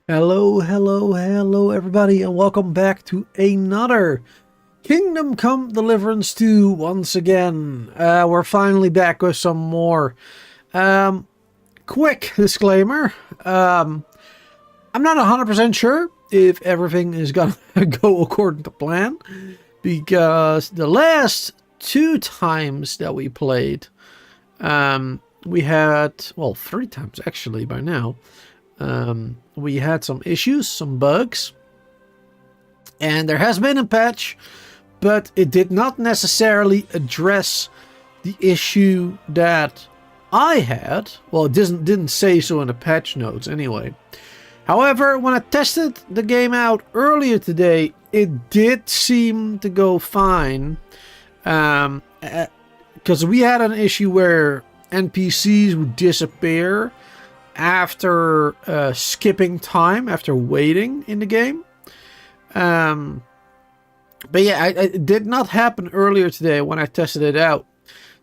Hello, hello, hello, everybody, and welcome back to another Kingdom Come Deliverance 2 once again. We're finally back with some more. Quick disclaimer. I'm not 100% sure if everything is gonna go according to plan, because the last two times that we played, we had, well, three times actually by now. We had some issues, some bugs, and there has been a patch, but it did not necessarily address the issue that I had. Well, it didn't say so in the patch notes anyway. However, when I tested the game out earlier today, it did seem to go fine, because we had an issue where NPCs would disappear after skipping time, after waiting in the game. But yeah, it did not happen earlier today when I tested it out.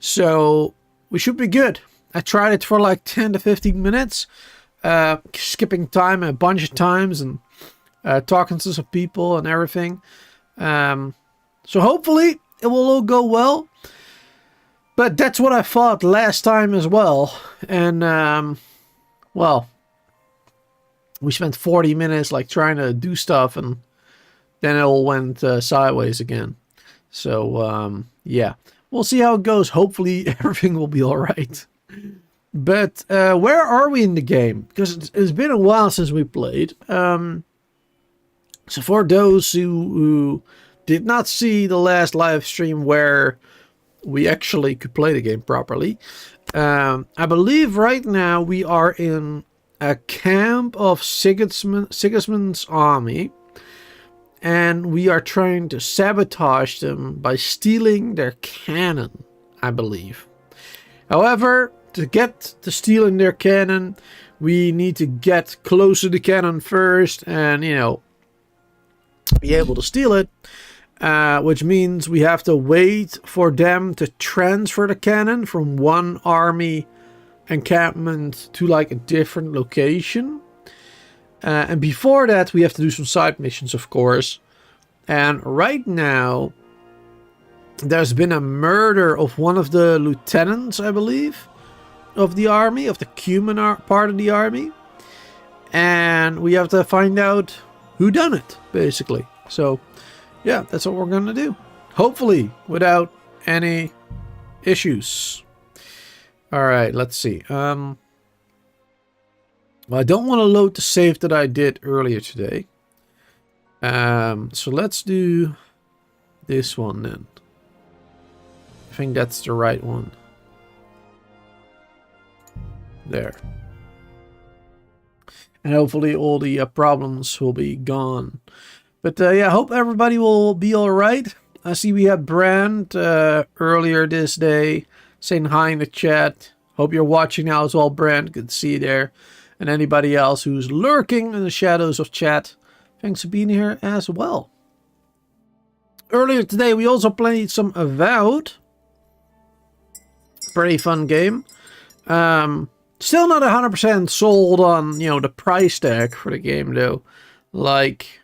So we should be good. I tried it for like 10 to 15 minutes, skipping time a bunch of times and talking to some people and everything. So hopefully it will all go well. But that's what I thought last time as well. And well, we spent 40 minutes like trying to do stuff, and then it all went sideways again. So yeah, we'll see how it goes. Hopefully everything will be all right. But where are we in the game? Because it's been a while since we played. So for those who did not see the last live stream where we actually could play the game properly, I believe right now we are in a camp of Sigismund's army, and we are trying to sabotage them by stealing their cannon, I believe. However, to get to stealing their cannon, we need to get close to the cannon first and, you know, be able to steal it. Which means we have to wait for them to transfer the cannon from one army encampment to like a different location. And before that, we have to do some side missions, of course. And right now, there's been a murder of one of the lieutenants, I believe, of the army, of the human part of the army. And we have to find out who done it, basically. So yeah, that's what we're going to do. Hopefully, without any issues. Alright, let's see. Well, I don't want to load the save that I did earlier today. So let's do this one then. I think that's the right one. There. And hopefully all the problems will be gone. But yeah, I hope everybody will be alright. I see we had Brand earlier this day saying hi in the chat. Hope you're watching now as well, Brand. Good to see you there. And anybody else who's lurking in the shadows of chat, thanks for being here as well. Earlier today, we also played some Avowed. Pretty fun game. Still not 100% sold on, you know, the price tag for the game, though. Like,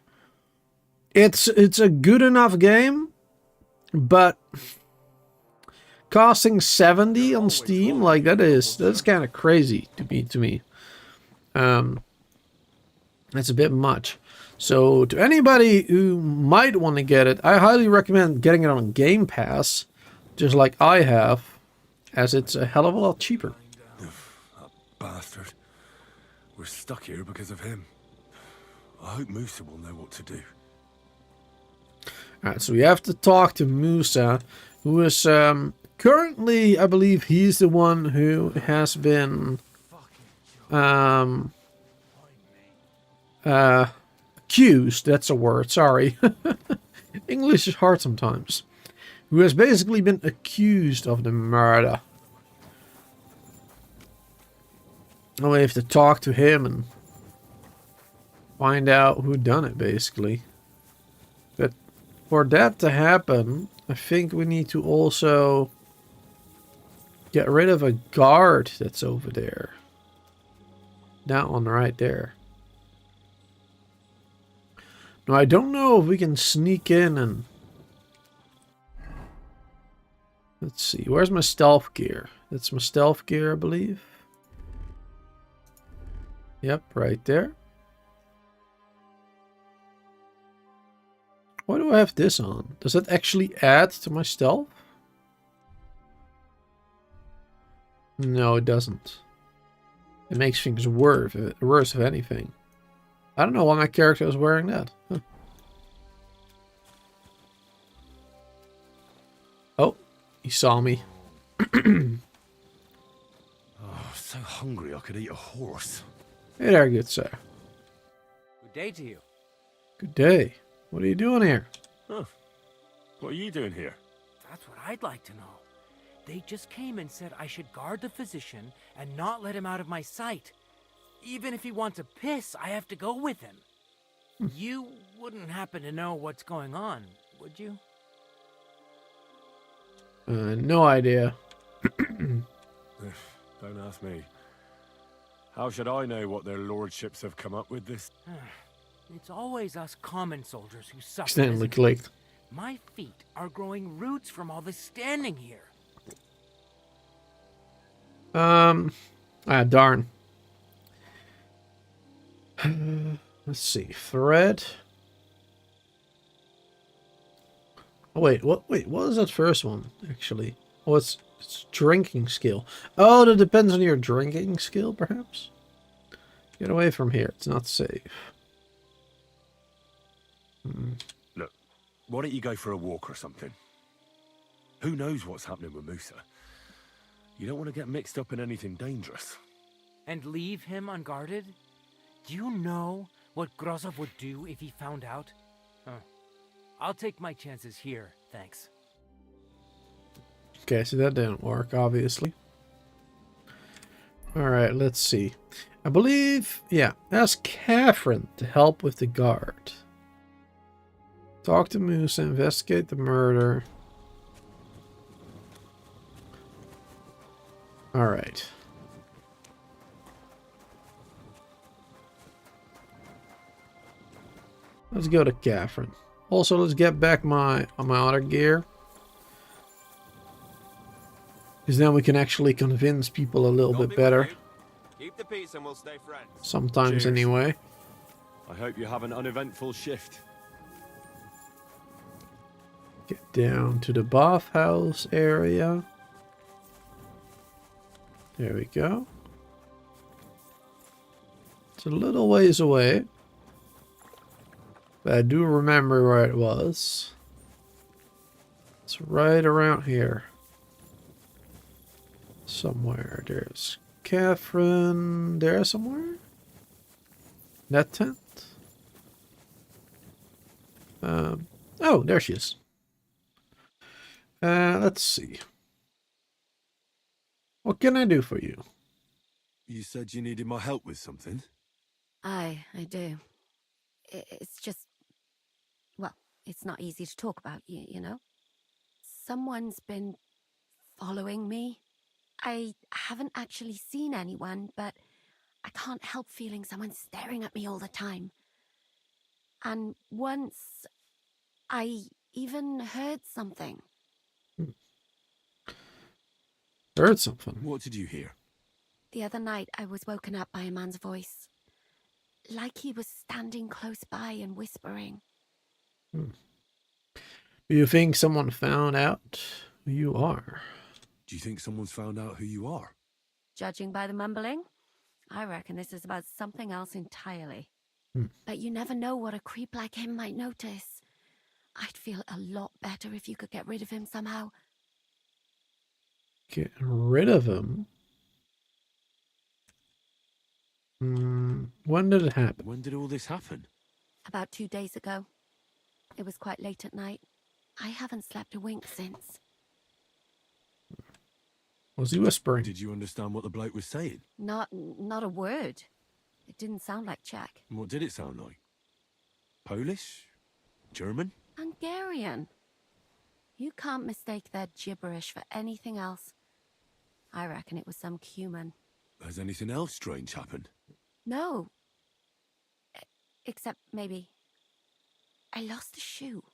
it's a good enough game, but costing 70 on Steam, like that's kind of crazy to me. That's a bit much. So to anybody who might want to get it, I highly recommend getting it on Game Pass, just like I have, as it's a hell of a lot cheaper. That bastard. We're stuck here because of him. I hope Musa will know what to do. Alright, so we have to talk to Musa, who is currently, I believe he's the one who has been accused, that's a word, sorry. English is hard sometimes. Who has basically been accused of the murder. Now we have to talk to him and find out who done it, basically. But for that to happen, I think we need to also get rid of a guard that's over there. That one right there. Now, I don't know if we can sneak in and... Let's see, where's my stealth gear? That's my stealth gear, I believe. Yep, right there. Why do I have this on? Does that actually add to my stealth? No, it doesn't. It makes things worse if anything. I don't know why my character is wearing that. Huh. Oh, he saw me. Oh, so hungry I could eat a horse. Hey there, good sir. Good day to you. Good day. What are you doing here? Huh. What are you doing here? That's what I'd like to know. They just came and said I should guard the physician and not let him out of my sight. Even if he wants to piss, I have to go with him. You wouldn't happen to know what's going on, would you? No idea. Don't ask me. How should I know what their lordships have come up with this? It's always us common soldiers who suffer. Accidentally isn't it? clicked. My feet are growing roots from all this standing here. Darn. Let's see. Thread. Oh, wait, what was that first one, actually? Oh, it's drinking skill. Oh, that depends on your drinking skill, perhaps? Get away from here. It's not safe. Look, why don't you go for a walk or something? Who knows what's happening with Musa? You don't want to get mixed up in anything dangerous. And leave him unguarded? Do you know what Grozov would do if he found out? I'll take my chances here, thanks. Okay, so that didn't work, obviously. Alright, let's see. I believe, yeah, ask Catherine to help with the guard. Talk to Musa, investigate the murder. Alright. Let's go to Catherine. Also, let's get back my other gear. Because then we can actually convince people a little bit better. Keep the peace and we'll stay friends. Sometimes, Cheers. anyway. I hope you have an uneventful shift. Get down to the bathhouse area. There we go. It's a little ways away. But I do remember where it was. It's right around here. Somewhere. There's Catherine. There somewhere? That tent? Oh, there she is. Let's see. What can I do for you? You said you needed my help with something? I do. It's just... Well, it's not easy to talk about, you know? Someone's been following me. I haven't actually seen anyone, but I can't help feeling someone staring at me all the time. And once, I even heard something. Heard something. What did you hear? The other night, I was woken up by a man's voice. Like he was standing close by and whispering. Do you think someone found out who you are? Do you think someone's found out who you are? Judging by the mumbling, I reckon this is about something else entirely. But you never know what a creep like him might notice. I'd feel a lot better if you could get rid of him somehow. Get rid of him? When did it happen? When did all this happen? About 2 days ago. It was quite late at night. I haven't slept a wink since. Was he whispering? Did you understand what the bloke was saying? Not a word. It didn't sound like Czech. What did it sound like? Polish? German? Hungarian. You can't mistake their gibberish for anything else. I reckon it was some Cuman. Has anything else strange happened? No. Except maybe I lost a shoe.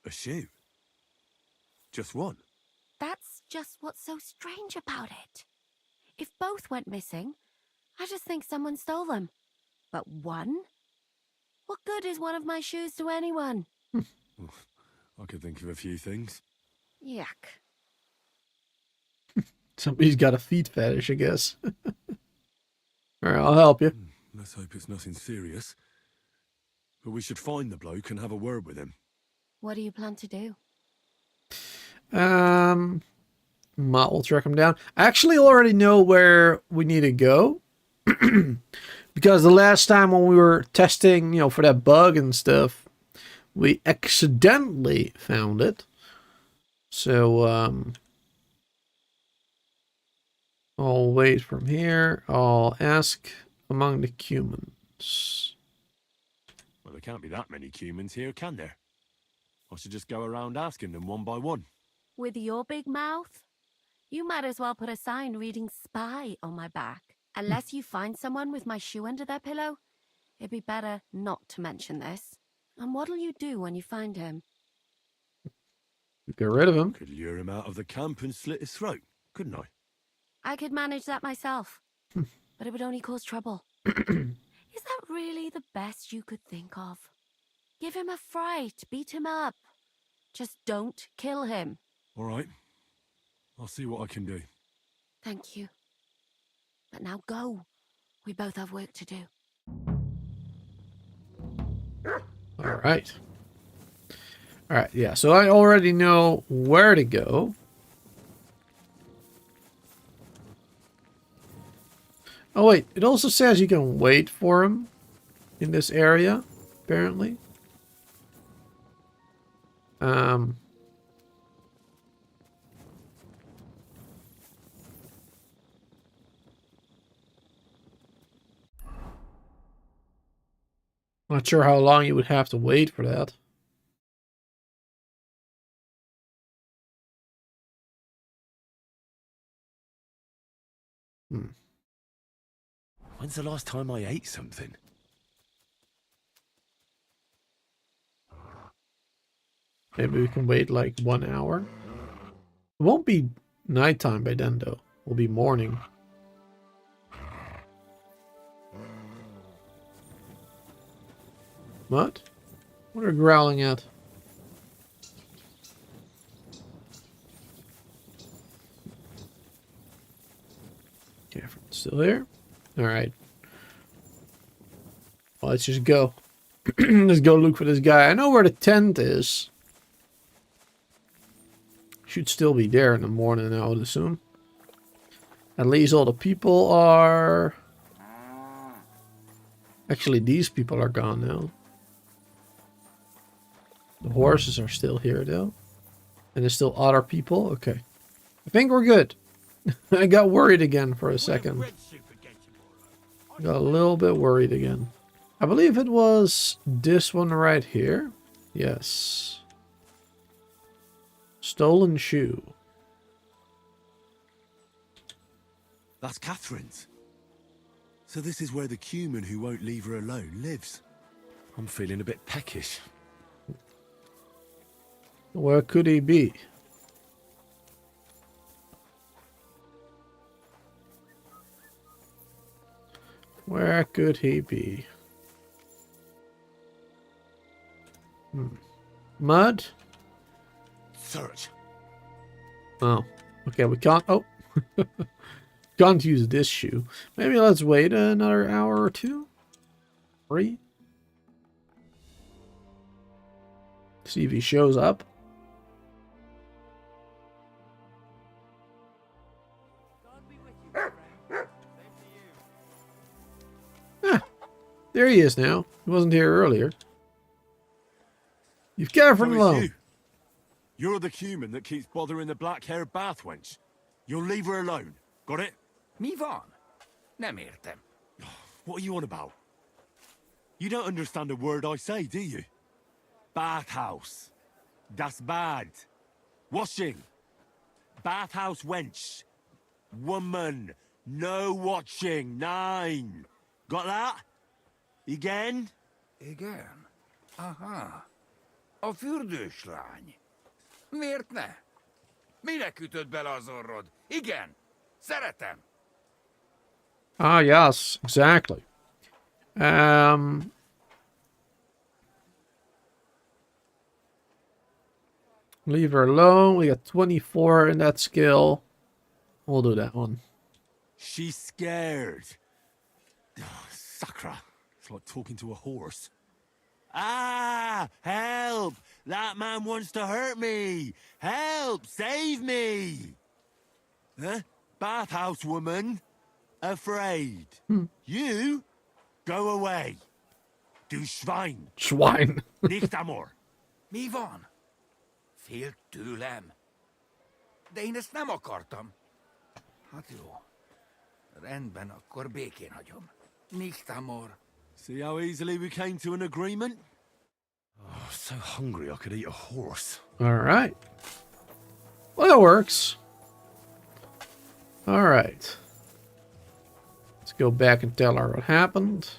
A shoe? Just one? That's just what's so strange about it. If both went missing, I just think someone stole them. But one? What good is one of my shoes to anyone? I could think of a few things. Yuck. Somebody's got a feet fetish, I guess. All right, I'll help you. Let's hope it's nothing serious. But we should find the bloke and have a word with him. What do you plan to do? Matt will track him down. I actually already know where we need to go. Because the last time when we were testing, for that bug and stuff, we accidentally found it. So, I'll wait from here. I'll ask among the humans. Well, there can't be that many humans here, can there? I should just go around asking them one by one. With your big mouth? You might as well put a sign reading spy on my back. Unless you find someone with my shoe under their pillow, it'd be better not to mention this. And what'll you do when you find him? Get rid of him. Could lure him out of the camp and slit his throat, couldn't I? I could manage that myself, but it would only cause trouble. Is that really the best you could think of? Give him a fright, beat him up. Just don't kill him. All right. I'll see what I can do. Thank you. But now go. We both have work to do. All right. All right, yeah, so I already know where to go. Oh, wait, it also says you can wait for him in this area, apparently. Not sure how long you would have to wait for that. When's the last time I ate something? Maybe we can wait like 1 hour. It won't be nighttime by then, though. It'll be morning. What? What are you growling at? Okay, still here? Alright. Well, let's just go. Let's go look for this guy. I know where the tent is. Should still be there in the morning, I would assume. At least all the people are... Actually, these people are gone now. The horses are still here, though. And there's still other people. Okay. I think we're good. I got worried again for a second. Got a little bit worried again. I believe it was this one right here. Yes. Stolen shoe. That's Catherine's. So this is where the human who won't leave her alone lives. I'm feeling a bit peckish. Where could he be? Where could he be? Mud? Search. Oh. Okay, we can't... Oh. Can't use this shoe. Maybe let's wait another hour or two. 3. See if he shows up. There he is now. He wasn't here earlier. You've Catherine alone. You're the human that keeps bothering the black-haired bath wench. You'll leave her alone. Got it? Mi van. Nem értem. What are you on about? You don't understand a word I say, do you? Bathhouse. Das bad. Washing. Bathhouse wench. Woman. No watching. 9. Got that? Again? Igen. Aha. A fürdős lány. Miért ne? Minek ütött bele az orrod? Igen, szeretem. Ah, yes, exactly. Leave her alone. We got 24 in that skill. We'll do that one. She's scared. Sakra. It's like talking to a horse. Ah! Help! That man wants to hurt me! Help! Save me! Huh? Bathhouse woman? Afraid. You? Go away. Du Schwein. Schwein. Nicht amor. Mi van? Félt tőlem. De én ezt nem akartam. Hát jó. Rendben, akkor békén hagyom. Nicht amor. See how easily we came to an agreement? Oh, so hungry I could eat a horse. Alright. Well, that works. Alright. Let's go back and tell her what happened.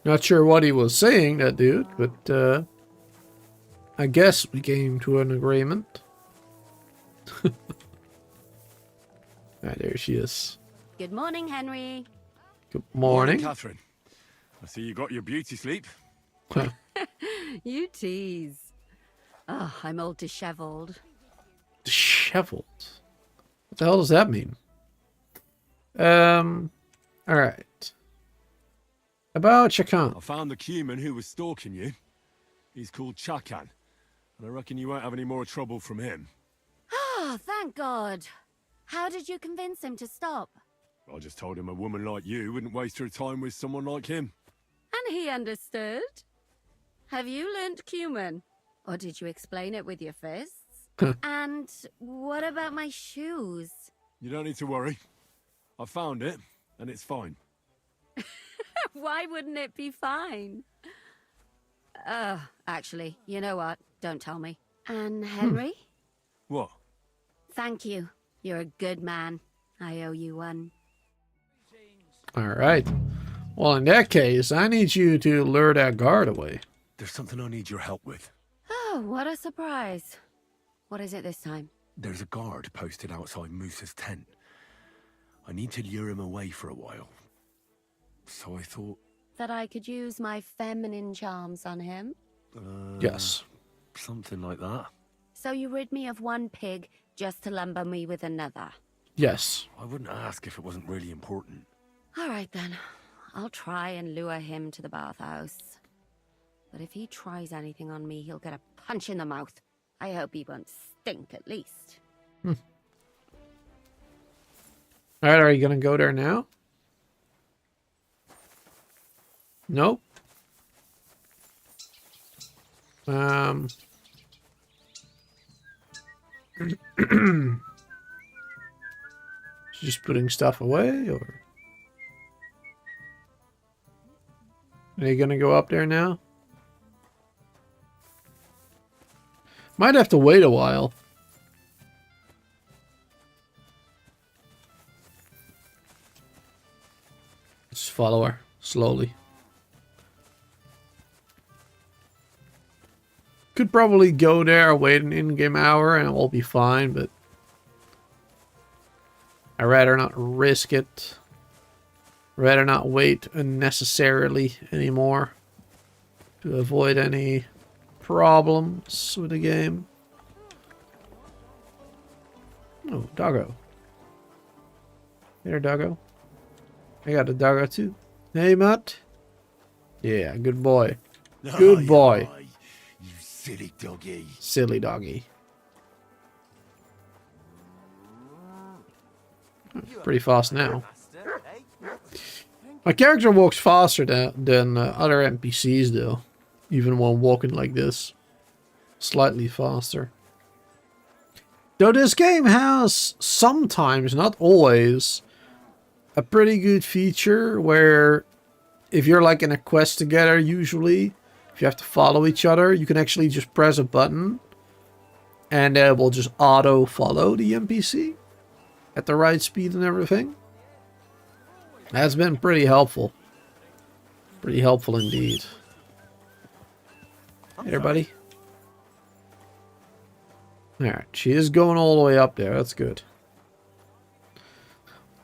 Not sure what he was saying, that dude, but I guess we came to an agreement. Ah, there she is. Good morning, Henry. Good morning. Catherine. I see you got your beauty sleep. You tease. Oh, I'm all disheveled. Disheveled. What the hell does that mean? Alright. About Chakan. I found the human who was stalking you. He's called Chakan. And I reckon you won't have any more trouble from him. Oh, thank God. How did you convince him to stop? I just told him a woman like you wouldn't waste her time with someone like him. And he understood? Have you learnt Cuman? Or did you explain it with your fists? And what about my shoes? You don't need to worry. I found it, and it's fine. Why wouldn't it be fine? Actually, you know what? Don't tell me. And Henry? What? Thank you. You're a good man. I owe you one. Alright. Well, in that case, I need you to lure that guard away. There's something I need your help with. Oh, what a surprise. What is it this time? There's a guard posted outside Moose's tent. I need to lure him away for a while. So I thought... That I could use my feminine charms on him? Yes. Something like that. So you rid me of one pig just to lumber me with another? Yes. I wouldn't ask if it wasn't really important. All right then. I'll try and lure him to the bathhouse. But if he tries anything on me, he'll get a punch in the mouth. I hope he won't stink at least. Alright, are you gonna go there now? Nope. Just putting stuff away, or are you gonna go up there now? Might have to wait a while. Just follow her slowly. Could probably go there, wait an in-game hour, and it will be fine, but I'd rather not risk it. Rather not wait unnecessarily anymore to avoid any problems with the game. Oh, doggo. Hey there, doggo. I got a doggo too. Hey, Matt. Yeah, good boy. Good boy. Aye, you silly doggy. Silly doggy. Pretty fast now. My character walks faster than other NPCs though. Even when walking like this. Slightly faster. Though this game has sometimes, not always, a pretty good feature where if you're like in a quest together usually, if you have to follow each other, you can actually just press a button and it will just auto follow the NPC at the right speed and everything. That's been pretty helpful. Pretty helpful indeed. Hey, buddy. Alright, she is going all the way up there. That's good.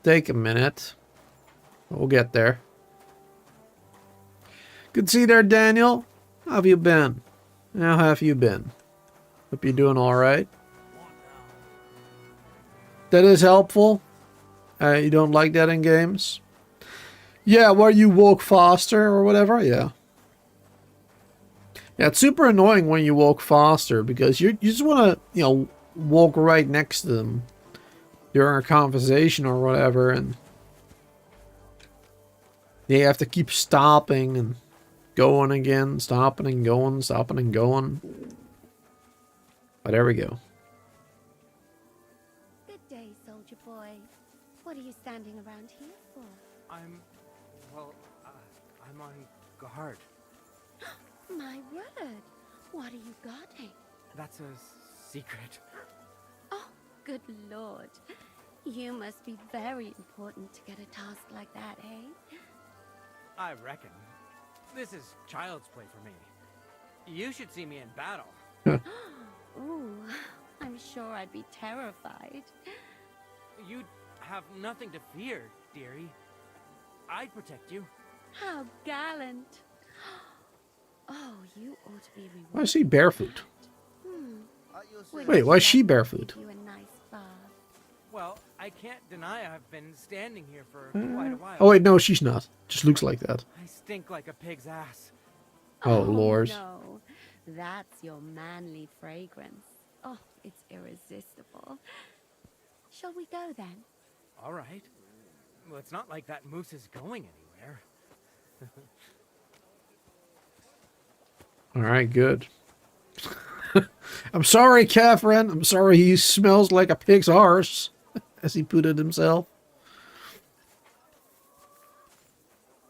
Take a minute. We'll get there. Good to see you there, Daniel. How have you been? How have you been? Hope you're doing alright. That is helpful. You don't like that in games? Yeah, where you walk faster or whatever? Yeah. Yeah, it's super annoying when you walk faster because you just want to, you know, walk right next to them during a conversation or whatever, and you have to keep stopping and going again, stopping and going, stopping and going. But there we go. Good day, soldier boy. What are you standing around here for? I'm on guard. My word. What are you guarding? That's a secret. Oh, good lord. You must be very important to get a task like that, eh? I reckon. This is child's play for me. You should see me in battle. Ooh, I'm sure I'd be terrified. You'd have nothing to fear, dearie. I'd protect you. How gallant. Oh, you ought to be rewarded. Why is he barefoot? Hmm. Wait, why is she barefoot? You a nice bath. Well, I can't deny I've been standing here for quite a while. Oh wait, no, she's not. Just looks like that. I stink like a pig's ass. Oh, Lord. No, that's your manly fragrance. Oh, it's irresistible. Shall we go then? All right. Well, it's not like that moose is going anywhere. All right, good. I'm sorry, Catherine. I'm sorry he smells like a pig's arse, as he put it himself.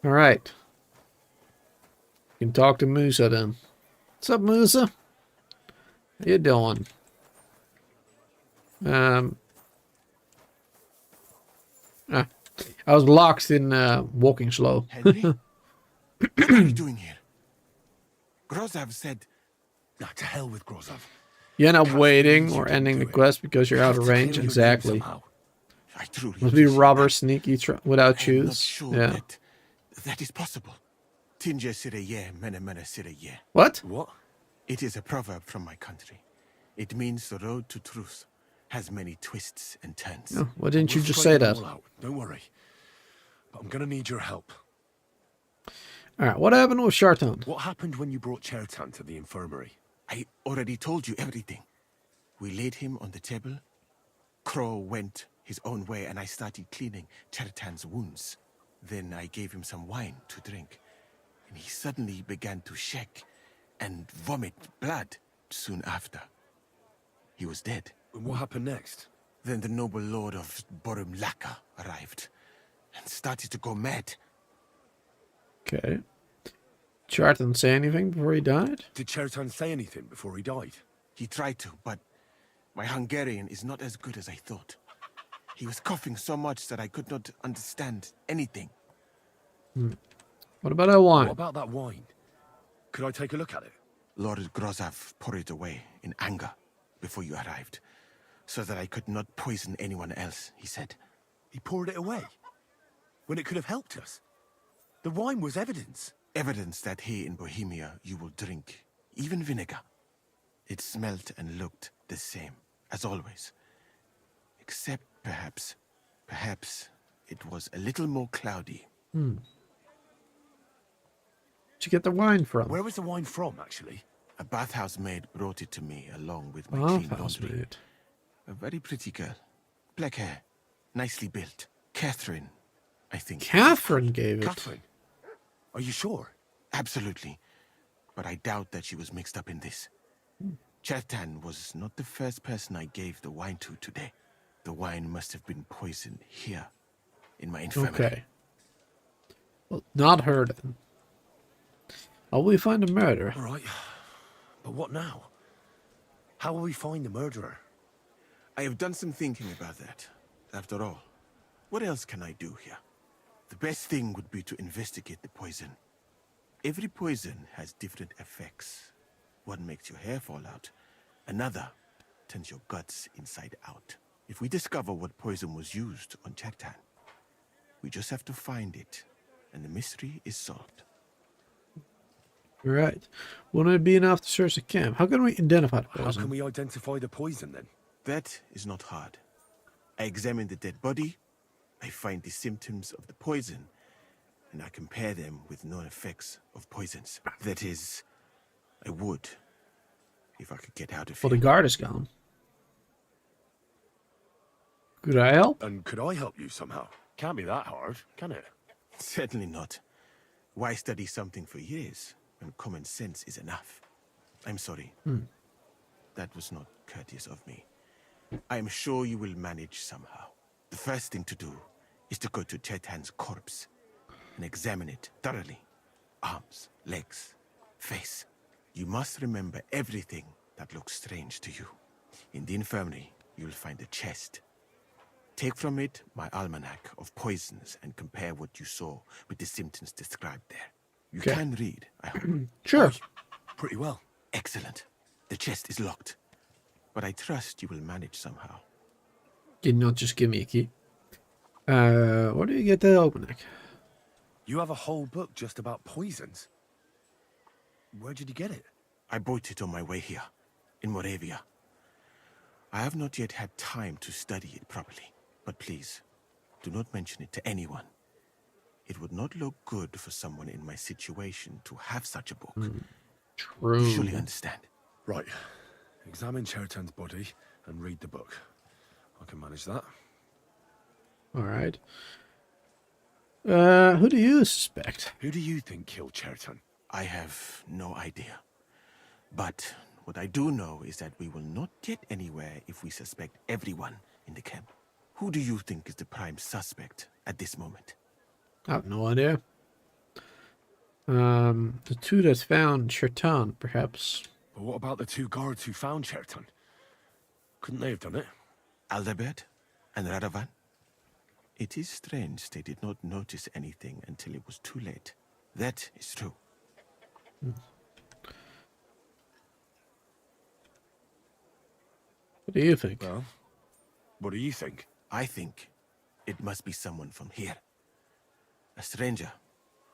All right. You can talk to Musa then. What's up, Musa? How you doing? I was locked in walking slow. Henry? What are you doing here? Grozov said... Nah, to hell with Grozov. You end up Can't waiting believe you or didn't ending do the it. quest because you're You out have of to range. clear your name Exactly. somehow. I truly Must be appreciate robber that. sneaky without I'm shoes. not sure Yeah. that is possible. Tinja sireye, mene mene sireye. What? What? It is a proverb from my country. It means the road to truth has many twists and turns. Oh, why didn't you We'll just say straighten that? it all out. Don't worry. But I'm gonna need your help. All right, what happened with Shartan? What happened when you brought Chertan to the infirmary? I already told you everything. We laid him on the table. Crow went his own way and I started cleaning Chertan's wounds. Then I gave him some wine to drink. And he suddenly began to shake and vomit blood soon after. He was dead. And what happened next? Then the noble lord of Borum Laka arrived and started to go mad. Okay. Shartan say anything before he died? Did Chertan say anything before he died? He tried to, but my Hungarian is not as good as I thought. He was coughing so much that I could not understand anything. What about that wine? What about that wine? Could I take a look at it? Lord Grozov poured it away in anger before you arrived, so that I could not poison anyone else, he said. He poured it away? When it could have helped us? The wine was evidence. Evidence that here in Bohemia you will drink, even vinegar. It smelt and looked the same, as always. Except perhaps it was a little more cloudy. Where'd you get the wine from? Where was the wine from, actually? A bathhouse maid brought it to me along with my clean Bathhouse laundry. maid. A very pretty girl. Black hair, nicely built. Catherine, I think. Catherine gave it. Catherine. Are you sure? Absolutely. But I doubt that she was mixed up in this. Chertan was not the first person I gave the wine to today. The wine must have been poisoned here, in my infirmary. Okay. Well, not her then. How will we find the murderer? All right. But what now? How will we find the murderer? I have done some thinking about that. After all, what else can I do here? The best thing would be to investigate the poison. Every poison has different effects. one makes your hair fall out. Another turns your guts inside out. If we discover what poison was used on Chertan, we just have to find it, and the mystery is solved. Right. Wouldn't it be enough to search the camp? How can we identify the How poison? can we identify the poison then? That is not hard. I examine the dead body, I find the symptoms of the poison, and I compare them with known effects of poisons. That is, I would, if I could get out of Well, here. the guard is gone. Could I help? And could I help you somehow? Can't be that hard, can it? Certainly not. Why study something for years when common sense is enough? I'm sorry. That was not courteous of me. I am sure you will manage somehow. The first thing to do is to go to Chetan's corpse and examine it thoroughly. Arms, legs, face. You must remember everything that looks strange to you. In the infirmary, you'll find a chest. Take from it my almanac of poisons and compare what you saw with the symptoms described there. You Okay. can read, I hope. Sure. Pretty well. Excellent. The chest is locked. But I trust you will manage somehow. Did not just give me a key. Where do you get the almanac? You have a whole book just about poisons? Where did you get it? I bought it on my way here, in Moravia. I have not yet had time to study it properly. But please, do not mention it to anyone. It would not look good for someone in my situation to have such a book. True. You surely understand. Right. Examine Chertan's body and read the book. I can manage that. All right. Who do you suspect? Who do you think killed Chertan? I have no idea. But what I do know is that we will not get anywhere if we suspect everyone in the camp. Who do you think is the prime suspect at this moment? I have no idea. The two that found Chertan, perhaps. But what about the two guards who found Chertan? Couldn't they have done it? Aldebert and Radovan? It is strange they did not notice anything until it was too late. That is true. What do you think? Well, what do you think? I think it must be someone from here. A stranger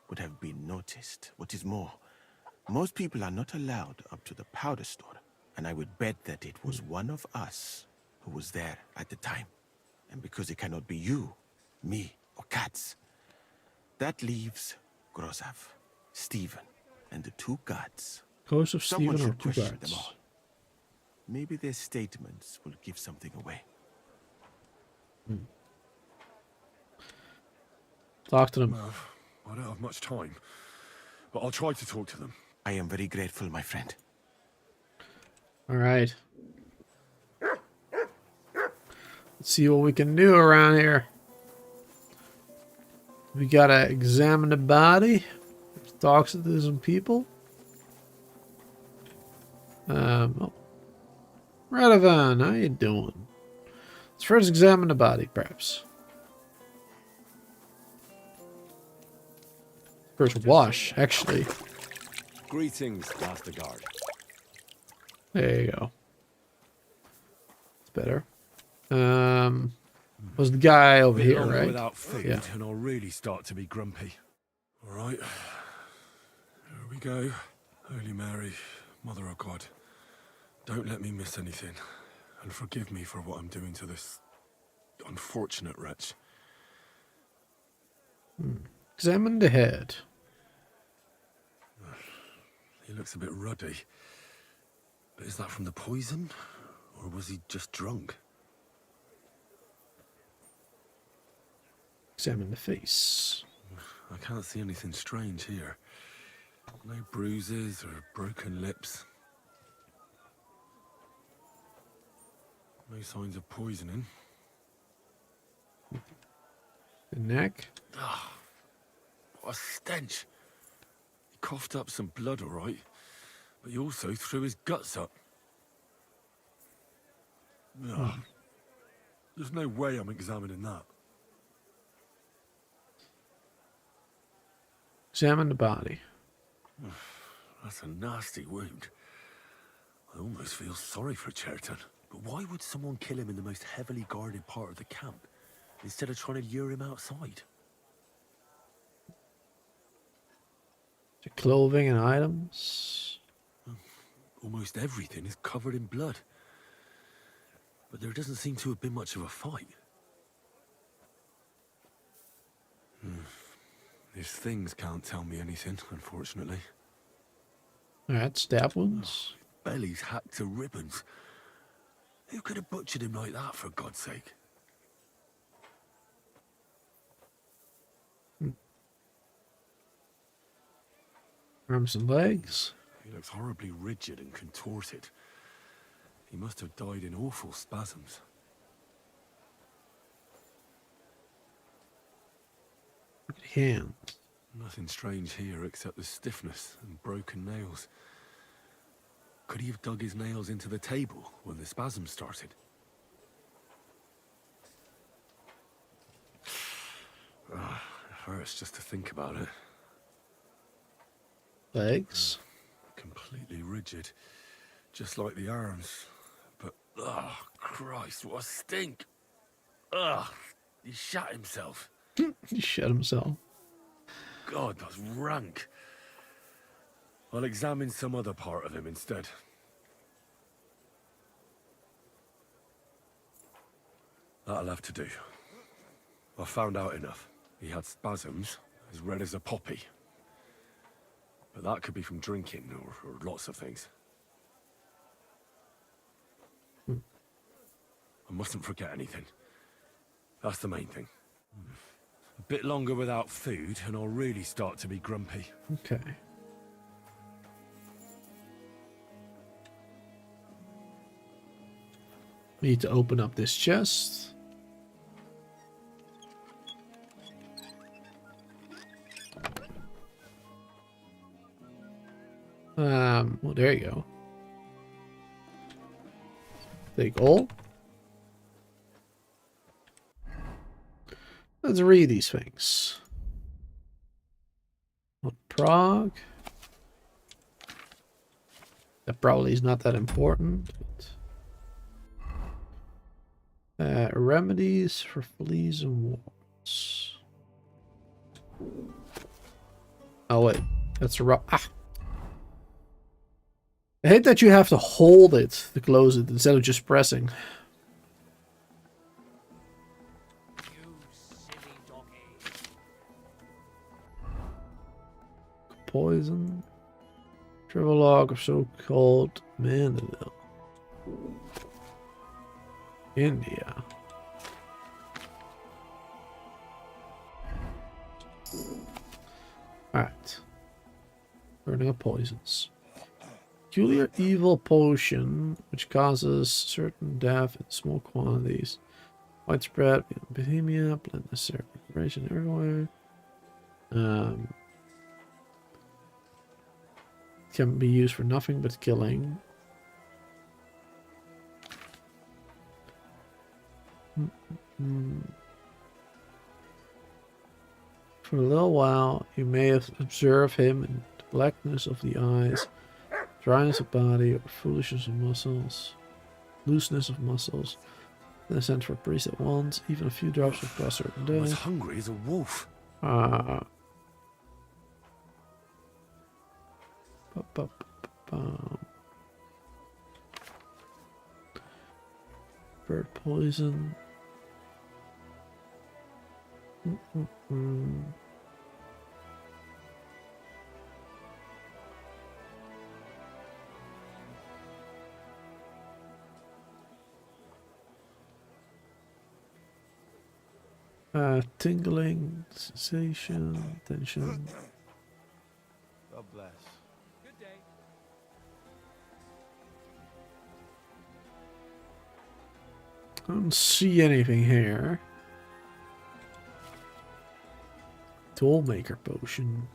would have been noticed. What is more, most people are not allowed up to the powder store, and I would bet that it was one of us who was there at the time. And because it cannot be you, me, or Katz, that leaves Grozav, Stephen, and the two guards. Ghost of Someone Stephen or should two question them guards? all. Maybe their statements will give something away. Talk to them. I don't have much time, but I'll try to talk to them. I am very grateful, my friend. All right. Let's see what we can do around here. We gotta examine the body. Talk to some people. Oh. Radovan, how you doing? Let's first examine the body, perhaps. First wash, actually. Greetings, Master Guard. There you go. It's better. Was the guy over Been here, long right? without food, Yeah. and I'll really start to be grumpy. All right, here we go. Holy Mary, Mother of God, don't let me miss anything, and forgive me for what I'm doing to this unfortunate wretch. Examine the head. He looks a bit ruddy. But is that from the poison, or was he just drunk? Examine the face. I can't see anything strange here. No bruises or broken lips. No signs of poisoning. The neck. What a stench. He coughed up some blood, all right, but he also threw his guts up. Ugh. There's no way I'm examining that. Examine the body. That's a nasty wound. I almost feel sorry for Cherton. But why would someone kill him in the most heavily guarded part of the camp, instead of trying to lure him outside? The clothing and items. Almost everything is covered in blood. But there doesn't seem to have been much of a fight. These things can't tell me anything, unfortunately. Alright, stab wounds. Belly's hacked to ribbons. Who could have butchered him like that, for God's sake? Arms and legs. He looks horribly rigid and contorted. He must have died in awful spasms. Look at hands. Nothing strange here except the stiffness and broken nails. Could he have dug his nails into the table when the spasm started? It hurts just to think about it. Legs. Completely rigid, just like the arms. But, oh, Christ, what a stink! Ugh, he shat himself. He shot himself. God, that's rank. I'll examine some other part of him instead. That'll have to do. I found out enough. He had spasms, as red as a poppy. But that could be from drinking, or lots of things. I mustn't forget anything. That's the main thing. A bit longer without food, and I'll really start to be grumpy. Okay. We need to open up this chest. Well, there you go. Take all. Let's read these things. What Prague? That probably is not that important. But, remedies for fleas and warts. Oh wait, that's a rock. Ah. I hate that you have to hold it to close it instead of just pressing. Poison. Travelogue of so-called Mandeville. India. Alright. Burning of poisons. Peculiar evil potion which causes certain death in small quantities. Widespread in Bohemia, blend necessary preparation everywhere. Can be used for nothing but killing. For a little while, you may have observed him in the blackness of the eyes, dryness of body, or foolishness of muscles, looseness of muscles. Then sent for a priest at once. Even a few drops will cause certain death. I'm as hungry as a wolf. Bird poison. Tingling, sensation, tension. God bless. Good day. I don't see anything here. Toolmaker potion.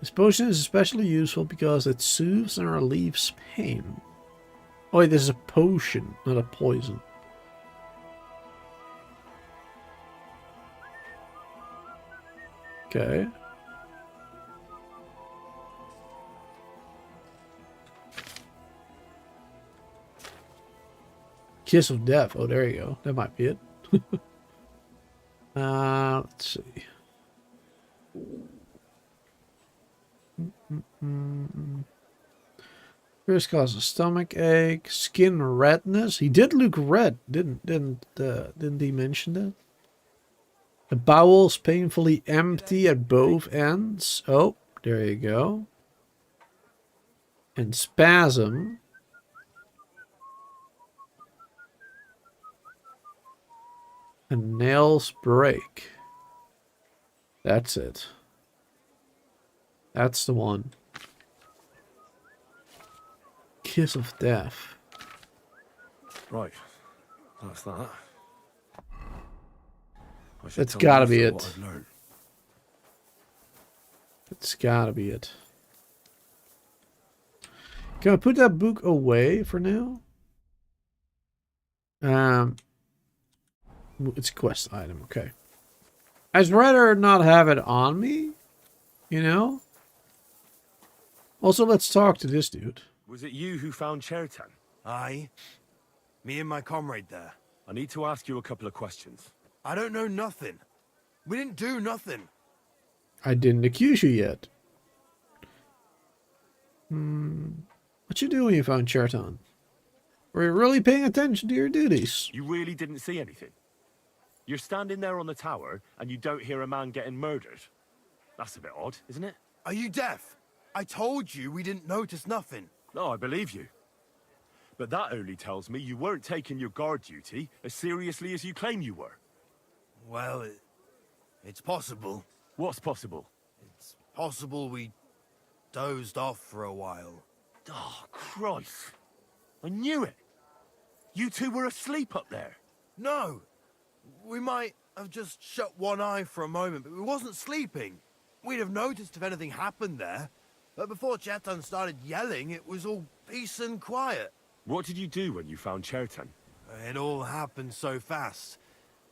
This potion is especially useful because it soothes and relieves pain. Oh wait, this is a potion, not a poison. Okay. Kiss of Death. Oh, there you go. That might be it. Let's see. First causes stomach ache, skin redness. He did look red, didn't he mention that? The bowels painfully empty at both ends. Oh, there you go. And spasm. And nails break. That's it. That's the one. Kiss of Death. Right. That's that. That's gotta be it. What I've learned. It's gotta be it. Can I put that book away for now? It's a quest item, okay. I'd rather not have it on me, you know? Also, let's talk to this dude. Was it you who found Chertan? Aye. Me and my comrade there. I need to ask you a couple of questions. I don't know nothing. We didn't do nothing. I didn't accuse you yet. What you do when you found Chertan? Were you really paying attention to your duties? You really didn't see anything? You're standing there on the tower and you don't hear a man getting murdered. That's a bit odd, isn't it? Are you deaf? I told you we didn't notice nothing. No, I believe you. But that only tells me you weren't taking your guard duty as seriously as you claim you were. Well, it's possible. What's possible? It's possible we dozed off for a while. Oh, Christ. I knew it. You two were asleep up there. No. We might have just shut one eye for a moment, but we wasn't sleeping. We'd have noticed if anything happened there. But before Chertan started yelling, it was all peace and quiet. What did you do when you found Chertan? It all happened so fast.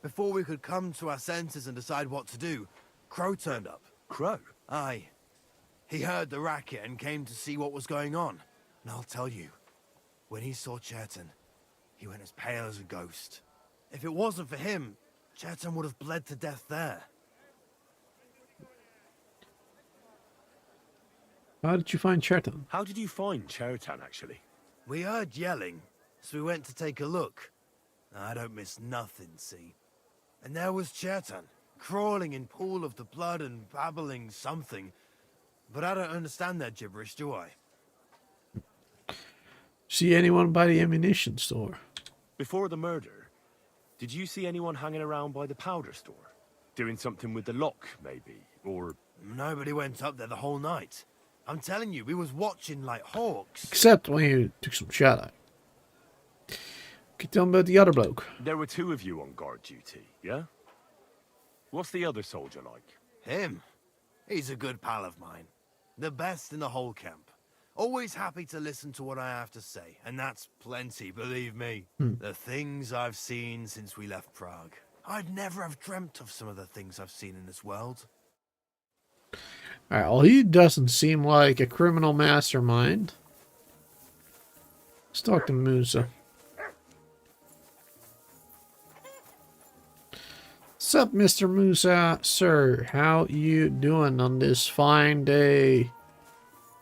Before we could come to our senses and decide what to do, Crow turned up. Crow? Aye. He heard the racket and came to see what was going on. And I'll tell you, when he saw Chertan, he went as pale as a ghost. If it wasn't for him, Chertan would have bled to death there. How did you find Chertan? How did you find Chertan, actually? We heard yelling, so we went to take a look. I don't miss nothing, see? And there was Chertan, crawling in pool of the blood and babbling something. But I don't understand that gibberish, do I? See anyone by the ammunition store? Before the murder, did you see anyone hanging around by the powder store? Doing something with the lock, maybe? Or... Nobody went up there the whole night. I'm telling you, we was watching like hawks. Except when you took some shot at. Okay, tell me about the other bloke. There were two of you on guard duty, yeah? What's the other soldier like? Him? He's a good pal of mine. The best in the whole camp. Always happy to listen to what I have to say, and that's plenty, believe me. The things I've seen since we left Prague. I'd never have dreamt of some of the things I've seen in this world. Alright, well, he doesn't seem like a criminal mastermind. Let's talk to Musa. Sup, Mr. Musa? Sir, how you doing on this fine day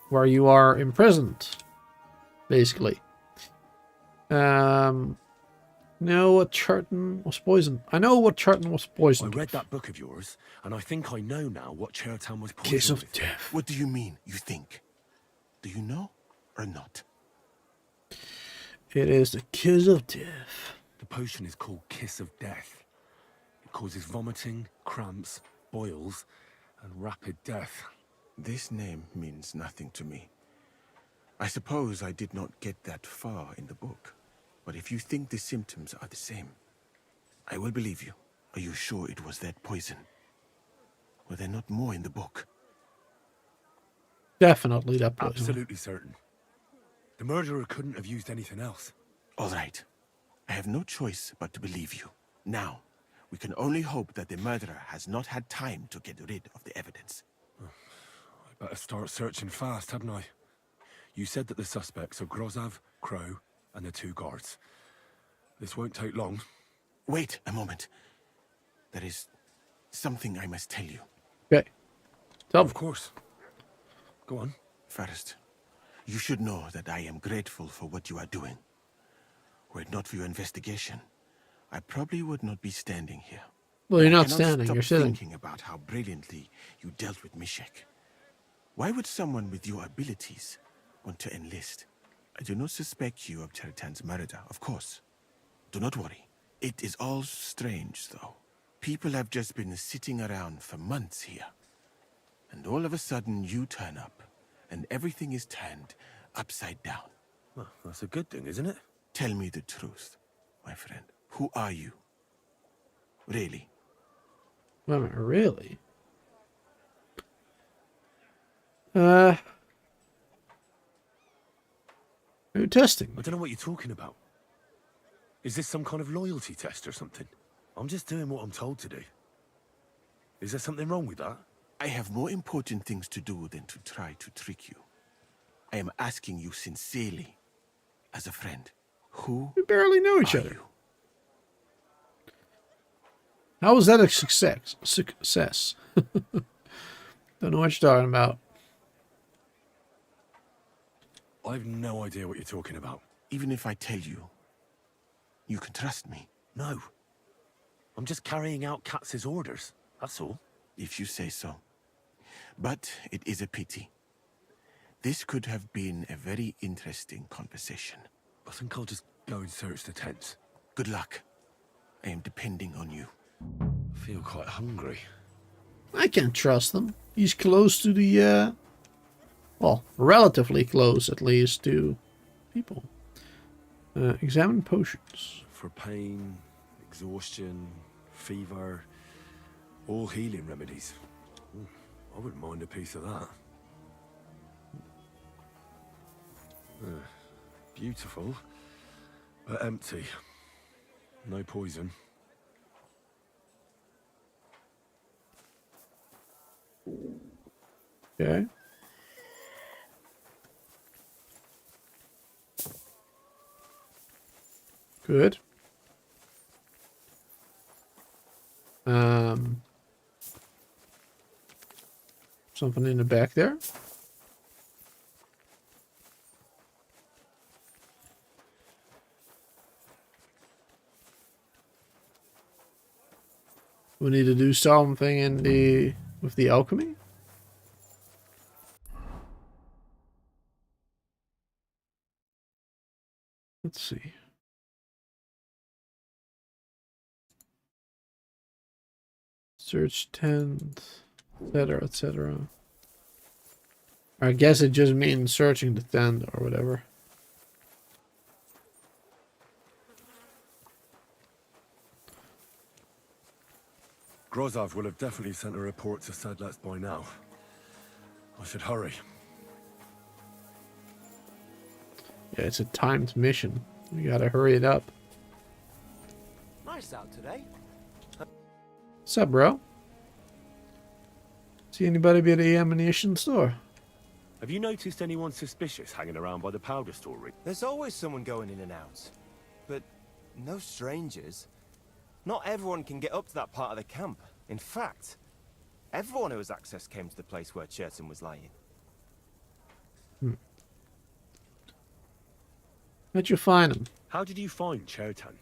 where you are imprisoned? Basically. Know what Chertan was poisoned. I know what Chertan was I poisoned. read that book of yours, and I think I know now what Chertan was poisoned Kiss of with. Death. What do you mean, you think? Do you know or not? It is the Kiss of Death. The potion is called Kiss of Death. It causes vomiting, cramps, boils, and rapid death. This name means nothing to me. I suppose I did not get that far in the book. But if you think the symptoms are the same, I will believe you. Are you sure it was that poison? Were there not more in the book? Definitely that poison. Absolutely certain. The murderer couldn't have used anything else. All right. I have no choice but to believe you. Now, we can only hope that the murderer has not had time to get rid of the evidence. I better start searching fast, hadn't I? You said that the suspects are Grozav, Crow, and the two guards. This won't take long. Wait a moment. There is something I must tell you. Okay. Tell me. Of course. Go on. First, you should know that I am grateful for what you are doing. Were it not for your investigation, I probably would not be standing here. Well, you're I not cannot standing, stop you're sitting. thinking about how brilliantly you dealt with Mishek. Why would someone with your abilities want to enlist? I do not suspect you of Chertan's murder, of course. Do not worry. It is all strange, though. People have just been sitting around for months here. And all of a sudden you turn up, and everything is turned upside down. Well, that's a good thing, isn't it? Tell me the truth, my friend. Who are you? Really? Wait a minute, really? Who testing? I don't know what you're talking about. Is this some kind of loyalty test or something? I'm just doing what I'm told to do. Is there something wrong with that? I have more important things to do than to try to trick you. I am asking you sincerely, as a friend. Who We barely know each are other. you? How was that a success? Don't know what you're talking about. I have no idea what you're talking about. Even if I tell you, you can trust me. No. I'm just carrying out Katz's orders. That's all. If you say so. But it is a pity. This could have been a very interesting conversation. I think I'll just go and search the tents. Good luck. I am depending on you. I feel quite hungry. I can't trust them. He's close to the, well, relatively close at least to people. Examine potions. For pain, exhaustion, fever, all healing remedies. I wouldn't mind a piece of that. Beautiful, but empty. No poison. Okay. Good. Something in the back there. We need to do something in the with the alchemy. Let's see. Search tent, etc., etc. I guess it just means searching the tent or whatever. Grozov will have definitely sent a report to Sedlets by now. I should hurry. Yeah, it's a timed mission. We gotta hurry it up. Nice out today. What's up, bro? See anybody be at the ammunition store? Have you noticed anyone suspicious hanging around by the powder store? There's always someone going in and out. But no strangers. Not everyone can get up to that part of the camp. In fact, everyone who has access came to the place where Chertan was lying. How'd you find him? How did you find Chertan?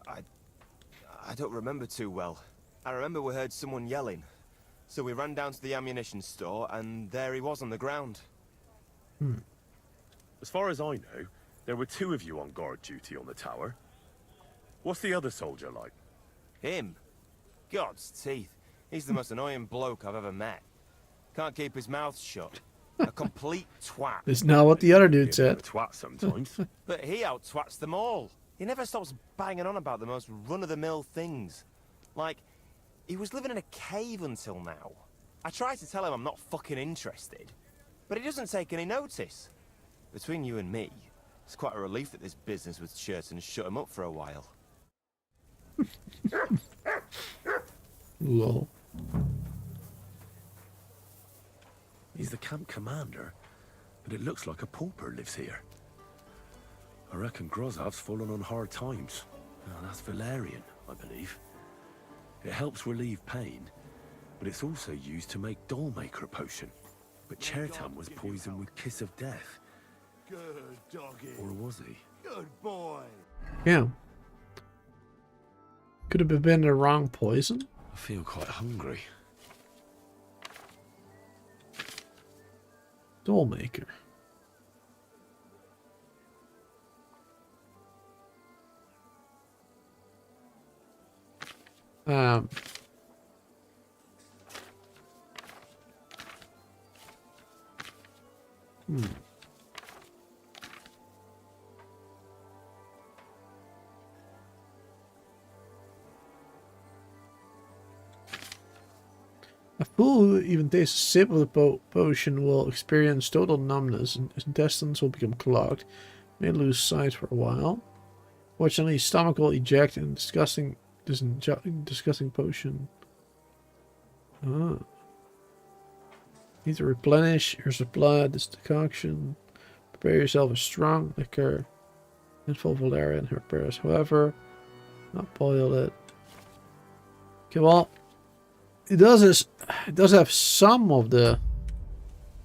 I don't remember too well. I remember we heard someone yelling. So we ran down to the ammunition store, and there he was on the ground. As far as I know, there were 2 of you on guard duty on the tower. What's the other soldier like? Him? God's teeth. He's the most annoying bloke I've ever met. Can't keep his mouth shut. A complete twat. That's not what the other dude Being a said. twat sometimes. But he out-twats them all. He never stops banging on about the most run-of-the-mill things. Like, he was living in a cave until now. I tried to tell him I'm not fucking interested, but he doesn't take any notice. Between you and me, it's quite a relief that this business with Chertan shut him up for a while. Lol. He's the camp commander, but it looks like a pauper lives here. I reckon Grozov's fallen on hard times. Oh, that's valerian, I believe. It helps relieve pain, but it's also used to make Dollmaker potion. But Chertan was poisoned with Kiss of Death. Good doggy. Or was he? Good boy. Yeah. Could have been the wrong poison. I feel quite hungry. Dollmaker. A fool who even tastes a sip of the potion will experience total numbness, and his intestines will become clogged. May lose sight for a while. Fortunately, his stomach will eject in disgusting potion. Ah. Need to replenish your supply of this decoction. Prepare yourself a strong liquor. Handful of valerian repairs. However, not boil it. Okay, well, it does have some of the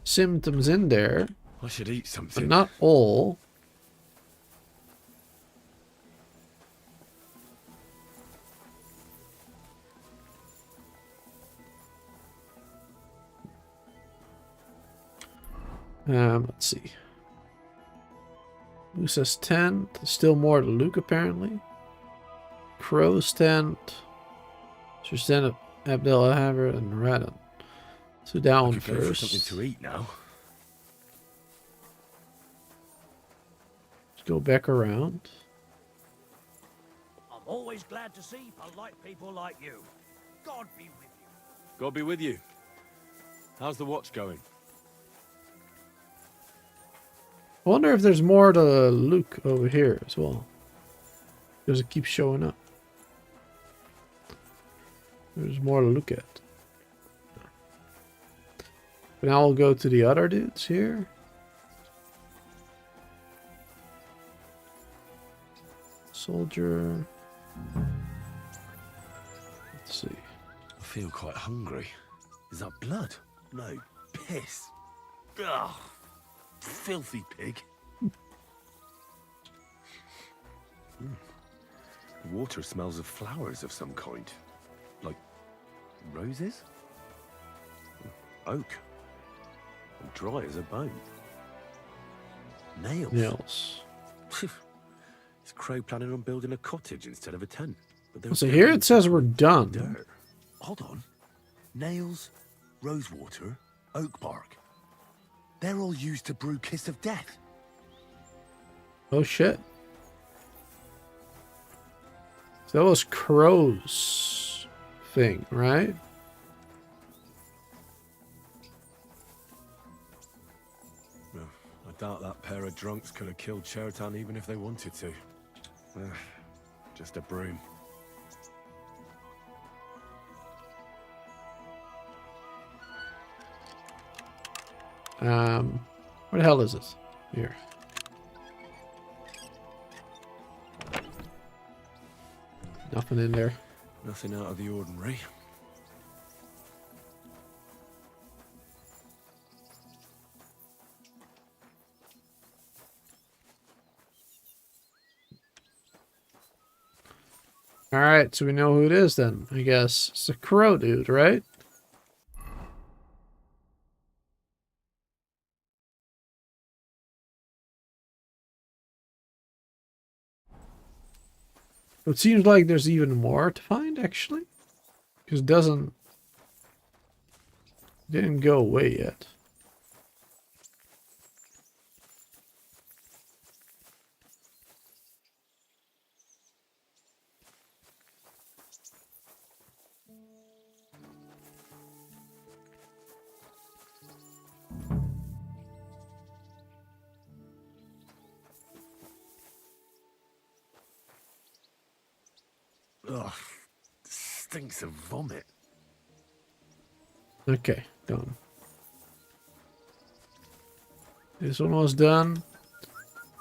symptoms in there, I should eat something. but not all. Let's see. Moose's tent. Still more to Luke, apparently. Crow's tent. There's then Abdelhaver and Radon. So that I one could go for first. something to eat now. Let's go back around. I'm always glad to see polite people like you. God be with you. God be with you. How's the watch going? I wonder if there's more to Luke over here as well. Because it keeps showing up. There's more to look at. But now we'll go to the other dudes here. Soldier. Let's see. I feel quite hungry. Is that blood? No, piss. Ugh. Filthy pig. The water smells of flowers of some kind. Like roses? Oak. And dry as a bone. Nails. Nails. Is Crow planning on building a cottage instead of a tent? But So here it says we're done. dirt. Hold on. Nails, rosewater, oak bark. They're all used to brew Kiss of Death. Oh shit. So that was Crow's thing, right? Well, I doubt that pair of drunks could have killed Chertan even if they wanted to. Just a broom. Where the hell is it? Here. Nothing in there. Nothing out of the ordinary. Alright, so we know who it is then, I guess. It's a Crow dude, right? It seems like there's even more to find, actually. Because it didn't go away yet. Ugh. Stinks of vomit. Okay, done. This one was done.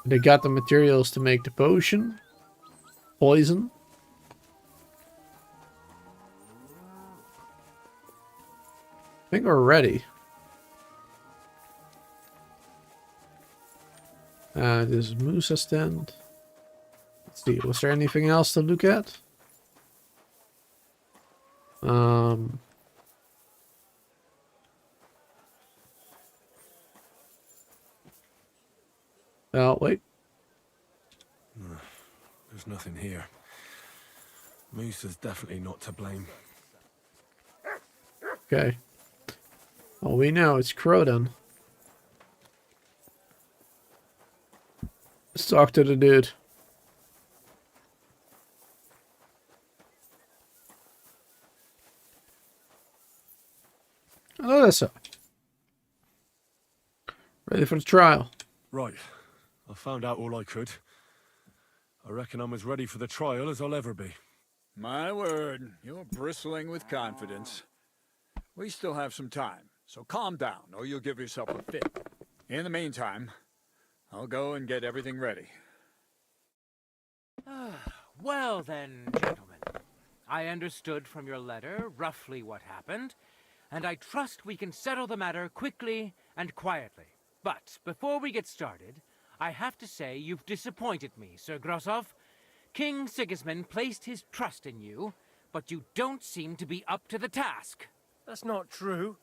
They got the materials to make the potion. poison. I think we're ready. This is Musa stand. Let's see, was there anything else to look at? Well, wait. There's nothing here. Moose is definitely not to blame. Okay. Well, we know it's Croden. Let's talk to the dude. Hello there, sir. Ready for the trial? Right. I found out all I could. I reckon I'm as ready for the trial as I'll ever be. My word, you're bristling with confidence. We still have some time, so calm down, or you'll give yourself a fit. In the meantime, I'll go and get everything ready. Well then, gentlemen. I understood from your letter roughly what happened, and I trust we can settle the matter quickly and quietly. But before we get started, I have to say you've disappointed me, Sir Grosov. King Sigismund placed his trust in you, but you don't seem to be up to the task. That's not true.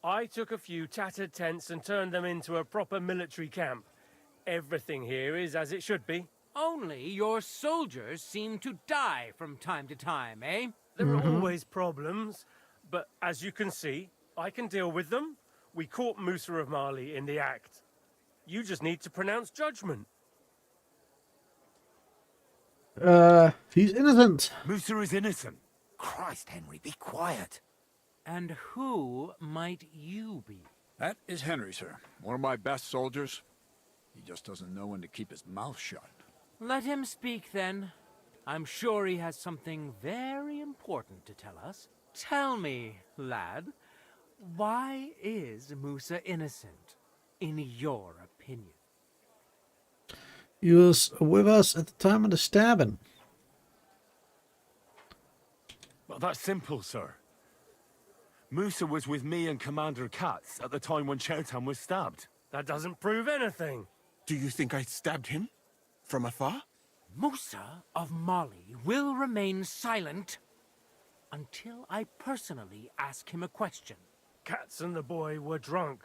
I took a few tattered tents and turned them into a proper military camp. Everything here is as it should be. Only your soldiers seem to die from time to time, eh? There are always problems, but as you can see, I can deal with them. We caught Musa of Mali in the act. You just need to pronounce judgment. He's innocent. Musa is innocent. Christ, Henry, be quiet. And who might you be? That is Henry, sir. One of my best soldiers. He just doesn't know when to keep his mouth shut. Let him speak, then. I'm sure he has something very important to tell us. Tell me, lad, why is Musa innocent, in your opinion? He was with us at the time of the stabbing. Well, that's simple, sir. Musa was with me and Commander Katz at the time when Chertan was stabbed. That doesn't prove anything. Do you think I stabbed him? From afar? Musa of Mali will remain silent until I personally ask him a question. Katz and the boy were drunk.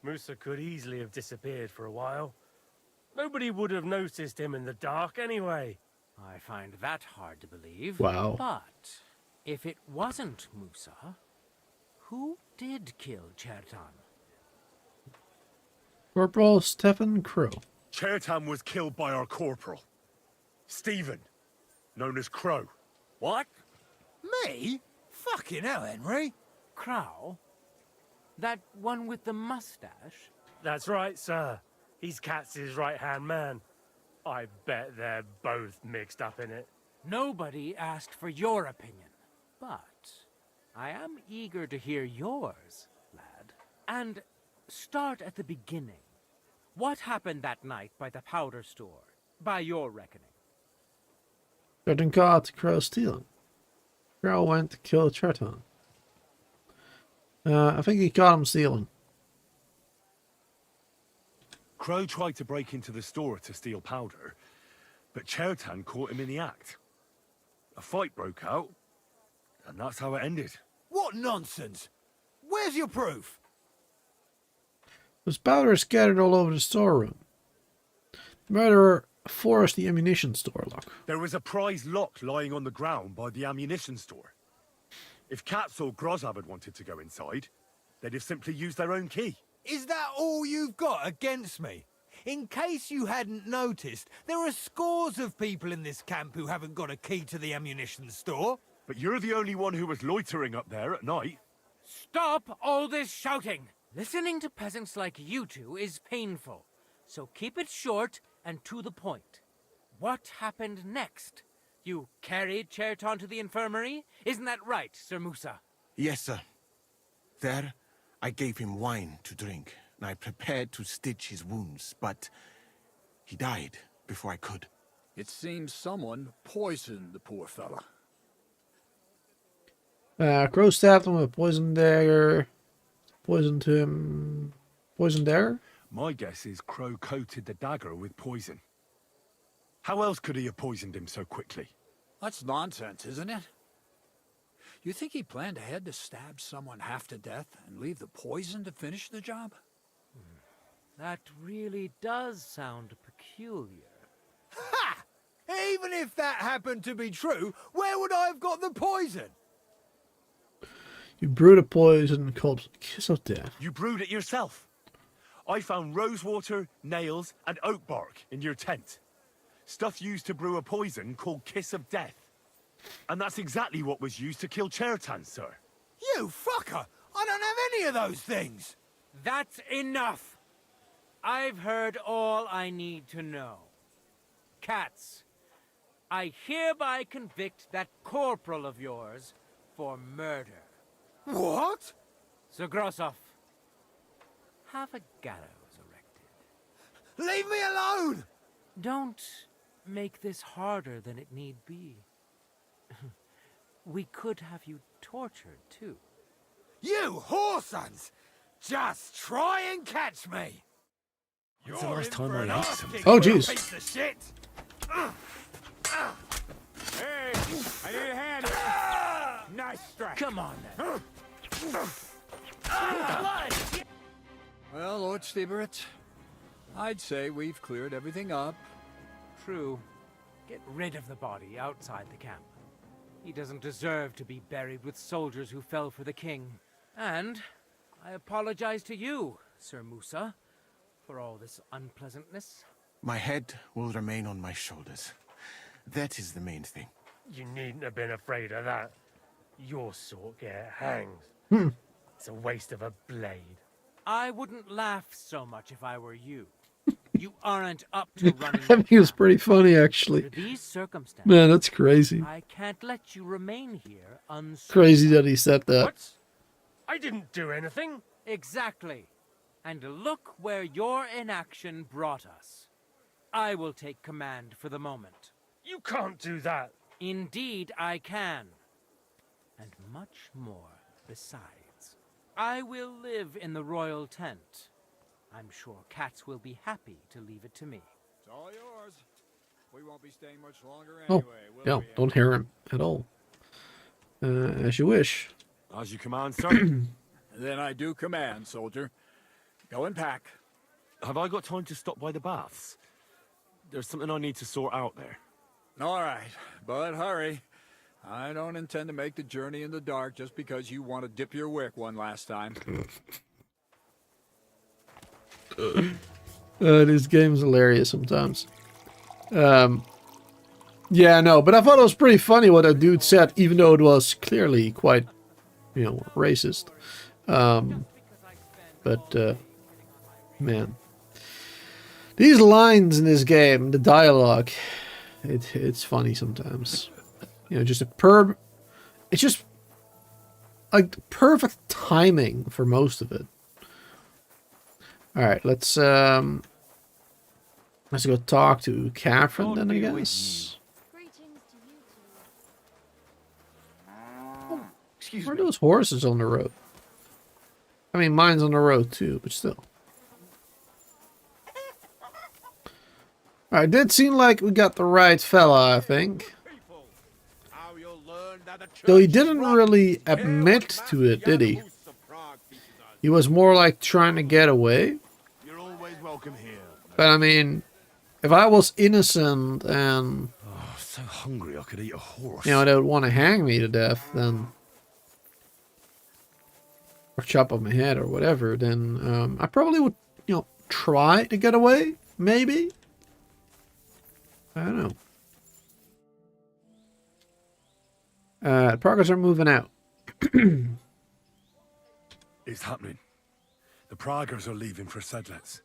Musa could easily have disappeared for a while. Nobody would have noticed him in the dark anyway. I find that hard to believe. Wow. But if it wasn't Musa, who did kill Chertan? Corporal Stefan Crow. Chertan was killed by our corporal, Stephen, known as Crow. What? Me? Fucking hell, Henry. Crow? That one with the mustache? That's right, sir. He's Katz's right-hand man. I bet they're both mixed up in it. Nobody asked for your opinion, but I am eager to hear yours, lad. And start at the beginning. What happened that night by the powder store, by your reckoning? Chertan caught Crow stealing. Crow went to kill Chertan. I think he caught him stealing. Crow tried to break into the store to steal powder, but Chertan caught him in the act. A fight broke out, and that's how it ended. What nonsense! Where's your proof? There's powder scattered all over the storeroom. The murderer forced the ammunition store lock. There was a prize lock lying on the ground by the ammunition store. If Katz or Grozab had wanted to go inside, they'd have simply used their own key. Is that all you've got against me? In case you hadn't noticed, there are scores of people in this camp who haven't got a key to the ammunition store. But you're the only one who was loitering up there at night. Stop all this shouting! Listening to peasants like you two is painful, so keep it short and to the point. What happened next? You carried Chertan to the infirmary? Isn't that right, Sir Musa? Yes, sir. There, I gave him wine to drink, and I prepared to stitch his wounds, but he died before I could. It seems someone poisoned the poor fella. Crow stabbed him with a poison dagger. Poisoned him. Poison dagger? My guess is Crow coated the dagger with poison. How else could he have poisoned him so quickly? That's nonsense, isn't it? You think he planned ahead to stab someone half to death and leave the poison to finish the job? That really does sound peculiar. Ha! Even if that happened to be true, where would I have got the poison? You brewed a poison called Kiss of Death. You brewed it yourself. I found rosewater, nails, and oak bark in your tent. Stuff used to brew a poison called Kiss of Death. And that's exactly what was used to kill Chertan, sir. You fucker! I don't have any of those things! That's enough! I've heard all I need to know. Cats, I hereby convict that corporal of yours for murder. What? Zogrosov, have a gallows erected. Leave me alone! Don't make this harder than it need be. We could have you tortured, too. You whoresons! Just try and catch me! When's the last time I ate something? Oh, jeez. Piece of shit! Hey, I need a hand. Nice strike. Come on, then. Well, Lord Stieberitz, I'd say we've cleared everything up. True. Get rid of the body outside the camp. He doesn't deserve to be buried with soldiers who fell for the king. And I apologize to you, Sir Musa, for all this unpleasantness. My head will remain on my shoulders. That is the main thing. You needn't have been afraid of that. Your sort get hanged. It's a waste of a blade. I wouldn't laugh so much if I were you. You aren't up to running. I think it was pretty funny, actually. Under these circumstances, Man, that's crazy. I can't let you remain here Crazy that he said that. What? I didn't do anything. Exactly. And look where your inaction brought us. I will take command for the moment. You can't do that. Indeed, I can. And much more besides. I will live in the royal tent. I'm sure cats will be happy to leave it to me. It's all yours. We won't be staying much longer Oh, anyway, will no, we? don't hear him at all. As you wish. As you command, sir. Then I do command, soldier. Go and pack. Have I got time to stop by the baths? There's something I need to sort out there. All right, but hurry. I don't intend to make the journey in the dark just because you want to dip your wick one last time. This game's hilarious sometimes. Yeah, no, but I thought it was pretty funny what that dude said, even though it was clearly quite, you know, racist. Man. These lines in this game, the dialogue, it's funny sometimes. You know, just it's just like perfect timing for most of it. All right, let's go talk to Catherine then, I guess. Excuse Where are me. those horses on the road? I mean, mine's on the road too, but still. All right, did seem like we got the right fella, I think. Though he didn't really admit to it, did he? He was more like trying to get away. You're always welcome here. But I mean, if I was innocent and, Oh, so hungry I could eat a horse. you know, they would want to hang me to death, then, or chop off my head or whatever, then I probably would, you know, try to get away, maybe. I don't know. Progress are moving out. It's happening. The Praggers are leaving for Sedlets.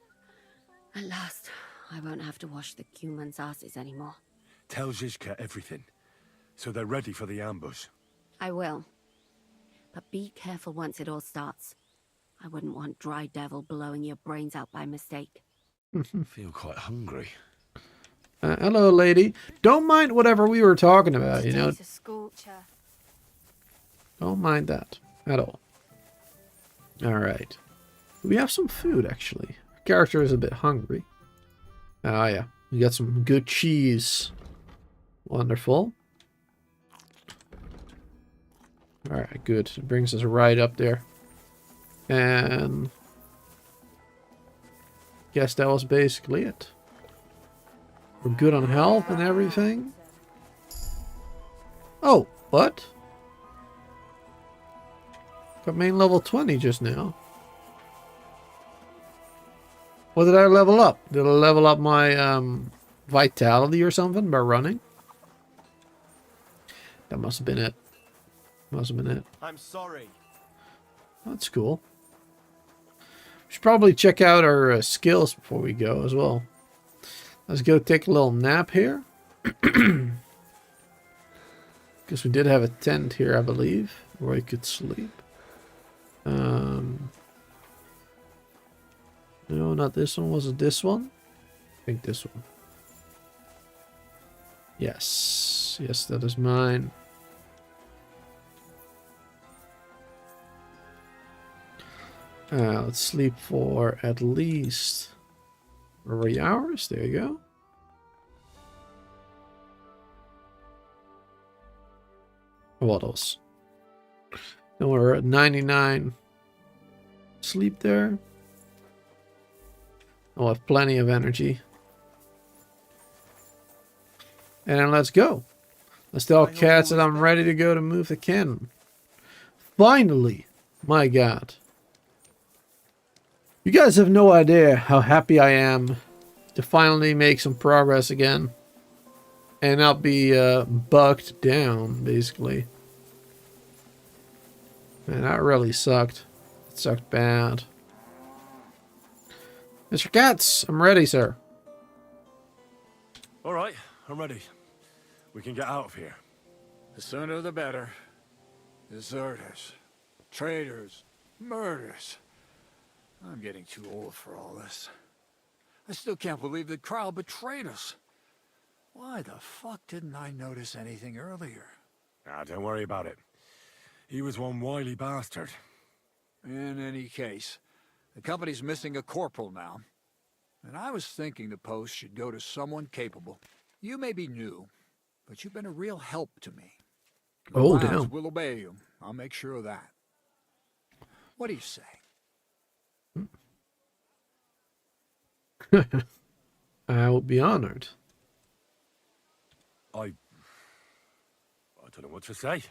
At last, I won't have to wash the humans' asses anymore. Tell Zizka everything, so they're ready for the ambush. I will. But be careful once it all starts. I wouldn't want Dry Devil blowing your brains out by mistake. I feel quite hungry. Hello, lady. Don't mind whatever we were talking about, you know. Today's a scorcher. Don't mind that at all. Alright. We have some food, actually. Our character is a bit hungry. Oh, yeah. We got some good cheese. Wonderful. Alright, good. It brings us right up there. And... guess that was basically it. We're good on health and everything. Oh, what? Got main level 20 just now. What did I level up? Did I level up my vitality or something by running? That must have been it. Must have been it. I'm sorry. That's cool. We should probably check out our skills before we go as well. Let's go take a little nap here. Because we did have a tent here, I believe, where we could sleep. No, not this one. Was it this one? I think this one. Yes. Yes, that is mine. Let's sleep for at least 3 hours. There you go. What else? Then we're at 99. Sleep there. I'll have plenty of energy. And then let's go. Let's tell cats that I'm ready to go to move the cannon. Finally! My god. You guys have no idea how happy I am to finally make some progress again. And not be bugged down, basically. Man, that really sucked. It sucked bad. Mr. Katz, I'm ready, sir. All right, I'm ready. We can get out of here. The sooner the better. Deserters, traitors, murders. I'm getting too old for all this. I still can't believe that Kral betrayed us. Why the fuck didn't I notice anything earlier? Ah, don't worry about it. He was one wily bastard. In any case, the company's missing a corporal now. And I was thinking the post should go to someone capable. You may be new, but you've been a real help to me. Oh, Labs damn. will obey you. I'll make sure of that. What do you say? I will be honored. I don't know what to say.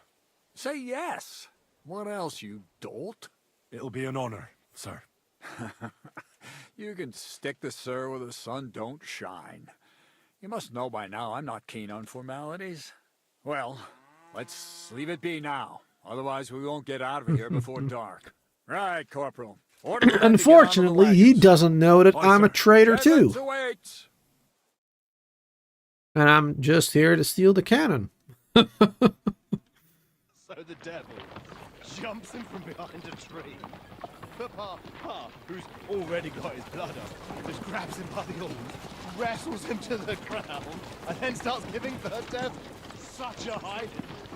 Say yes. What else, you dolt? It'll be an honor, sir. You can stick the sir where the sun don't shine. You must know by now I'm not keen on formalities. Well, let's leave it be now. Otherwise we won't get out of here before dark. Right, Corporal. Order the men to get onto the Unfortunately, he wagons. doesn't know that Aye, I'm a sir. traitor too. Heavens awaits. And I'm just here to steal the cannon. So the devil jumps in from behind a tree. But Pa, who's already got his blood up, just grabs him by the arms, wrestles him to the ground, and then starts giving the devil such a hiding.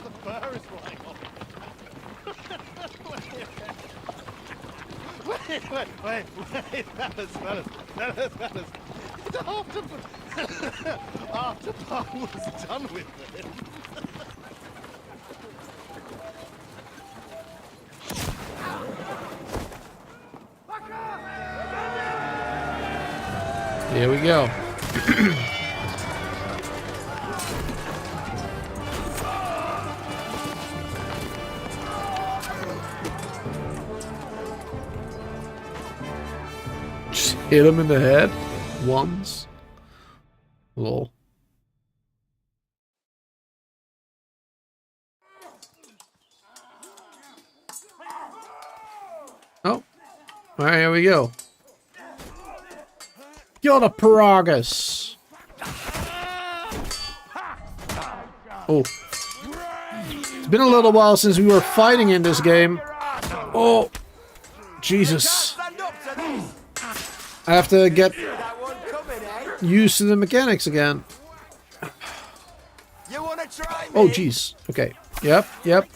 The fur is flying off. Wait, fellas. After Pa was done with it. Here we go. Just hit him in the head once. Lol. Oh. Alright, here we go. Got a Paragus. Oh. It's been a little while since we were fighting in this game. Oh. Jesus. I have to get used to the mechanics again. Oh, jeez. Okay. Yep. Yep.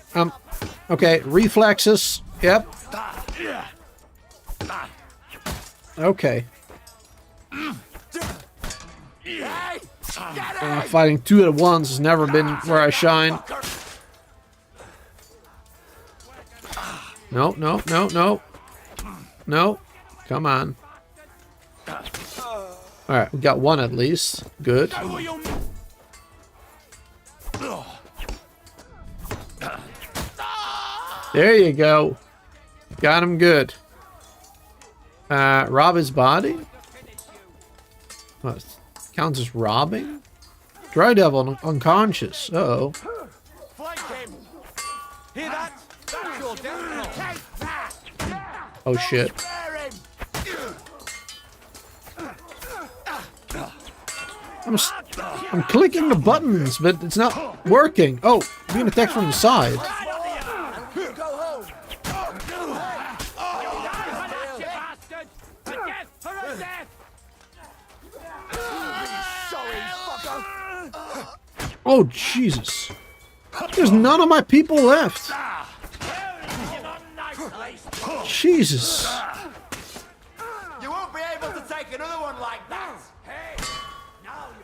Okay. Reflexes. Yep. Okay. Fighting two at once has never been where I shine. No, no, no, no. No. Come on. Alright, we got one at least. Good. There you go. Got him good. Rob his body? What? Counts as robbing? Dry Devil unconscious. Uh-oh. Oh shit. I'm clicking the buttons, but it's not working. Oh, I'm being attacked from the side. Oh, Jesus. There's none of my people left. Jesus. You won't be able to take another one like that.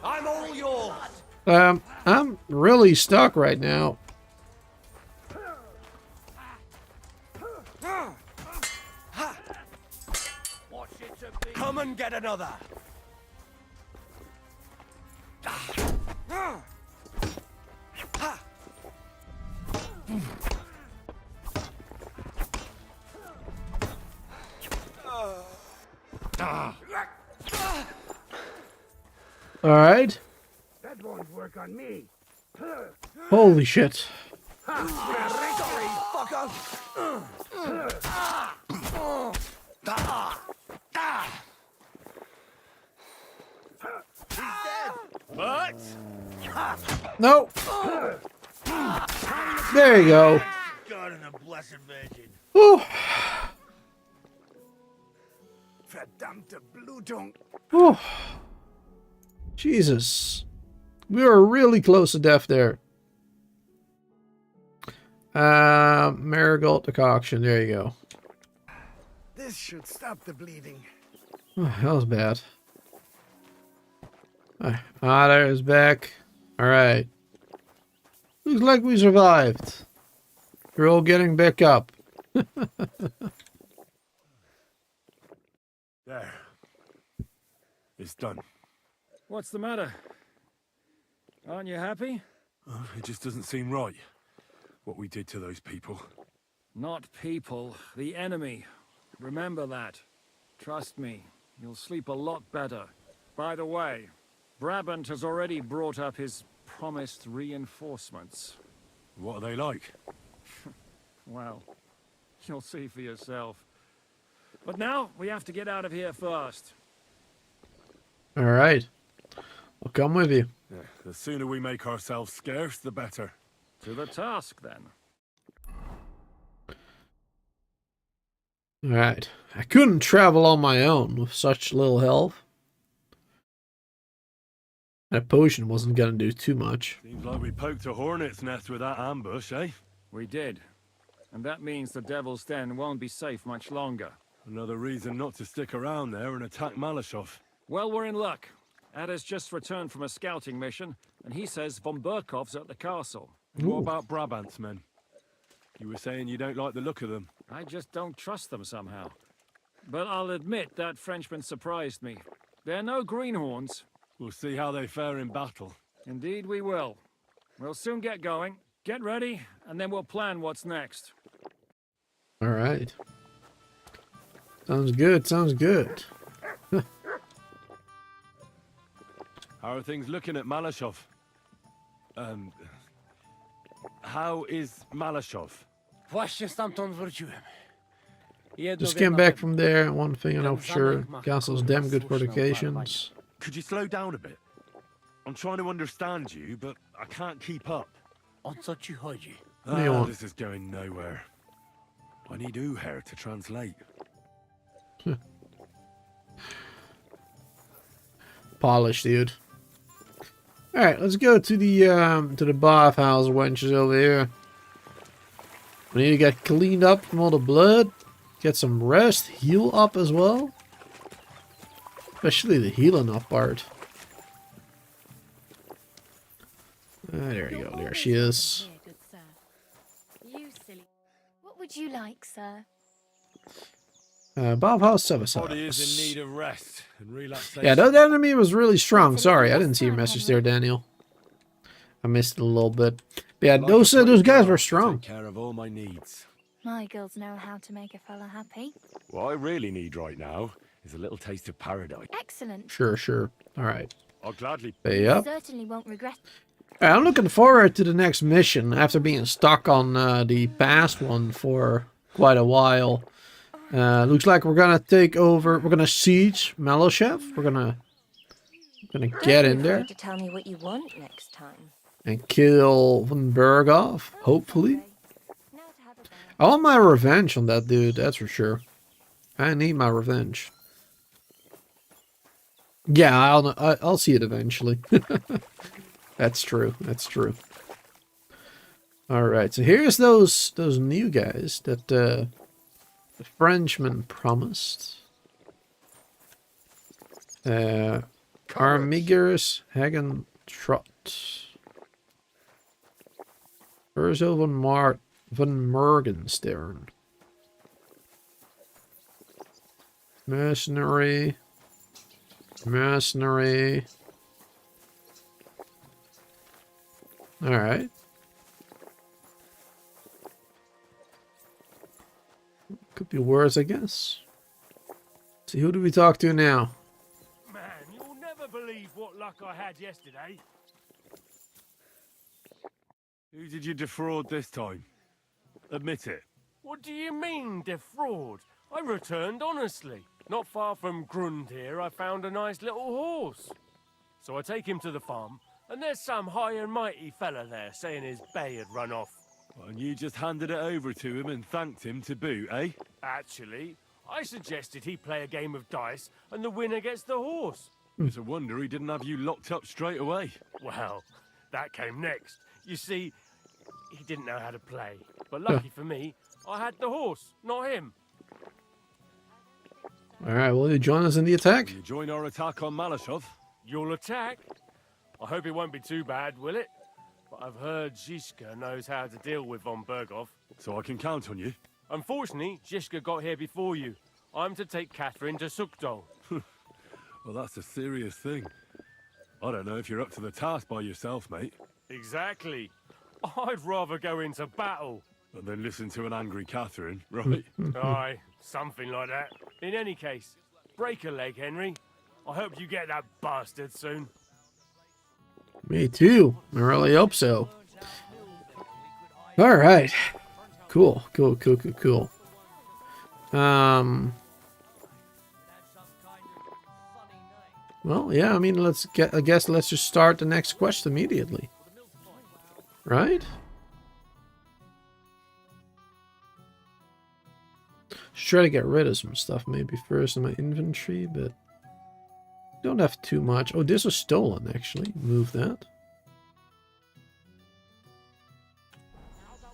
I'm all yours. I'm really stuck right now. Come and get another. All right. That won't work on me. Holy shit. What? No. There you go. God and the Blessed Virgin. Whew. Verdammte Blutung. Whew. Jesus. We were really close to death there. Marigold decoction. There you go. This should stop the bleeding. Oh, that was bad. There's back. Alright. Looks like we survived. We're all getting back up. There. It's done. What's the matter? Aren't you happy? Oh, it just doesn't seem right. What we did to those people. Not people, the enemy. Remember that. Trust me, you'll sleep a lot better. By the way, Brabant has already brought up his promised reinforcements. What are they like? Well, you'll see for yourself. But now, we have to get out of here first. Alright. I'll come with you. Yeah, the sooner we make ourselves scarce, the better. To the task, then. Alright. I couldn't travel on my own with such little health. That potion wasn't gonna do too much. Seems like we poked a hornet's nest with that ambush, eh? We did. And that means the Devil's Den won't be safe much longer. Another reason not to stick around there and attack Malashov. Well, we're in luck. Ada's just returned from a scouting mission, and he says von Burkov's at the castle. What about Brabant's men? You were saying you don't like the look of them. I just don't trust them somehow. But I'll admit that Frenchman surprised me. They're no greenhorns. We'll see how they fare in battle. Indeed we will. We'll soon get going. Get ready, and then we'll plan what's next. Alright. Sounds good, sounds good. How are things looking at Malashov? How is Malashov? Właśnie stamtąd wróciłem. Just came back from there, and one thing I know for sure, castle's damn good fortifications. Could you slow down a bit? I'm trying to understand you, but I can't keep up. O co ci chodzi? This is going nowhere. I need Uher to translate. Polish, dude. All right, let's go to the bathhouse wenches over here. We need to get cleaned up from all the blood, get some rest, heal up as well. Especially the healing up part. There you go. There she is. What would you like, sir? Bathhouse service. Body is in need of rest and relaxation. Yeah, that enemy was really strong. Sorry, I didn't see your message there, Daniel. I missed it a little bit. But yeah, those guys were strong. Take care of all my needs. My girls know how to make a fella happy. What I really need right now is a little taste of paradise. Excellent. Sure. All right. I'll gladly. Pay up. Certainly won't regret. Alright, I'm looking forward to the next mission after being stuck on the past one for quite a while. Looks like we're gonna take over. We're gonna siege Maloshev. We're gonna get in there To tell me what you want next time. and kill Von Berghoff. Hopefully, I want my revenge on that dude. That's for sure. I need my revenge. Yeah, I'll see it eventually. That's true. That's true. All right, so here's those new guys that the Frenchman promised. Armiger's Hagen Trot. Urzo van Morgenstern. Mercenary. Alright. Could be worse, I guess. See, who do we talk to now? Man, you'll never believe what luck I had yesterday. Who did you defraud this time? Admit it. What do you mean, defraud? I returned honestly. Not far from Grund here, I found a nice little horse. So I take him to the farm, and there's some high and mighty fella there saying his bay had run off. And you just handed it over to him and thanked him to boot, eh? Actually, I suggested he play a game of dice, and the winner gets the horse. It's a wonder he didn't have you locked up straight away. Well, that came next. You see, he didn't know how to play. But lucky for me, I had the horse, not him. Alright, will you join us in the attack? Will you join our attack on Malashov? You'll attack? I hope it won't be too bad, will it? But I've heard Zizka knows how to deal with von Berghoff. So I can count on you? Unfortunately, Zizka got here before you. I'm to take Catherine to Sukdol. Well, that's a serious thing. I don't know if you're up to the task by yourself, mate. Exactly. I'd rather go into battle. And then listen to an angry Catherine, right? Aye, something like that. In any case, break a leg, Henry. I hope you get that bastard soon. Me too. I really hope so. Alright. Cool. Well, yeah, I mean, I guess let's just start the next quest immediately. Right? Should try to get rid of some stuff maybe first in my inventory, but don't have too much. Oh, this was stolen, actually. Move that.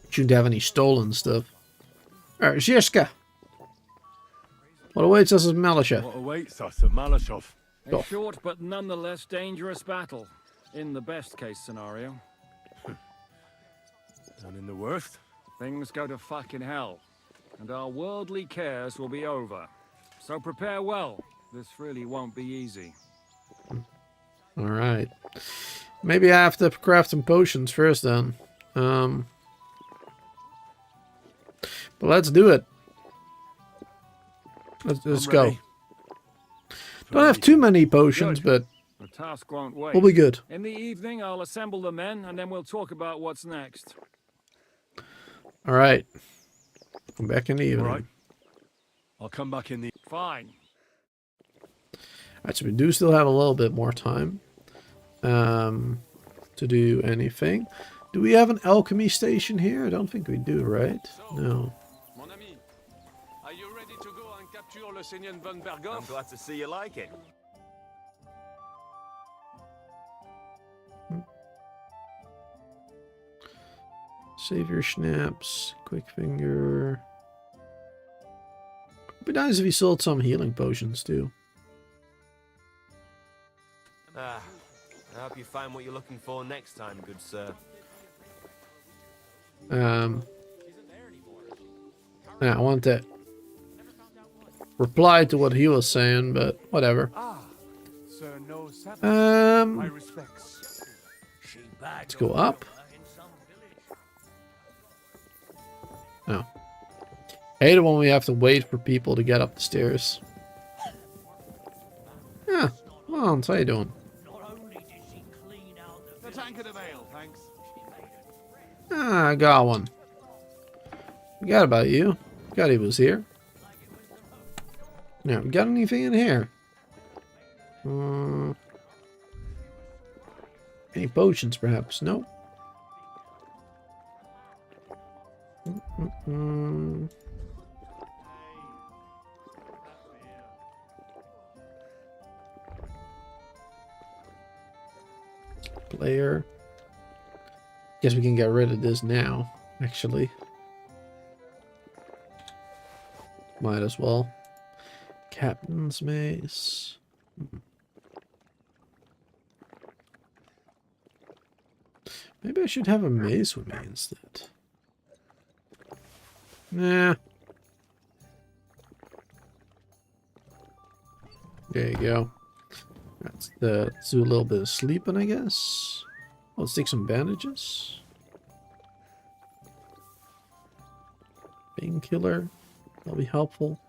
Shouldn't have any stolen stuff. Alright, Zizka. What awaits us at Malashov? What awaits us at Malashov? A short but nonetheless dangerous battle, in the best case scenario. And in the worst? Things go to fucking hell, and our worldly cares will be over. So prepare well. This really won't be easy. Alright. Maybe I have to craft some potions first then. But let's do it. Let's go. Don't have too many potions, but the task won't wait. we'll be good. In the evening, I'll assemble the men, and then we'll talk about what's next. Alright. Come back in the evening. Alright. I'll come back in the... Fine. Alright, so we do still have a little bit more time to do anything. Do we have an alchemy station here? I don't think we do, right? No. Mon ami, are you ready to go and capture le Seigneur von Berghoff? I'm glad to see you like it. Save your snaps. Quick finger. It'd be nice if he sold some healing potions too. I hope you find what you're looking for next time, good sir. Yeah, I want to reply to what he was saying, but whatever. Sir, no my Um, respects. let's go up. Oh. I hate it when we have to wait for people to get up the stairs. Yeah, well, how you doing? The tankard of ale, thanks. Ah, I got one. Forgot about you. Forgot he was here. Now, we got anything in here? Any potions, perhaps? No. Player. Guess we can get rid of this now, actually. Might as well. Captain's mace. Maybe I should have a mace with me instead. Nah. There you go. Let's do a little bit of sleeping, I guess. Let's take some bandages. Painkiller. That'll be helpful.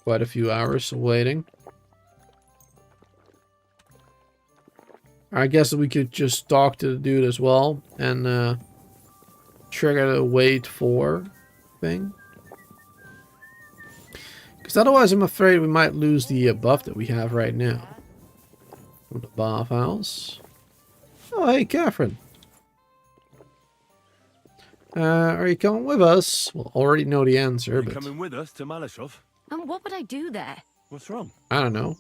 Quite a few hours of waiting. I guess we could just talk to the dude as well and trigger the wait for thing. Because otherwise I'm afraid we might lose the buff that we have right now. From the bathhouse. Oh, hey, Catherine. Are you coming with us? Well, already know the answer, but... Coming with us to Malashov? And what would I do there? What's wrong? I don't know.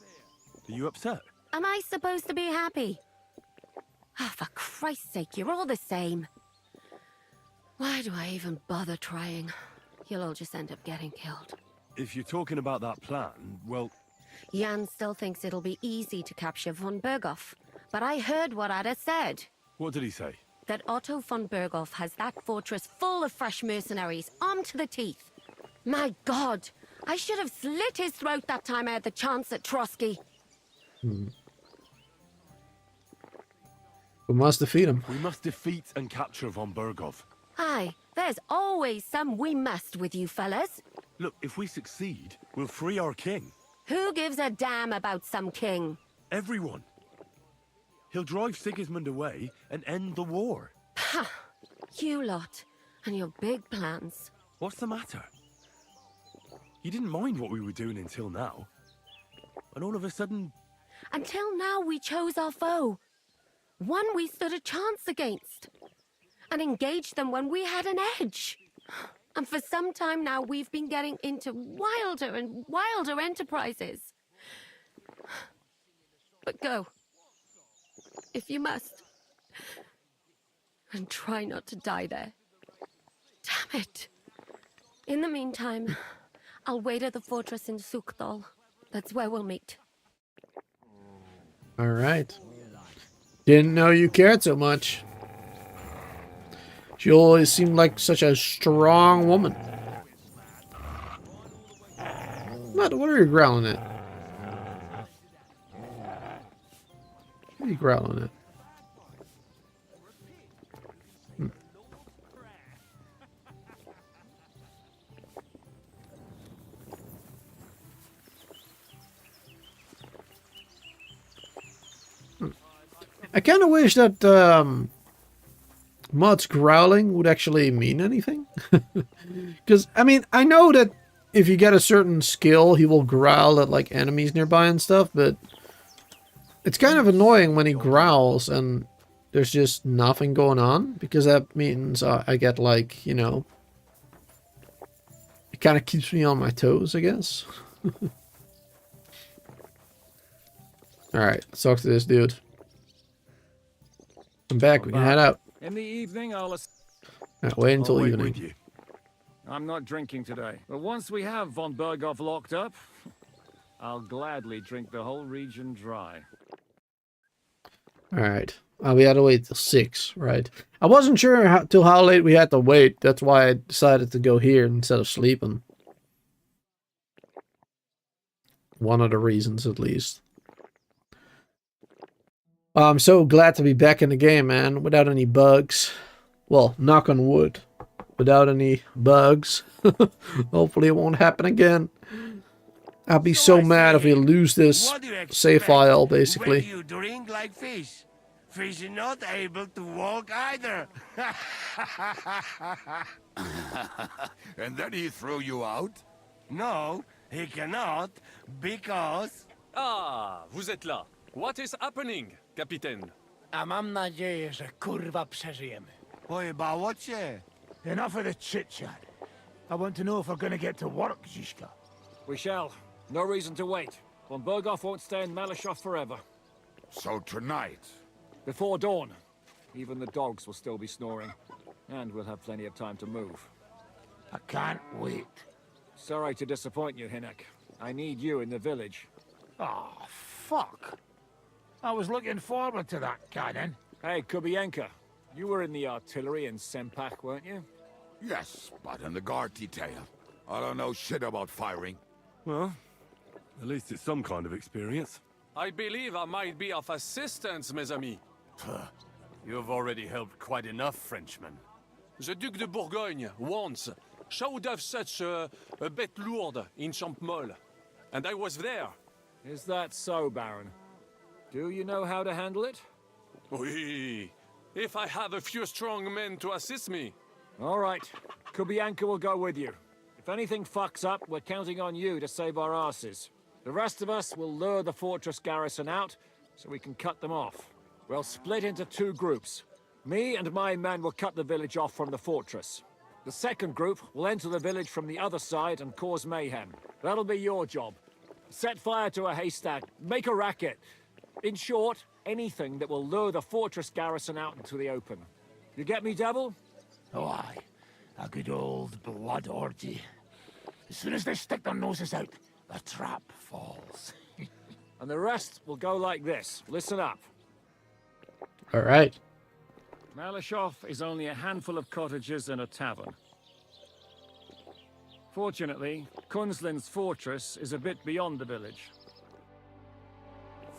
Are you upset? Am I supposed to be happy? Oh, for Christ's sake, you're all the same. Why do I even bother trying? You'll all just end up getting killed. If you're talking about that plan, well... Jan still thinks it'll be easy to capture von Berghoff. But I heard what Ada said. What did he say? That Otto von Berghoff has that fortress full of fresh mercenaries, armed to the teeth. My God! I should have slit his throat that time I had the chance at Trotsky. We must defeat him. We must defeat and capture von Berghoff. Aye, there's always some we must with you fellas. Look, if we succeed, we'll free our king. Who gives a damn about some king? Everyone. He'll drive Sigismund away and end the war. Ha! You lot, and your big plans. What's the matter? You didn't mind what we were doing until now. And all of a sudden... Until now we chose our foe. One we stood a chance against. And engaged them when we had an edge. And for some time now we've been getting into wilder and wilder enterprises. But go. If you must. And try not to die there. Damn it. In the meantime, I'll wait at the fortress in Sukdal. That's where we'll meet. Alright. Didn't know you cared so much. She always seemed like such a strong woman. What are you growling at? What are you growling at? I kind of wish that Mod's growling would actually mean anything. Because, I mean, I know that if you get a certain skill, he will growl at, like, enemies nearby and stuff, but it's kind of annoying when he growls and there's just nothing going on, because that means I get, like, you know, it kind of keeps me on my toes, I guess. Alright, let's talk to this dude. I'm back, we can head out. In the evening, I'll... Wait until I'll wait evening. with you. I'm not drinking today. But once we have von Berghoff locked up, I'll gladly drink the whole region dry. Alright. We had to wait till 6, right? I wasn't sure till how late we had to wait. That's why I decided to go here instead of sleeping. One of the reasons, at least. I'm so glad to be back in the game, man. Without any bugs. Well, knock on wood. Without any bugs. Hopefully it won't happen again. I'll be so mad if we lose this save file, basically. When you drink like fish. Fish are not able to walk either. And then he threw you out? No, he cannot, because... Ah, vous êtes là. What is happening, Capitaine? A mam nadzieję, że kurwa przeżyjemy. Pojebało cię. Enough of the chit-chat. I want to know if we're gonna get to work, Zizka. We shall. No reason to wait. Von Berghoff won't stay in Malashov forever. So tonight? Before dawn. Even the dogs will still be snoring. And we'll have plenty of time to move. I can't wait. Sorry to disappoint you, Hinek. I need you in the village. Oh, fuck. I was looking forward to that cannon. Hey, Kubienka. You were in the artillery in Sempak, weren't you? Yes, but in the guard detail. I don't know shit about firing. Well, at least it's some kind of experience. I believe I might be of assistance, mes amis. You've already helped quite enough, Frenchmen. The Duc de Bourgogne, once, showed off such a bête lourde in Champmol. And I was there. Is that so, Baron? Do you know how to handle it? Oui. If I have a few strong men to assist me. All right. Kubianka will go with you. If anything fucks up, we're counting on you to save our asses. The rest of us will lure the fortress garrison out, so we can cut them off. We'll split into 2 groups. Me and my men will cut the village off from the fortress. The second group will enter the village from the other side and cause mayhem. That'll be your job. Set fire to a haystack, make a racket. In short, anything that will lure the fortress garrison out into the open. You get me, Devil? Oh, aye. A good old blood orgy. As soon as they stick their noses out, the trap falls. And the rest will go like this. Listen up. Alright. Malashov is only a handful of cottages and a tavern. Fortunately, Kunzlin's fortress is a bit beyond the village.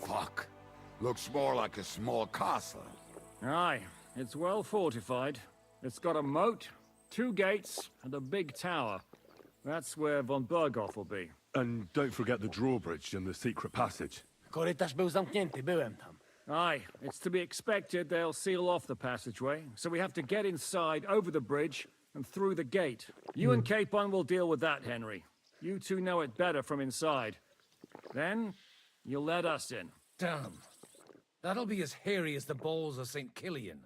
Fuck. Looks more like a small castle. Aye, it's well fortified. It's got a moat, 2 gates, and a big tower. That's where von Berghoff will be. And don't forget the drawbridge and the secret passage. Korytarz był zamknięty, byłem tam. Aye, it's to be expected they'll seal off the passageway, so we have to get inside, over the bridge, and through the gate. You and Capon will deal with that, Henry. You 2 know it better from inside. Then, you'll let us in. Damn. That'll be as hairy as the balls of St. Killian.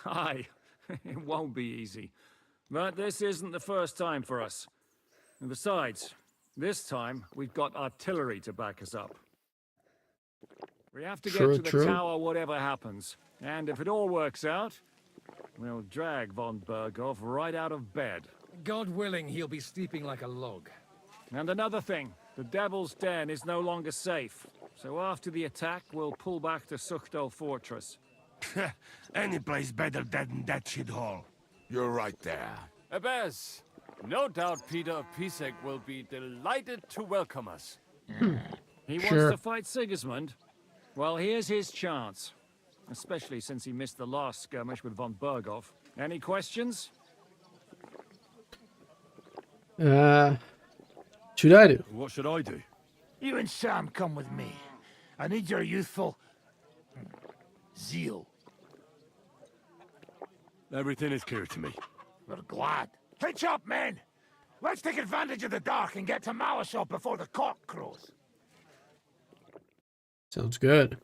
Aye, it won't be easy. But this isn't the first time for us. And besides, this time, we've got artillery to back us up. We have to get to the tower whatever happens. And if it all works out, we'll drag von Berghoff right out of bed. God willing, he'll be sleeping like a log. And another thing, the Devil's Den is no longer safe. So after the attack, we'll pull back to Sukhto Fortress. Any place better than that shithole. You're right there. Abbas, no doubt Peter of Pisek will be delighted to welcome us. He wants to fight Sigismund? Well, here's his chance. Especially since he missed the last skirmish with von Berghoff. Any questions? Should I do? What should I do? You and Sam come with me. I need your youthful... zeal. Everything is clear to me. We're glad. Hitch up, men! Let's take advantage of the dark and get to Malashov before the cock crows. Sounds good.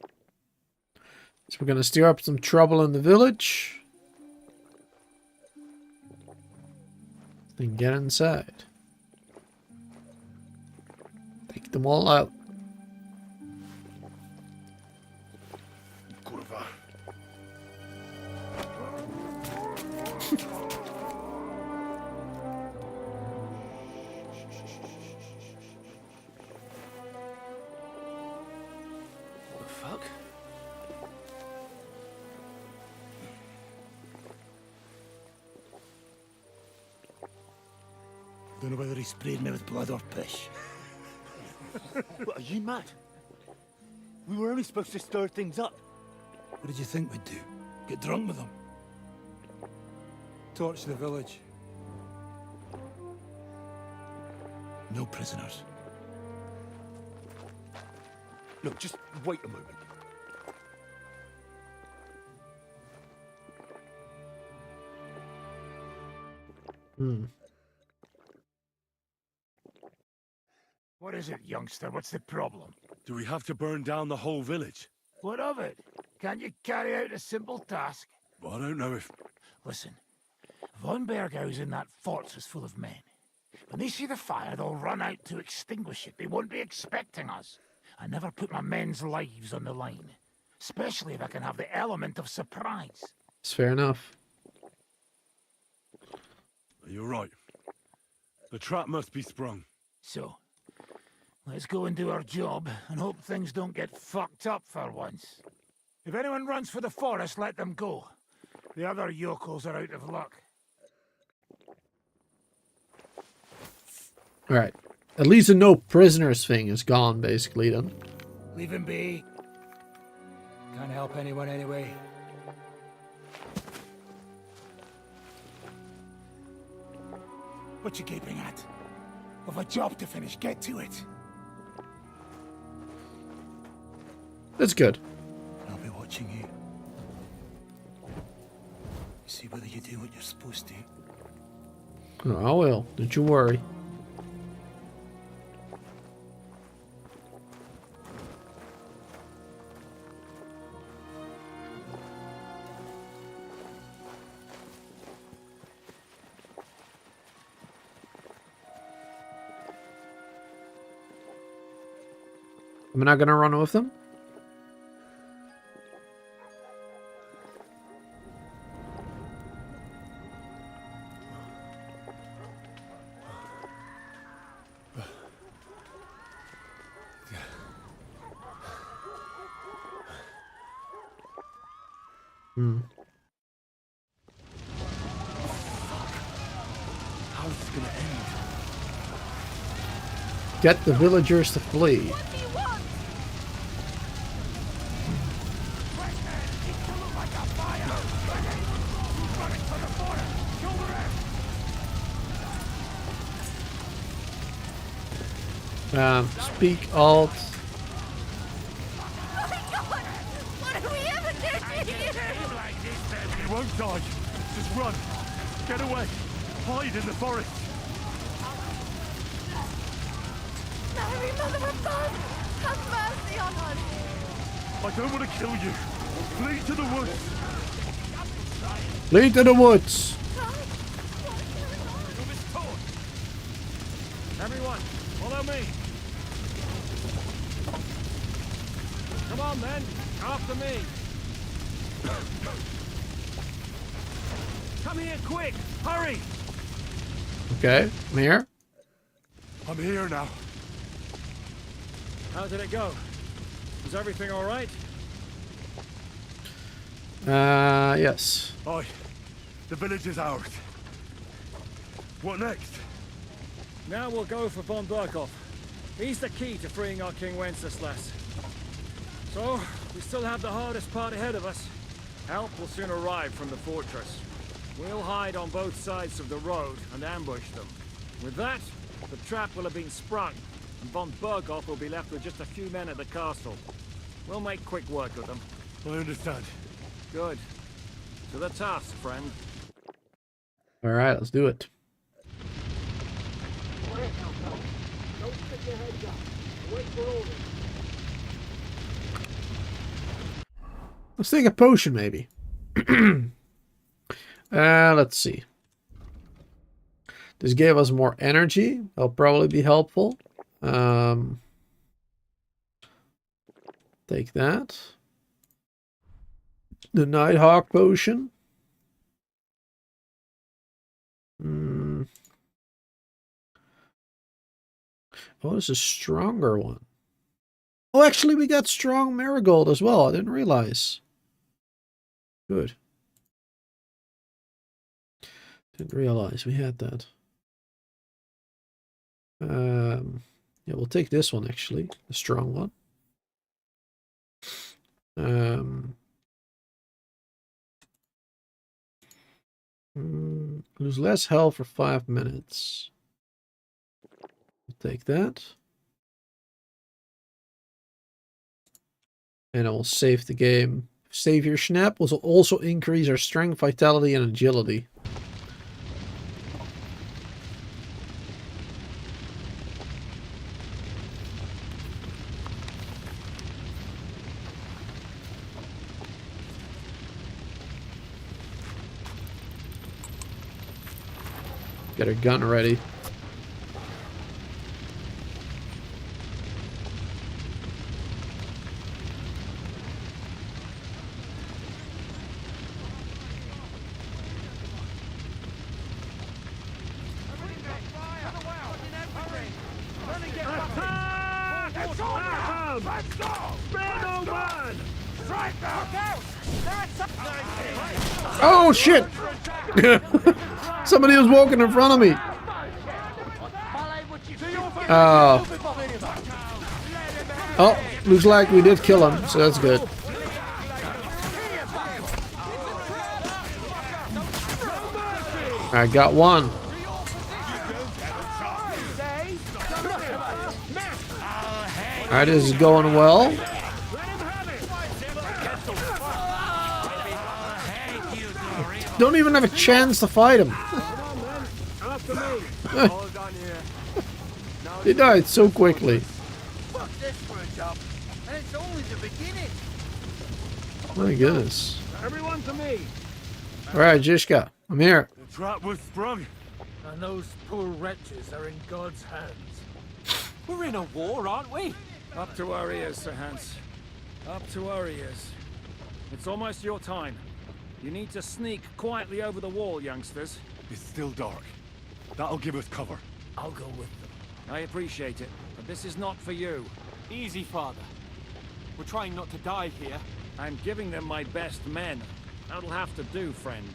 So we're gonna stir up some trouble in the village. Then get inside. Take them all out. Don't know whether he sprayed me with blood or piss. What, are you mad? We were only supposed to stir things up. What did you think we'd do? Get drunk with them? Torch the village. No prisoners. No, just wait a moment. Hmm. What is it, youngster? What's the problem? Do we have to burn down the whole village? What of it? Can't you carry out a simple task? Well, I don't know if... Listen, Von Berghaus in that fortress full of men. When they see the fire, they'll run out to extinguish it. They won't be expecting us. I never put my men's lives on the line. Especially if I can have the element of surprise. It's fair enough. You're right. The trap must be sprung. So, let's go and do our job, and hope things don't get fucked up for once. If anyone runs for the forest, let them go. The other yokels are out of luck. Alright. At least the no prisoners thing is gone, basically, then. Leave him be. Can't help anyone anyway. What you gaping at? We've a job to finish. Get to it. That's good. I'll be watching you. See whether you do what you're supposed to. Oh, I will. Don't you worry. I'm not gonna run with them. How's this gonna end? Get the villagers to flee. Speak alt. What do we ever do here? You won't die. Just run. Get away. Hide in the forest. Mary, Mother of God, have mercy on us. I don't want to kill you. Flee to the woods. Flee to the woods. Everyone, follow me. Come on, then. After me. Come here, quick. Hurry. Okay, I'm here. I'm here now. How did it go? Is everything all right? Yes. Aye. The village is ours. What next? Now we'll go for von Berkhoff. He's the key to freeing our King Wenceslas. So, we still have the hardest part ahead of us. Help will soon arrive from the fortress. We'll hide on both sides of the road and ambush them. With that, the trap will have been sprung, and von Berkhoff will be left with just a few men at the castle. We'll make quick work of them. I understand. Good. To the task, friend. Alright, let's do it. Don't stick your head down. Wait for orders. Let's take a potion, maybe. Let's see. This gave us more energy. That'll probably be helpful. Take that. The Nighthawk potion. Oh, this is a stronger one. Oh, actually, we got strong marigold as well. I didn't realize. Good. Didn't realize we had that. Yeah, we'll take this one actually, the strong one. Lose less health for 5 minutes. We'll take that. And I will save the game. Save your snap will also increase our strength, vitality, and agility. Get her gun ready. Oh shit! Somebody was walking in front of me. Oh, looks like we did kill him, so that's good. I got one. Alright, this is going well. Don't even have a chance to fight him. He died so quickly. My goodness. Everyone to me. Alright, Zishka, I'm here. The trap was sprung. And those poor wretches are in God's hands. We're in a war, aren't we? Up to our ears, Sir Hans. Up to our ears. It's almost your time. You need to sneak quietly over the wall, youngsters. It's still dark. That'll give us cover. I'll go with them. I appreciate it, but this is not for you. Easy, Father. We're trying not to die here. I'm giving them my best men. That'll have to do, friend.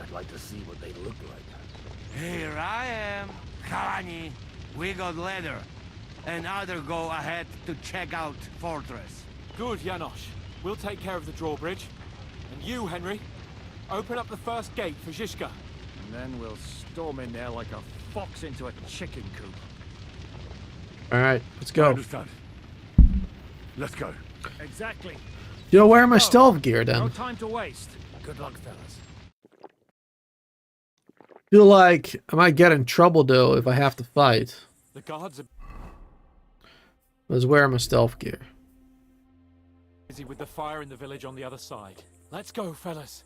I'd like to see what they look like. Here I am. Kalani, we got leather. And other go ahead to check out fortress. Good, Janosch. We'll take care of the drawbridge. And you, Henry, open up the first gate for Zishka. And then we'll storm in there like a fox into a chicken coop. Alright, let's go. I understand. Let's go. Exactly. Yo, where are my stealth gear then? No time to waste. Good luck, fellas. Feel like I might get in trouble though if I have to fight. The guards are Let's wear my stealth gear. busy with the fire in the village on the other side. Let's go, fellas.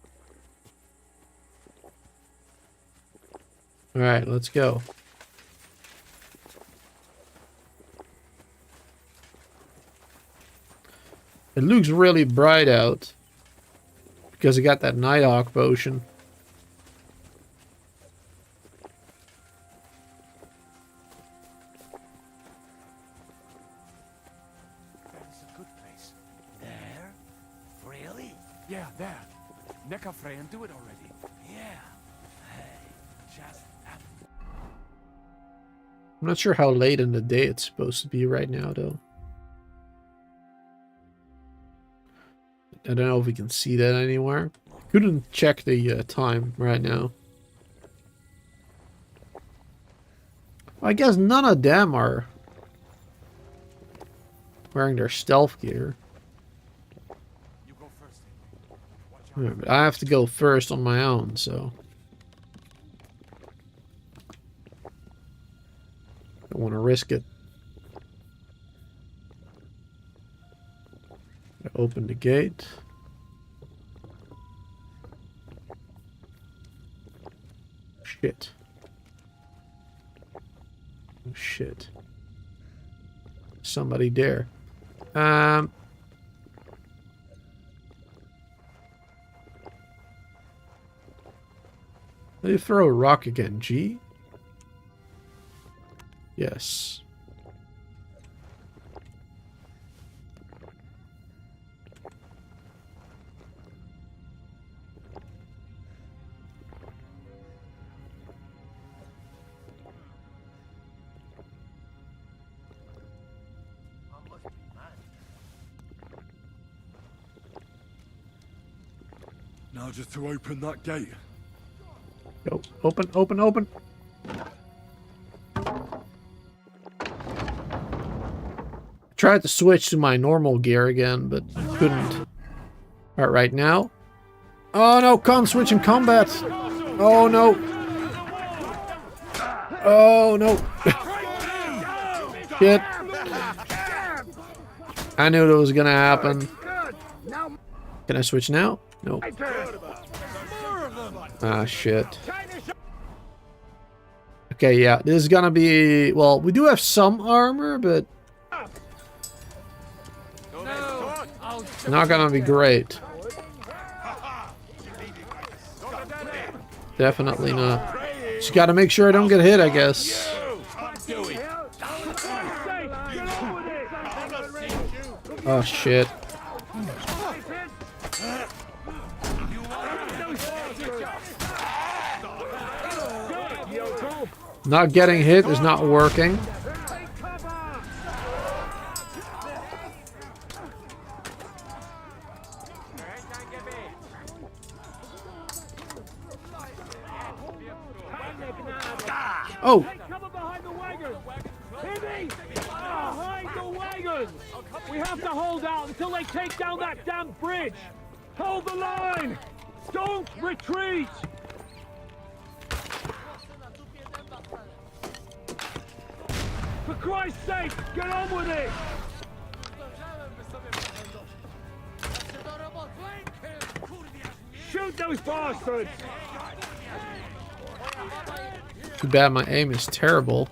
Alright, let's go. It looks really bright out because I got that Nighthawk potion. That's a good place. There? Really? Yeah, there. Neck Frey and do it already. Yeah. Hey, just I'm not sure how late in the day it's supposed to be right now though. I don't know if we can see that anywhere. Couldn't check the time right now. I guess none of them are wearing their stealth gear. You go first. Alright, but I have to go first on my own, so don't want to risk it. Open the gate. Shit. Oh, shit. Somebody there. How do you throw a rock again? G? Yes. Now just to open that gate. Go. Open, open, open. Tried to switch to my normal gear again, but couldn't. Alright, right now. Oh no, can't switch in combat. Oh no. Oh no. Shit. I knew that was gonna happen. Can I switch now? Nope. Ah, shit. Okay, yeah, this is gonna be... Well, we do have some armor, but... Not gonna be great. Definitely not. Just gotta make sure I don't get hit, I guess. Oh, shit. Not getting hit is not working. Oh! Cover behind the wagons! Timmy! Behind the wagons! We have to hold out until they take down that damn bridge! Hold the line! Don't retreat! For Christ's sake, get on with it! Shoot those bastards! Too bad my aim is terrible.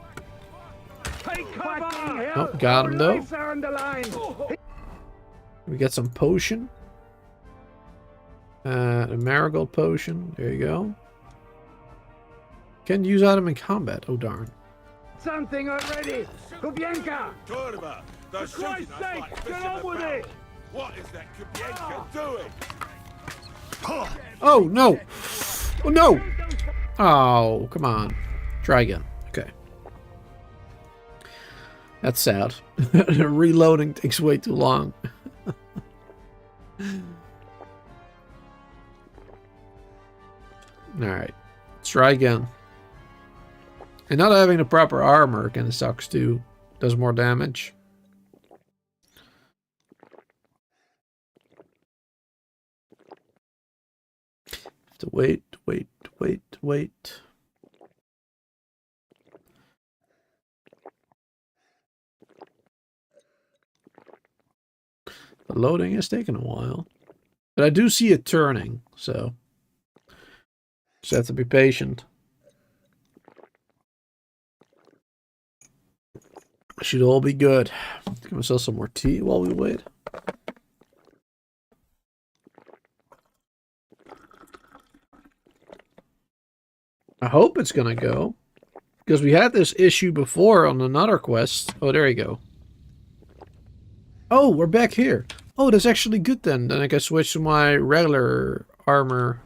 Oh, got him though. We got some potion. A marigold potion. There you go. Can't use item in combat. Oh darn. Something already! Kubienka! Kurva! For Christ's sake, get on with it! What is that Kubienka doing? Oh no! Oh no! Oh, come on. Try again. Okay. That's sad. Reloading takes way too long. Alright. Let's try again. And not having the proper armor kind of sucks too. Does more damage. Have to wait. The loading is taking a while. But I do see it turning, so just have to be patient. Should all be good. Give myself some more tea while we wait. I hope it's gonna go. Because we had this issue before on another quest. Oh, there you go. Oh, we're back here. Oh, that's actually good then. Then I can switch to my regular armor.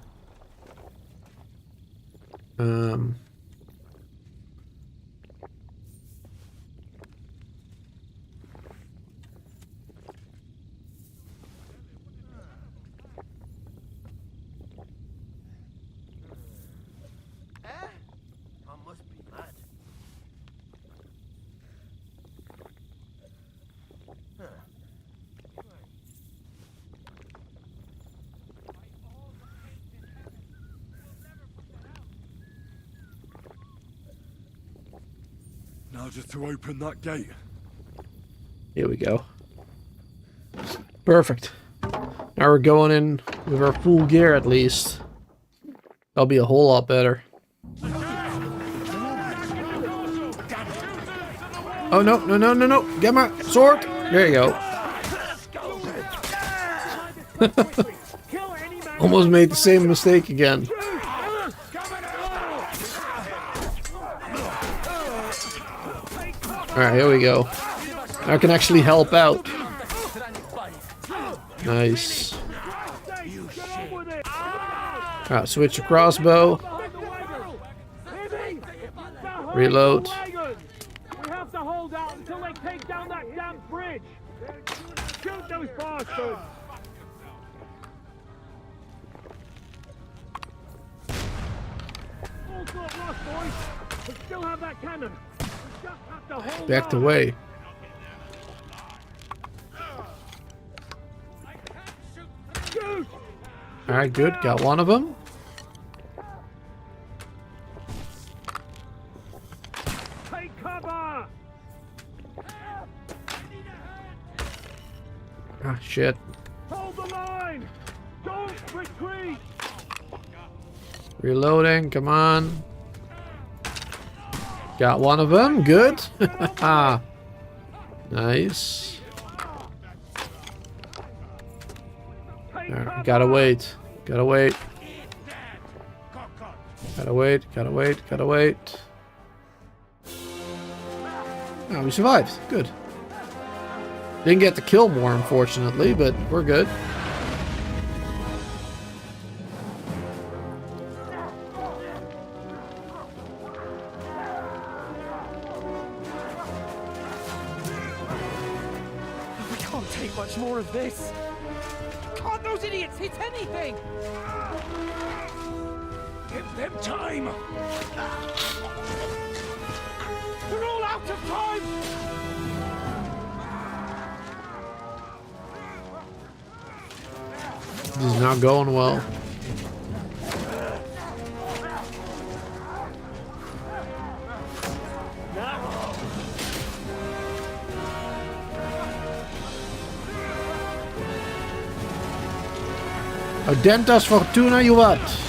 Now just to open that gate. Here we go. Perfect. Now we're going in with our full gear at least. That'll be a whole lot better. Oh no, no. Get my sword. There you go. Almost made the same mistake again. Alright, here we go. I can actually help out. Nice. Alright, switch to crossbow. Reload. We have to hold out until they take down that damn bridge! Shoot those bastards! All thought lost, boys. We still have that cannon. We just have to hold Backed on. away. Shoot! Alright, good. Got one of them. Take cover! Ah, shit. Hold the line! Don't retreat! Reloading, come on. Got one of them, good. Nice. Alright, gotta wait. Gotta wait. Gotta wait, gotta wait, gotta wait. Oh, we survived. Good. Didn't get to kill more, unfortunately, but we're good. We can't take much more of this. Can't those idiots hit anything? Give them time! They're all out of time! This is not going well. Audentas Fortuna Juvat.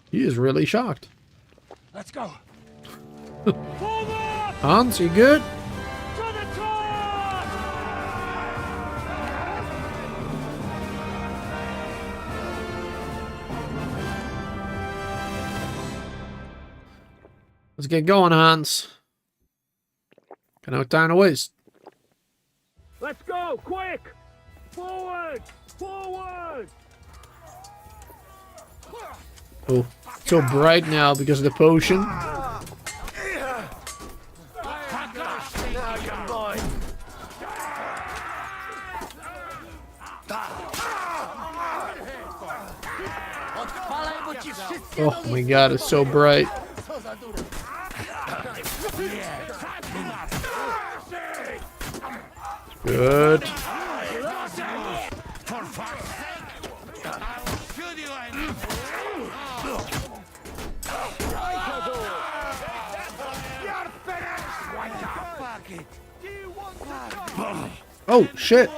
He is really shocked. Let's go. Hans, you good? Let's get going, Hans. Got no time to waste. Let's go, quick! Forward! Forward! Oh, it's so bright now because of the potion. Oh my god, it's so bright. Good. Oh shit.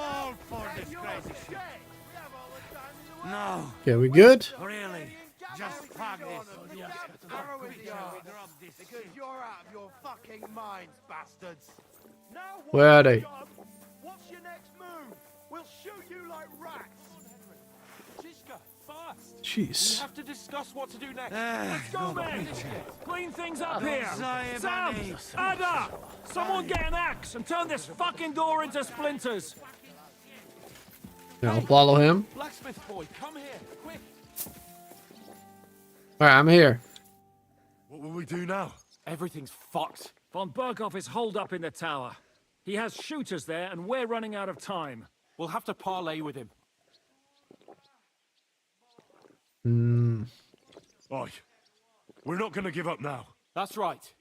No. Okay, we good? Really? Just fuck this. Because you're out of your fucking minds, bastards. Where are they? What's your next move? We'll shoot you like rats. Ziska, fast! Jeez. We have to discuss what to do next. Let's go, men! Clean things up here! Sorry, Sam! buddy. Ada! Someone get an axe and turn this fucking door into splinters! Yeah, I'll follow him. Blacksmith boy, come here, quick! Alright, I'm here. What will we do now? Everything's fucked. Von Berghoff is holed up in the tower. He has shooters there, and we're running out of time. We'll have to parley with him. Oi, we're not going to give up now. That's right.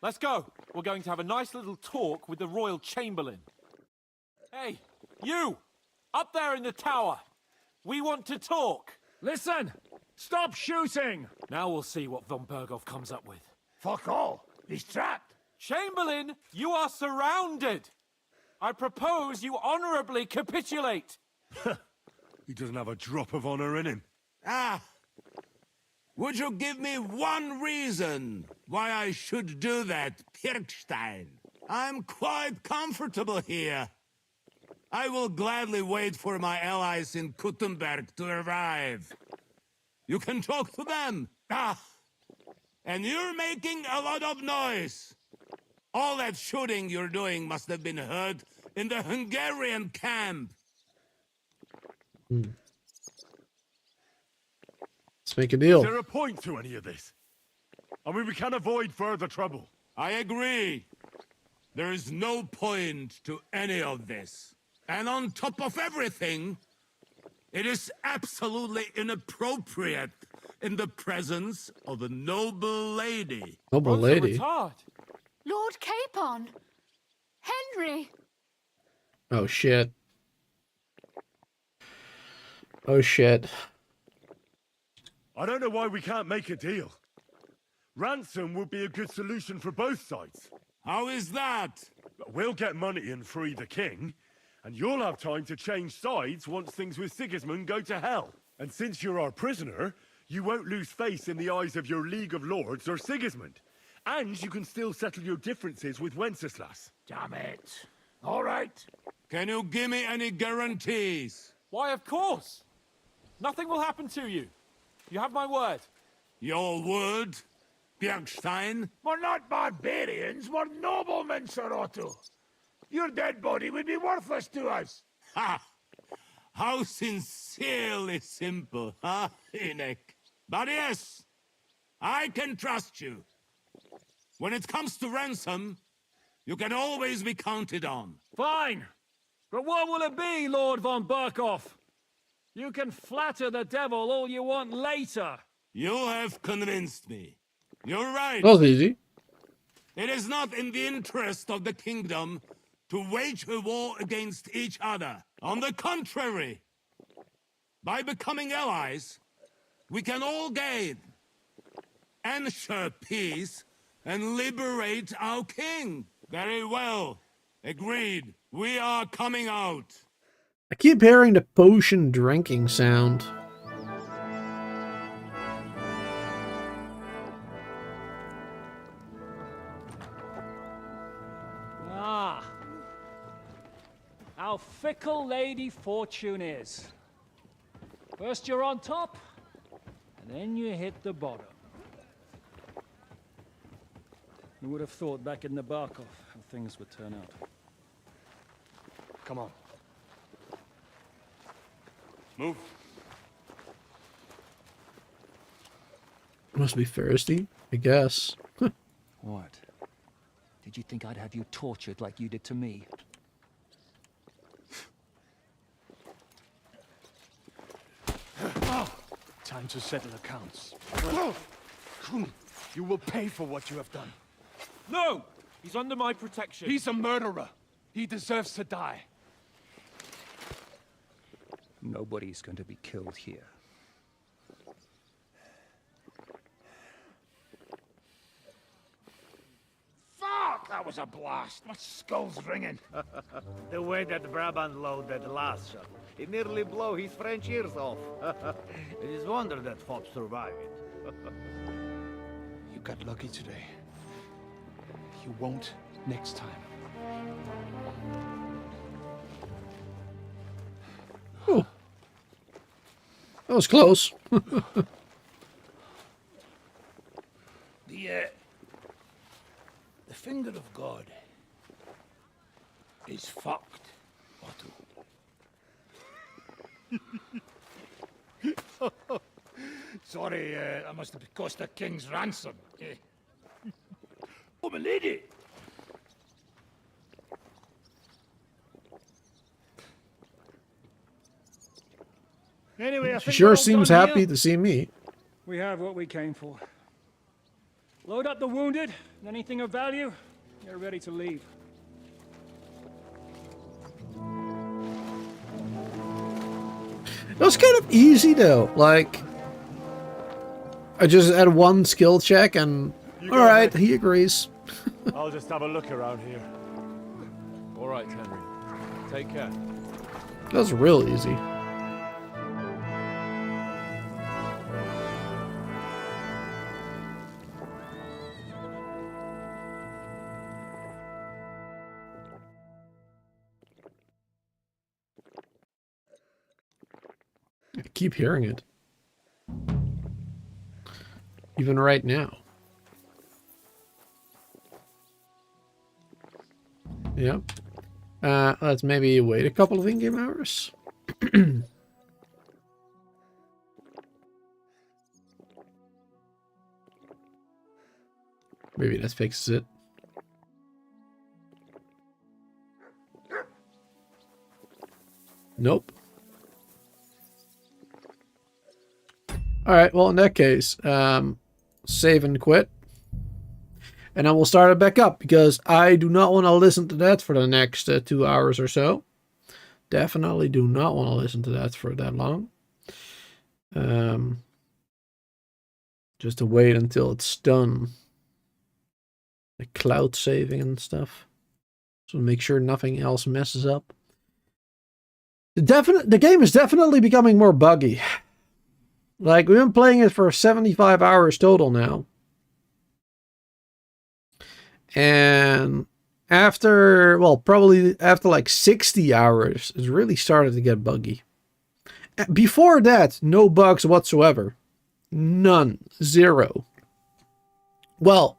Let's go. We're going to have a nice little talk with the Royal Chamberlain. Hey, you! Up there in the tower! We want to talk! Listen! Stop shooting! Now we'll see what Von Berghoff comes up with. Fuck all. He's trapped. Chamberlain, you are surrounded! I propose you honorably capitulate! He doesn't have a drop of honor in him. Ah! Would you give me one reason why I should do that, Pirkstein? I'm quite comfortable here. I will gladly wait for my allies in Kuttenberg to arrive. You can talk to them. Ah! And you're making a lot of noise. All that shooting you're doing must have been heard in the Hungarian camp. Let's make a deal. Is there a point to any of this? I mean, we can avoid further trouble. I agree. There is no point to any of this. And on top of everything, it is absolutely inappropriate in the presence of a noble lady. Noble lady? Lord Capon! Henry! Oh shit. Oh shit. I don't know why we can't make a deal. Ransom would be a good solution for both sides. How is that? We'll get money and free the king, and you'll have time to change sides once things with Sigismund go to hell. And since you're our prisoner, you won't lose face in the eyes of your League of Lords or Sigismund. And you can still settle your differences with Wenceslas. Damn it. All right. Can you give me any guarantees? Why, of course. Nothing will happen to you. You have my word. Your word, Bjergstein? We're not barbarians, we're noblemen, Sir Otto. Your dead body would be worthless to us. Ha! How sincerely simple, huh, Enoch? But yes, I can trust you. When it comes to ransom, you can always be counted on. Fine. But what will it be, Lord von Burkhoff? You can flatter the devil all you want later. You have convinced me. You're right. That was easy. It is not in the interest of the kingdom to wage a war against each other. On the contrary, by becoming allies, we can all gain, ensure peace, and liberate our king. Very well. Agreed. We are coming out. I keep hearing the potion drinking sound. Ah. How fickle Lady Fortune is. First you're on top, and then you hit the bottom. Who would have thought back in the Barkov how things would turn out? Come on. Move. Must be thirsty, I guess. What? Did you think I'd have you tortured like you did to me? Time to settle accounts. You will pay for what you have done. No! He's under my protection. He's a murderer. He deserves to die. Nobody's going to be killed here. Fuck! That was a blast. My skull's ringing. The way that Brabant loaded last shot, it nearly blow his French ears off. It is wonder that Fop survived. You got lucky today. You won't next time. Oh. That was close. The finger of God is fucked, Otto. Sorry, I must have cost the king's ransom. Oh, my lady! Anyway, I She think sure we're all seems done happy here. to see me. We have what we came for. Load up the wounded, and anything of value, you're ready to leave. It was kind of easy though. Like, I just had one skill check and alright, he agrees. I'll just have a look around here. All right, Henry. Take care. That was real easy. I keep hearing it. Even right now. Yep. Let's maybe wait a couple of in-game hours. Maybe that fixes it. Nope. Alright, well in that case, save and quit. And I will start it back up because I do not want to listen to that for the next 2 hours or so. Definitely do not want to listen to that for that long. Just to wait until it's done. The cloud saving and stuff. So make sure nothing else messes up. The game is definitely becoming more buggy. Like, we've been playing it for 75 hours total now. And after, well, probably after like 60 hours, it really started to get buggy. Before that, no bugs whatsoever. None. Zero. Well,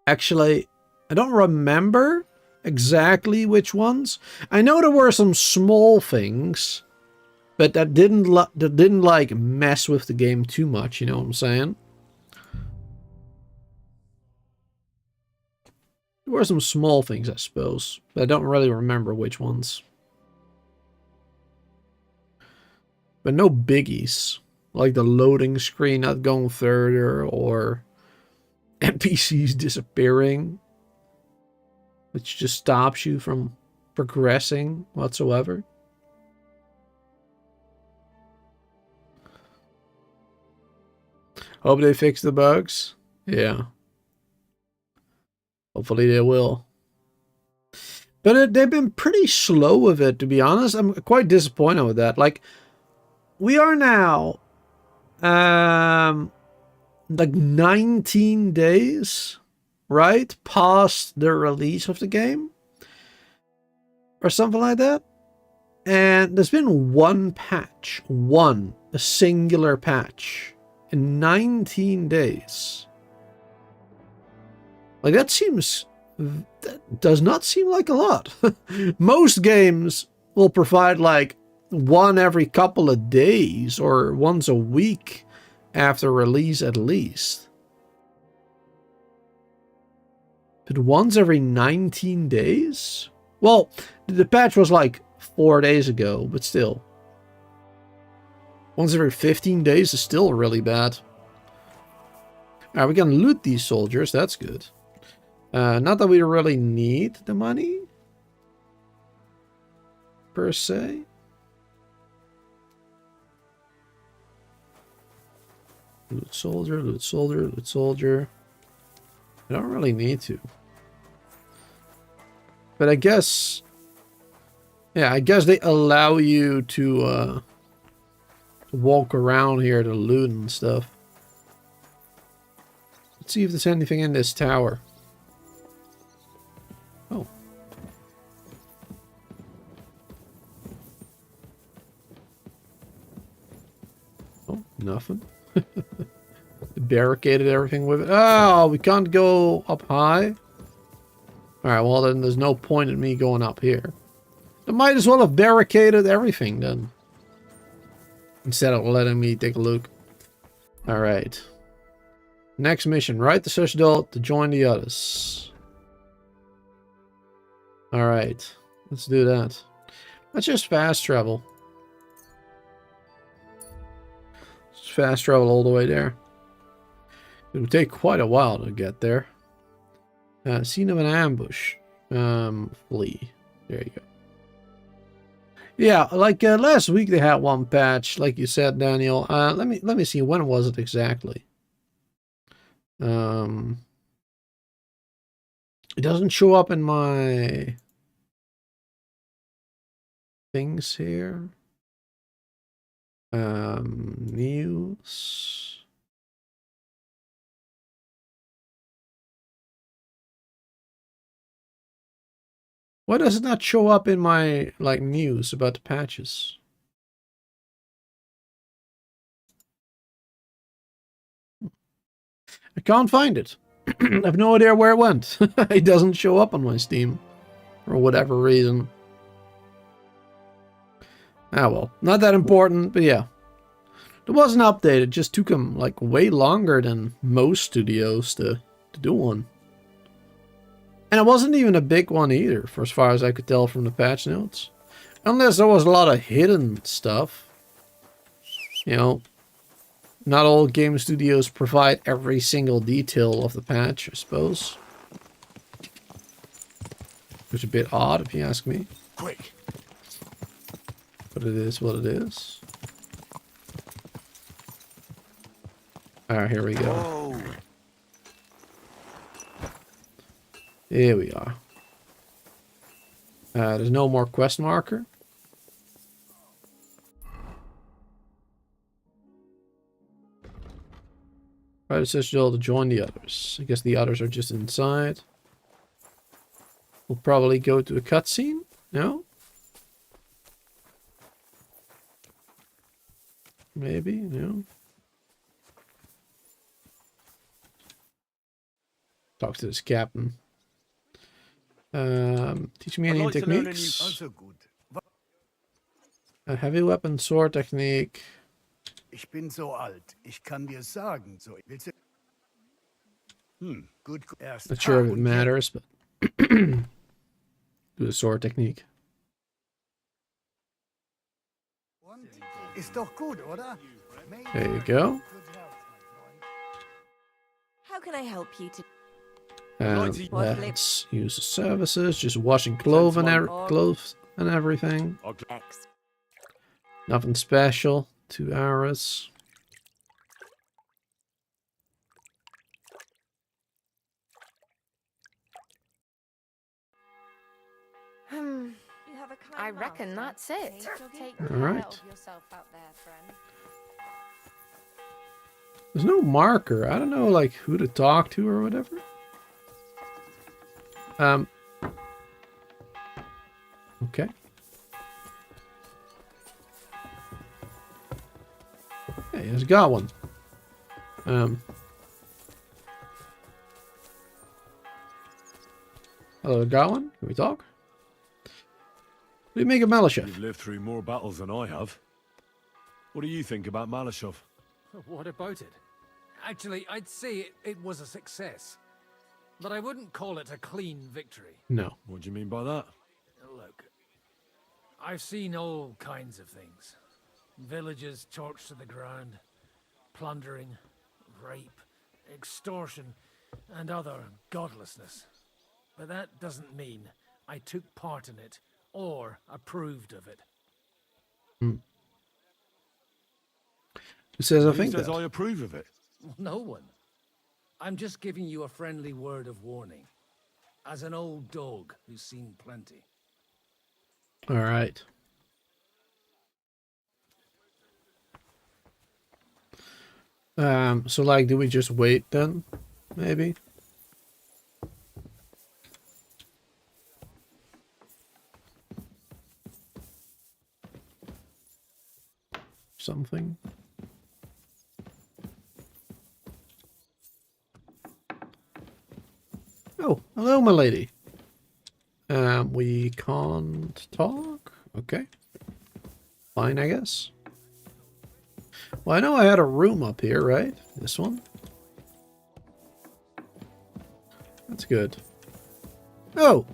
actually, I don't remember exactly which ones. I know there were some small things, but that didn't like mess with the game too much, you know what I'm saying? There were some small things, I suppose, but I don't really remember which ones. But no biggies, like the loading screen not going further or NPCs disappearing, which just stops you from progressing whatsoever. Hope they fix the bugs. Yeah. Hopefully they will. But they've been pretty slow with it, to be honest. I'm quite disappointed with that. Like, we are now like 19 days, right, past the release of the game or something like that, and there's been one patch, a singular patch in 19 days. Like, that does not seem like a lot. Most games will provide like one every couple of days or once a week after release at least. But once every 19 days? Well, the patch was like 4 days ago, but still. Once every 15 days is still really bad. Alright, we can loot these soldiers, that's good. Not that we really need the money, per se. Loot soldier, loot soldier, loot soldier. I don't really need to. But I guess... yeah, I guess they allow you to walk around here to loot and stuff. Let's see if there's anything in this tower. Oh. Oh, nothing. Barricaded everything with it. Oh, we can't go up high. Alright, well then there's no point in me going up here. I might as well have barricaded everything then. Instead of letting me take a look. Alright. Next mission. Write the Citadel to join the others. Alright. Let's do that. Let's just fast travel. Let's fast travel all the way there. It would take quite a while to get there. Scene of an ambush. Flee. There you go. Yeah, like last week they had one patch, like you said, Daniel. Let me see, when was it exactly? It doesn't show up in my things here. News. Why does it not show up in my, like, news about the patches? I can't find it. I have no idea where it went. It doesn't show up on my Steam. For whatever reason. Ah well, not that important, but yeah. It wasn't updated, it just took them, like, way longer than most studios to do one. And it wasn't even a big one either, for as far as I could tell from the patch notes. Unless there was a lot of hidden stuff. You know, not all game studios provide every single detail of the patch, I suppose. Which is a bit odd, if you ask me. Quick. But it is what it is. Alright, here we go. Whoa. Here we are. There's no more quest marker. Right, it says Joel to join the others. I guess the others are just inside. We'll probably go to a cutscene. No? Maybe, no. Talk to this captain. Teach me any techniques. A heavy weapon, sword technique. Ich bin so alt. Ich kann dir sagen, so willst du... Gut. Erst. Not sure if it matters, but do the sword technique. Ist doch gut, oder? There you go. How can I help you to... Let's use the services. Just washing clothes and everything. Nothing special. 2 hours. I reckon that's it. All right. There's no marker. I don't know, like, who to talk to or whatever. Okay. Hey, he's got one. Hello, got one? Can we talk? What do you make of Malashov? You've lived through more battles than I have. What do you think about Malashov? What about it? Actually, I'd say it was a success. But I wouldn't call it a clean victory. No. What do you mean by that? Look, I've seen all kinds of things. Villages torched to the ground, plundering, rape, extortion, and other godlessness. But that doesn't mean I took part in it or approved of it. Who says I think Who says that? I approve of it? No one. I'm just giving you a friendly word of warning. As an old dog who's seen plenty. All right. So like, do we just wait then? Maybe? Something? Oh, hello, my lady. We can't talk? Okay. Fine, I guess. Well, I know I had a room up here, right? This one? That's good. Oh!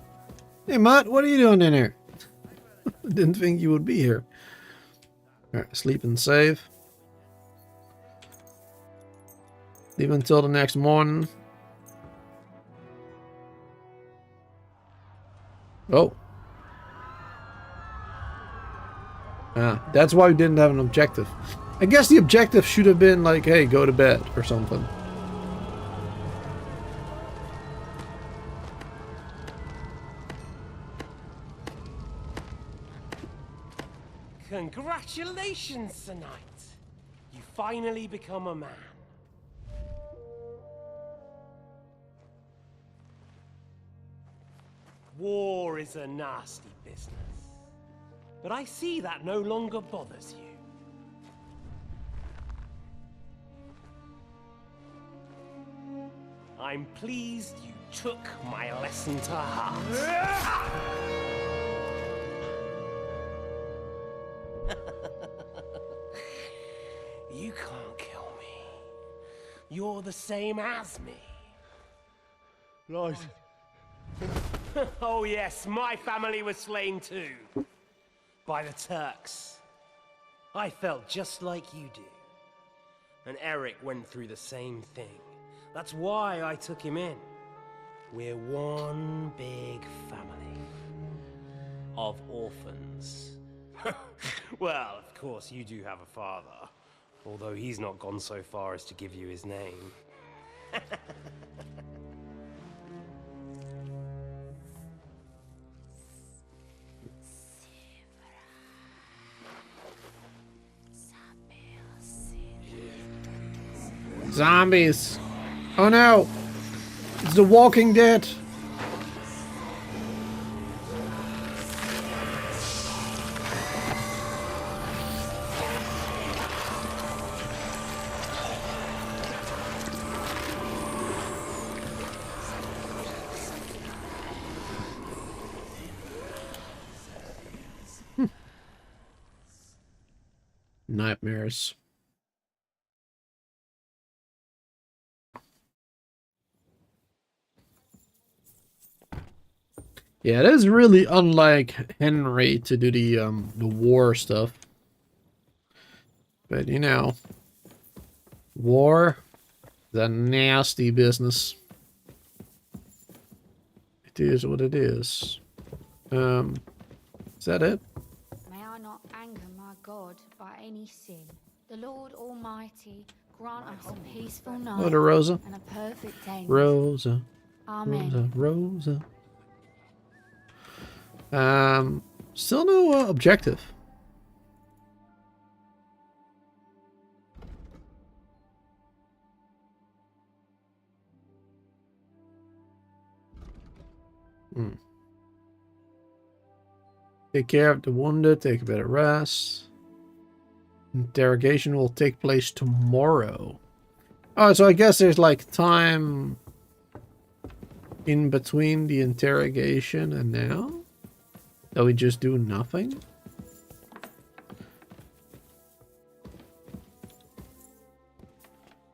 Hey, Matt, what are you doing in here? I didn't think you would be here. Alright, sleep and save. Leave until the next morning. Oh. Ah, that's why we didn't have an objective. I guess the objective should have been like, hey, go to bed or something. Congratulations, Sir Knight. You finally become a man. War is a nasty business, but I see that no longer bothers you. I'm pleased you took my lesson to heart. You can't kill me. You're the same as me. Right. Oh yes, my family was slain too. By the Turks. I felt just like you do. And Eric went through the same thing. That's why I took him in. We're one big family. Of orphans. Well, of course, you do have a father. Although he's not gone so far as to give you his name. Zombies. Oh no. It's The Walking Dead. Nightmares. Yeah, it is really unlike Henry to do the war stuff. But you know, war is a nasty business. It is what it is. Is that it? May I not anger my God by any sin. The Lord Almighty grant us a peaceful night Hello, Rosa. and a perfect end. Rosa. Amen. Rosa. Still no objective. Take care of the wounded, take a bit of rest. Interrogation will take place tomorrow. Oh, so I guess there's like time in between the interrogation and now? That we just do nothing?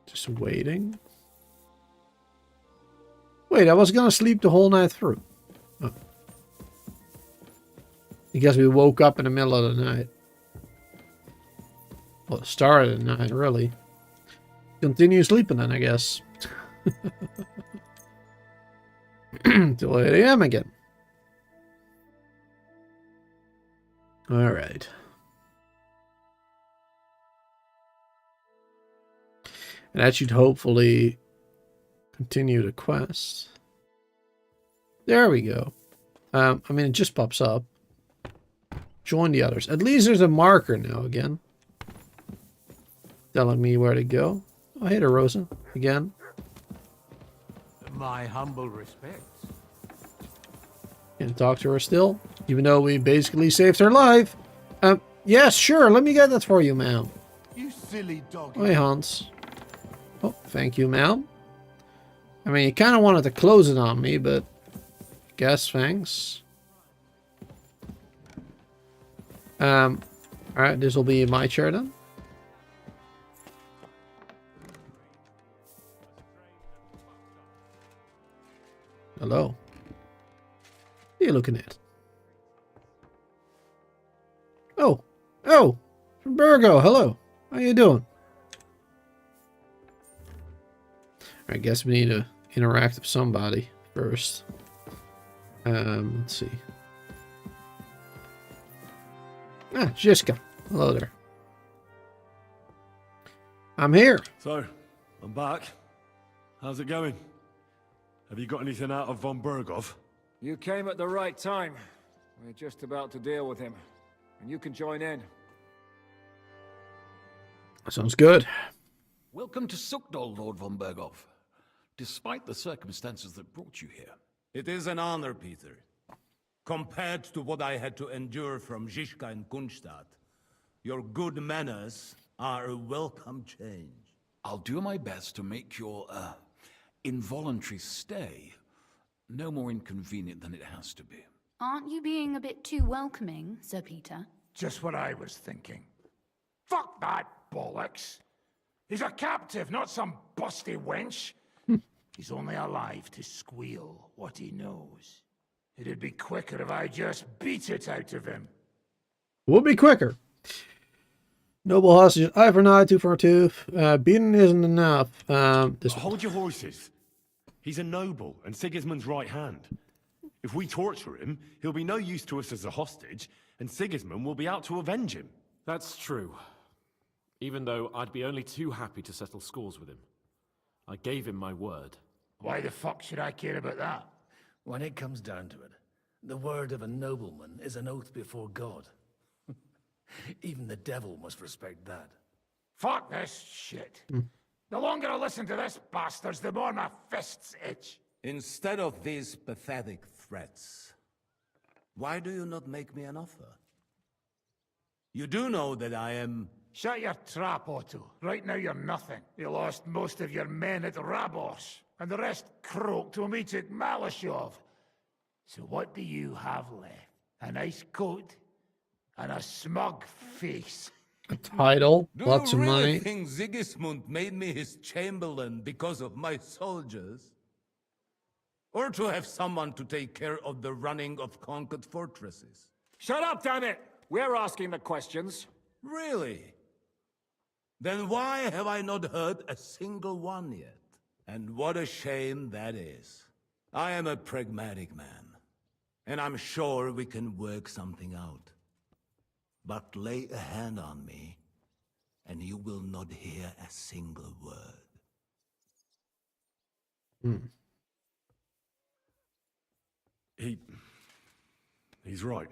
Just waiting? Wait, I was gonna sleep the whole night through. Oh. I guess we woke up in the middle of the night. Well, it started at night, really. Continue sleeping then, I guess. Till 8 AM again. Alright. And that should hopefully continue the quest. There we go. I mean, it just pops up. Join the others. At least there's a marker now again. Telling me where to go. Oh, hey there, Rosa. Again. My humble respects. Can't talk to her still. Even though we basically saved her life. Yes, sure. Let me get that for you, ma'am. You silly dog. Oh, hey, Hans. Oh, thank you, ma'am. I mean, you kind of wanted to close it on me, but I guess thanks. Alright, this will be my chair then. Hello. What are you looking at? Oh, from Virgo. Hello. How you doing? I guess we need to interact with somebody first. Let's see. Ah, Jiska. Hello there. I'm here. So, I'm back. How's it going? Have you got anything out of von Bergov? You came at the right time. We're just about to deal with him. And you can join in. Sounds good. Welcome to Sukdal, Lord von Bergov. Despite the circumstances that brought you here. It is an honor, Peter. Compared to what I had to endure from Zizka and Kunstadt, your good manners are a welcome change. I'll do my best to make your, involuntary stay no more inconvenient than it has to be. Aren't you being a bit too welcoming, Sir Peter? Just what I was thinking. Fuck that bollocks. He's a captive, not some busty wench. He's only alive to squeal what he knows. It'd be quicker if I just beat it out of him. Would be quicker. Noble hostages, eye for an eye, tooth for a tooth. Beating isn't enough. Hold your horses. He's a noble and Sigismund's right hand. If we torture him, he'll be no use to us as a hostage, and Sigismund will be out to avenge him. That's true. Even though I'd be only too happy to settle scores with him. I gave him my word. Why the fuck should I care about that? When it comes down to it, the word of a nobleman is an oath before God. Even the devil must respect that. Fuck this shit. The longer I listen to this bastards, the more my fists itch. Instead of these pathetic threats, why do you not make me an offer? You do know that I am... Shut your trap, Otto. Right now you're nothing. You lost most of your men at Rabos, and the rest croaked when we took Malashov. So what do you have left? A nice coat? And a smug face. A title, Do lots you of really money. think Sigismund made me his chamberlain because of my soldiers? Or to have someone to take care of the running of conquered fortresses? Shut up, damn it! We're asking the questions. Really? Then why have I not heard a single one yet? And what a shame that is. I am a pragmatic man, and I'm sure we can work something out. But lay a hand on me, and you will not hear a single word. He's right.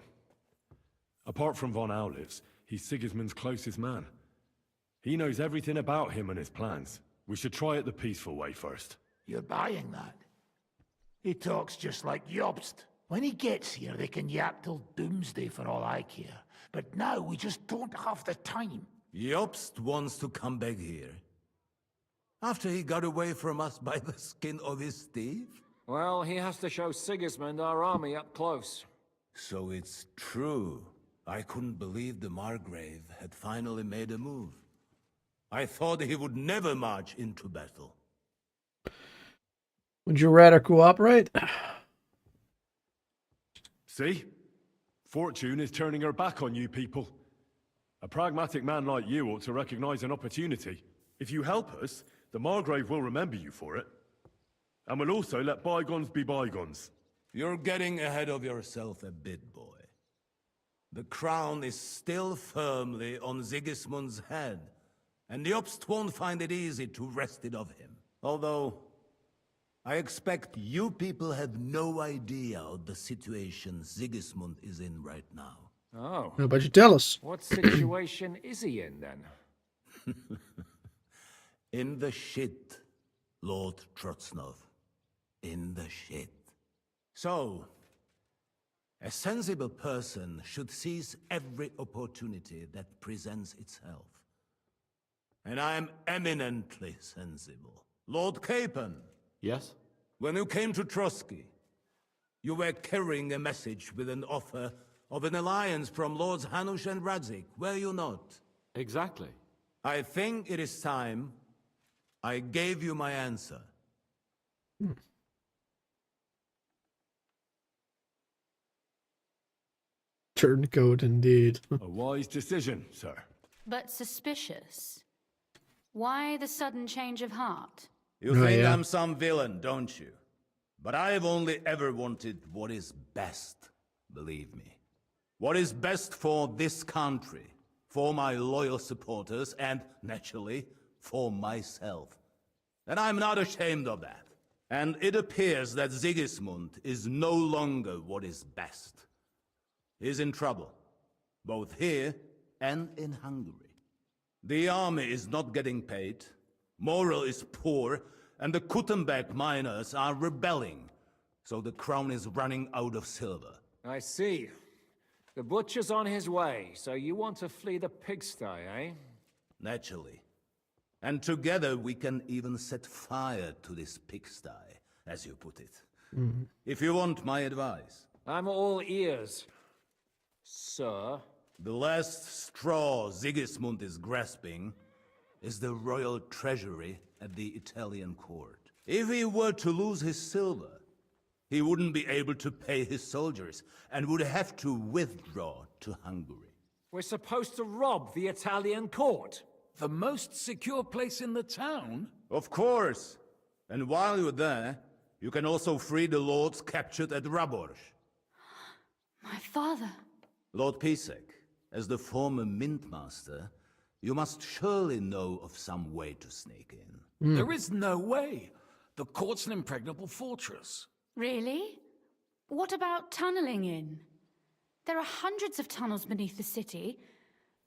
Apart from von Aulifs, he's Sigismund's closest man. He knows everything about him and his plans. We should try it the peaceful way first. You're buying that? He talks just like Jobst. When he gets here, they can yap till doomsday for all I care. But now we just don't have the time. Jobst wants to come back here. After he got away from us by the skin of his teeth? Well, he has to show Sigismund our army up close. So it's true. I couldn't believe the Margrave had finally made a move. I thought he would never march into battle. Would you rather cooperate? See? Fortune is turning her back on you people. A pragmatic man like you ought to recognize an opportunity. If you help us, the Margrave will remember you for it. And will also let bygones be bygones. You're getting ahead of yourself a bit, boy. The crown is still firmly on Sigismund's head, and the Jobst won't find it easy to wrest it of him. Although, I expect you people have no idea of the situation Sigismund is in right now. Oh. No, but you tell us. What situation is he in, then? In the shit, Lord Trotznov. In the shit. So, a sensible person should seize every opportunity that presents itself. And I am eminently sensible. Lord Capon. Yes? When you came to Trotsky, you were carrying a message with an offer of an alliance from Lords Hanush and Radzik, were you not? Exactly. I think it is time I gave you my answer. Turncoat indeed. A wise decision, sir. But suspicious. Why the sudden change of heart? You think I'm some villain, don't you? But I've only ever wanted what is best, believe me. What is best for this country, for my loyal supporters, and, naturally, for myself. And I'm not ashamed of that. And it appears that Sigismund is no longer what is best. He's in trouble, both here and in Hungary. The army is not getting paid, morale is poor, and the Kuttenberg miners are rebelling, so the crown is running out of silver. I see. The butcher's on his way, so you want to flee the pigsty, eh? Naturally. And together we can even set fire to this pigsty, as you put it. If you want my advice. I'm all ears, sir. The last straw Sigismund is grasping is the royal treasury at the Italian court. If he were to lose his silver, he wouldn't be able to pay his soldiers and would have to withdraw to Hungary. We're supposed to rob the Italian court. The most secure place in the town? Of course. And while you're there, you can also free the lords captured at Raborj. My father. Lord Pisek, as the former Mintmaster, you must surely know of some way to sneak in. There is no way. The court's an impregnable fortress. Really? What about tunneling in? There are hundreds of tunnels beneath the city,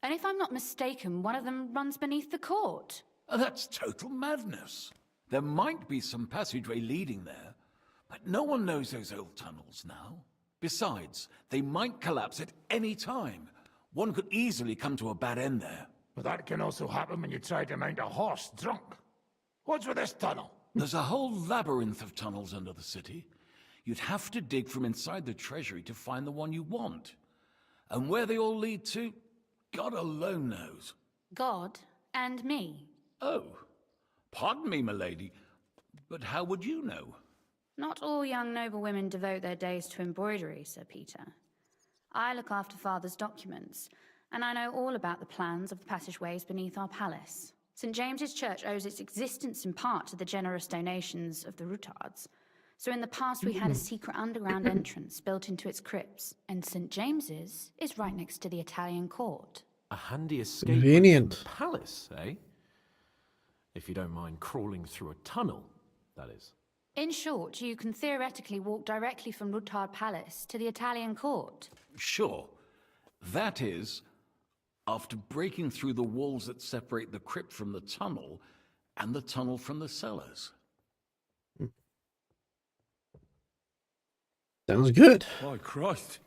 and if I'm not mistaken, one of them runs beneath the court. That's total madness. There might be some passageway leading there, but no one knows those old tunnels now. Besides, they might collapse at any time. One could easily come to a bad end there. But that can also happen when you try to mount a horse drunk. What's with this tunnel? There's a whole labyrinth of tunnels under the city. You'd have to dig from inside the treasury to find the one you want. And where they all lead to, God alone knows. God and me. Oh, pardon me, milady, but how would you know? Not all young noble women devote their days to embroidery, Sir Peter. I look after Father's documents, and I know all about the plans of the passageways beneath our palace. St. James's Church owes its existence in part to the generous donations of the Routards. So in the past we had a secret underground entrance built into its crypts, and St. James's is right next to the Italian court. A handy escape Convenient. from the palace, eh? If you don't mind crawling through a tunnel, that is. In short, you can theoretically walk directly from Routard Palace to the Italian court. Sure. That is, after breaking through the walls that separate the crypt from the tunnel, and the tunnel from the cellars. Sounds good. My Christ.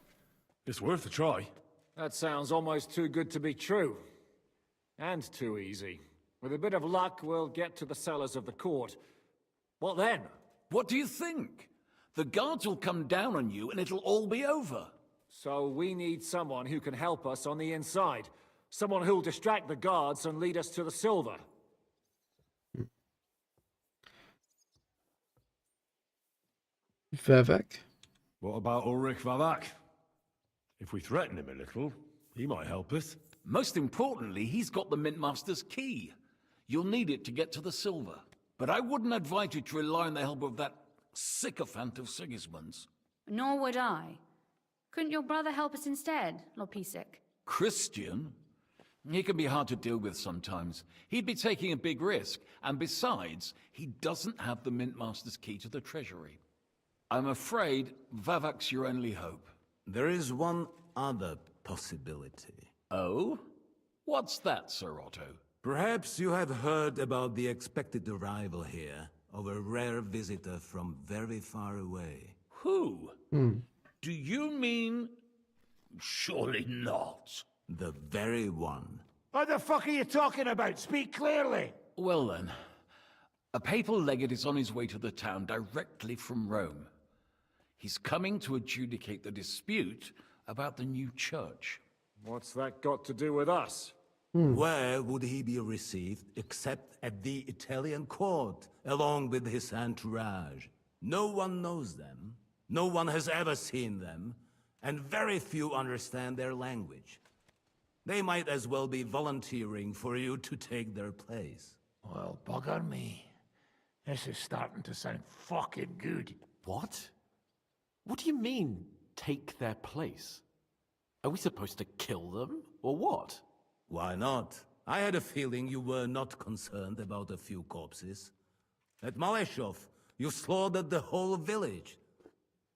It's worth a try. That sounds almost too good to be true. And too easy. With a bit of luck, we'll get to the cellars of the court. What then? What do you think? The guards will come down on you and it'll all be over. So we need someone who can help us on the inside. Someone who'll distract the guards and lead us to the silver. Vivek. What about Ulrich Vavak? If we threaten him a little, he might help us. Most importantly, he's got the Mintmaster's key. You'll need it to get to the silver. But I wouldn't advise you to rely on the help of that sycophant of Sigismund's. Nor would I. Couldn't your brother help us instead, Lord Pisek? Christian? He can be hard to deal with sometimes. He'd be taking a big risk, and besides, he doesn't have the Mintmaster's key to the treasury. I'm afraid Vavak's your only hope. There is one other possibility. Oh? What's that, Sir Otto? Perhaps you have heard about the expected arrival here of a rare visitor from very far away. Who? Do you mean... Surely not. The very one. What the fuck are you talking about? Speak clearly. Well then, a papal legate is on his way to the town directly from Rome. He's coming to adjudicate the dispute about the new church. What's that got to do with us? Where would he be received except at the Italian court, along with his entourage? No one knows them, no one has ever seen them, and very few understand their language. They might as well be volunteering for you to take their place. Well, bugger me. This is starting to sound fucking good. What? What do you mean, take their place? Are we supposed to kill them, or what? Why not? I had a feeling you were not concerned about a few corpses. At Maleshov, you slaughtered the whole village.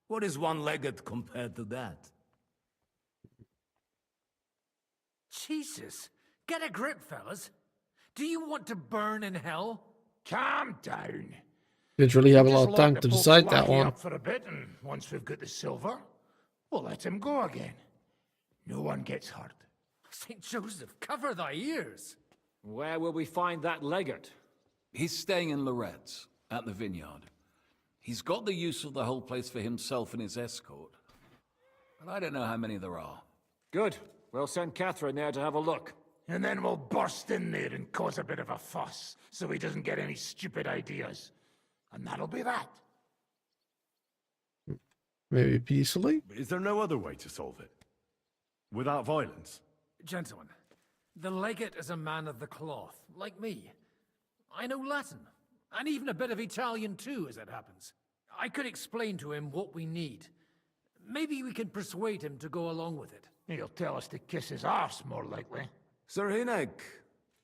What is one legate compared to that? Jesus, get a grip, fellas. Do you want to burn in hell? Calm down. Didn't really have a lot of Just time lock to the decide Pope's that lackey one. up for a bit, and once we've got the silver, we'll let him go again. No one gets hurt. St. Joseph, cover thy ears. Where will we find that legate? He's staying in Loretz, at the vineyard. He's got the use of the whole place for himself and his escort. But I don't know how many there are. Good. We'll send Catherine there to have a look. And then we'll burst in there and cause a bit of a fuss, so he doesn't get any stupid ideas. And that'll be that. Maybe peacefully? Is there no other way to solve it? Without violence? Gentlemen, the legate is a man of the cloth, like me. I know Latin, and even a bit of Italian too, as it happens. I could explain to him what we need. Maybe we can persuade him to go along with it. He'll tell us to kiss his arse, more likely. Sir Hinek,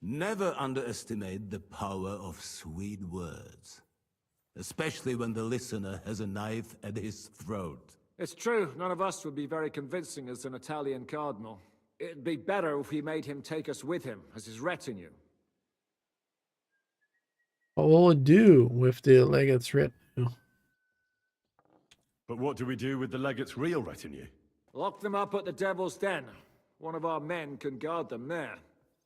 never underestimate the power of sweet words. Especially when the listener has a knife at his throat. It's true, none of us would be very convincing as an Italian cardinal. It'd be better if we made him take us with him as his retinue. What will it do with the legate's retinue? But what do we do with the legate's real retinue? Lock them up at the Devil's Den. One of our men can guard them there.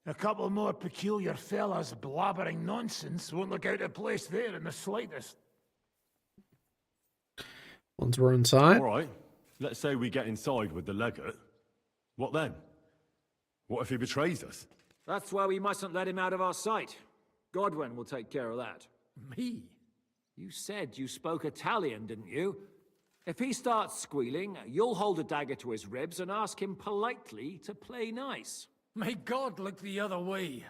A couple more peculiar fellas blabbering nonsense won't look out of place there in the slightest. Once we're inside. All right. Let's say we get inside with the legate. What then? What if he betrays us? That's why we mustn't let him out of our sight. Godwin will take care of that. Me? You said you spoke Italian, didn't you? If he starts squealing, you'll hold a dagger to his ribs and ask him politely to play nice. May God look the other way.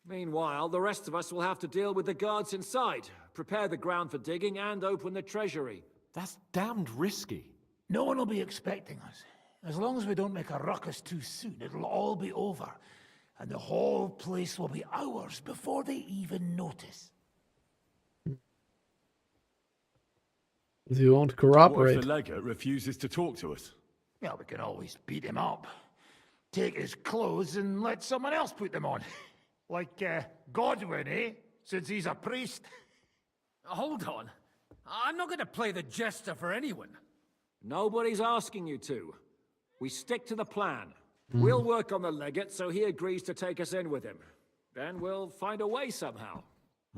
Meanwhile, the rest of us will have to deal with the guards inside, prepare the ground for digging, and open the treasury. That's damned risky. No one will be expecting us. As long as we don't make a ruckus too soon, it'll all be over. And the whole place will be ours before they even notice. If you won't What cooperate. if the legate refuses to talk to us? Yeah, we can always beat him up. Take his clothes and let someone else put them on. Like, Godwin, eh? Since he's a priest. Hold on. I'm not going to play the jester for anyone. Nobody's asking you to. We stick to the plan. We'll work on the legate so he agrees to take us in with him. Then we'll find a way somehow.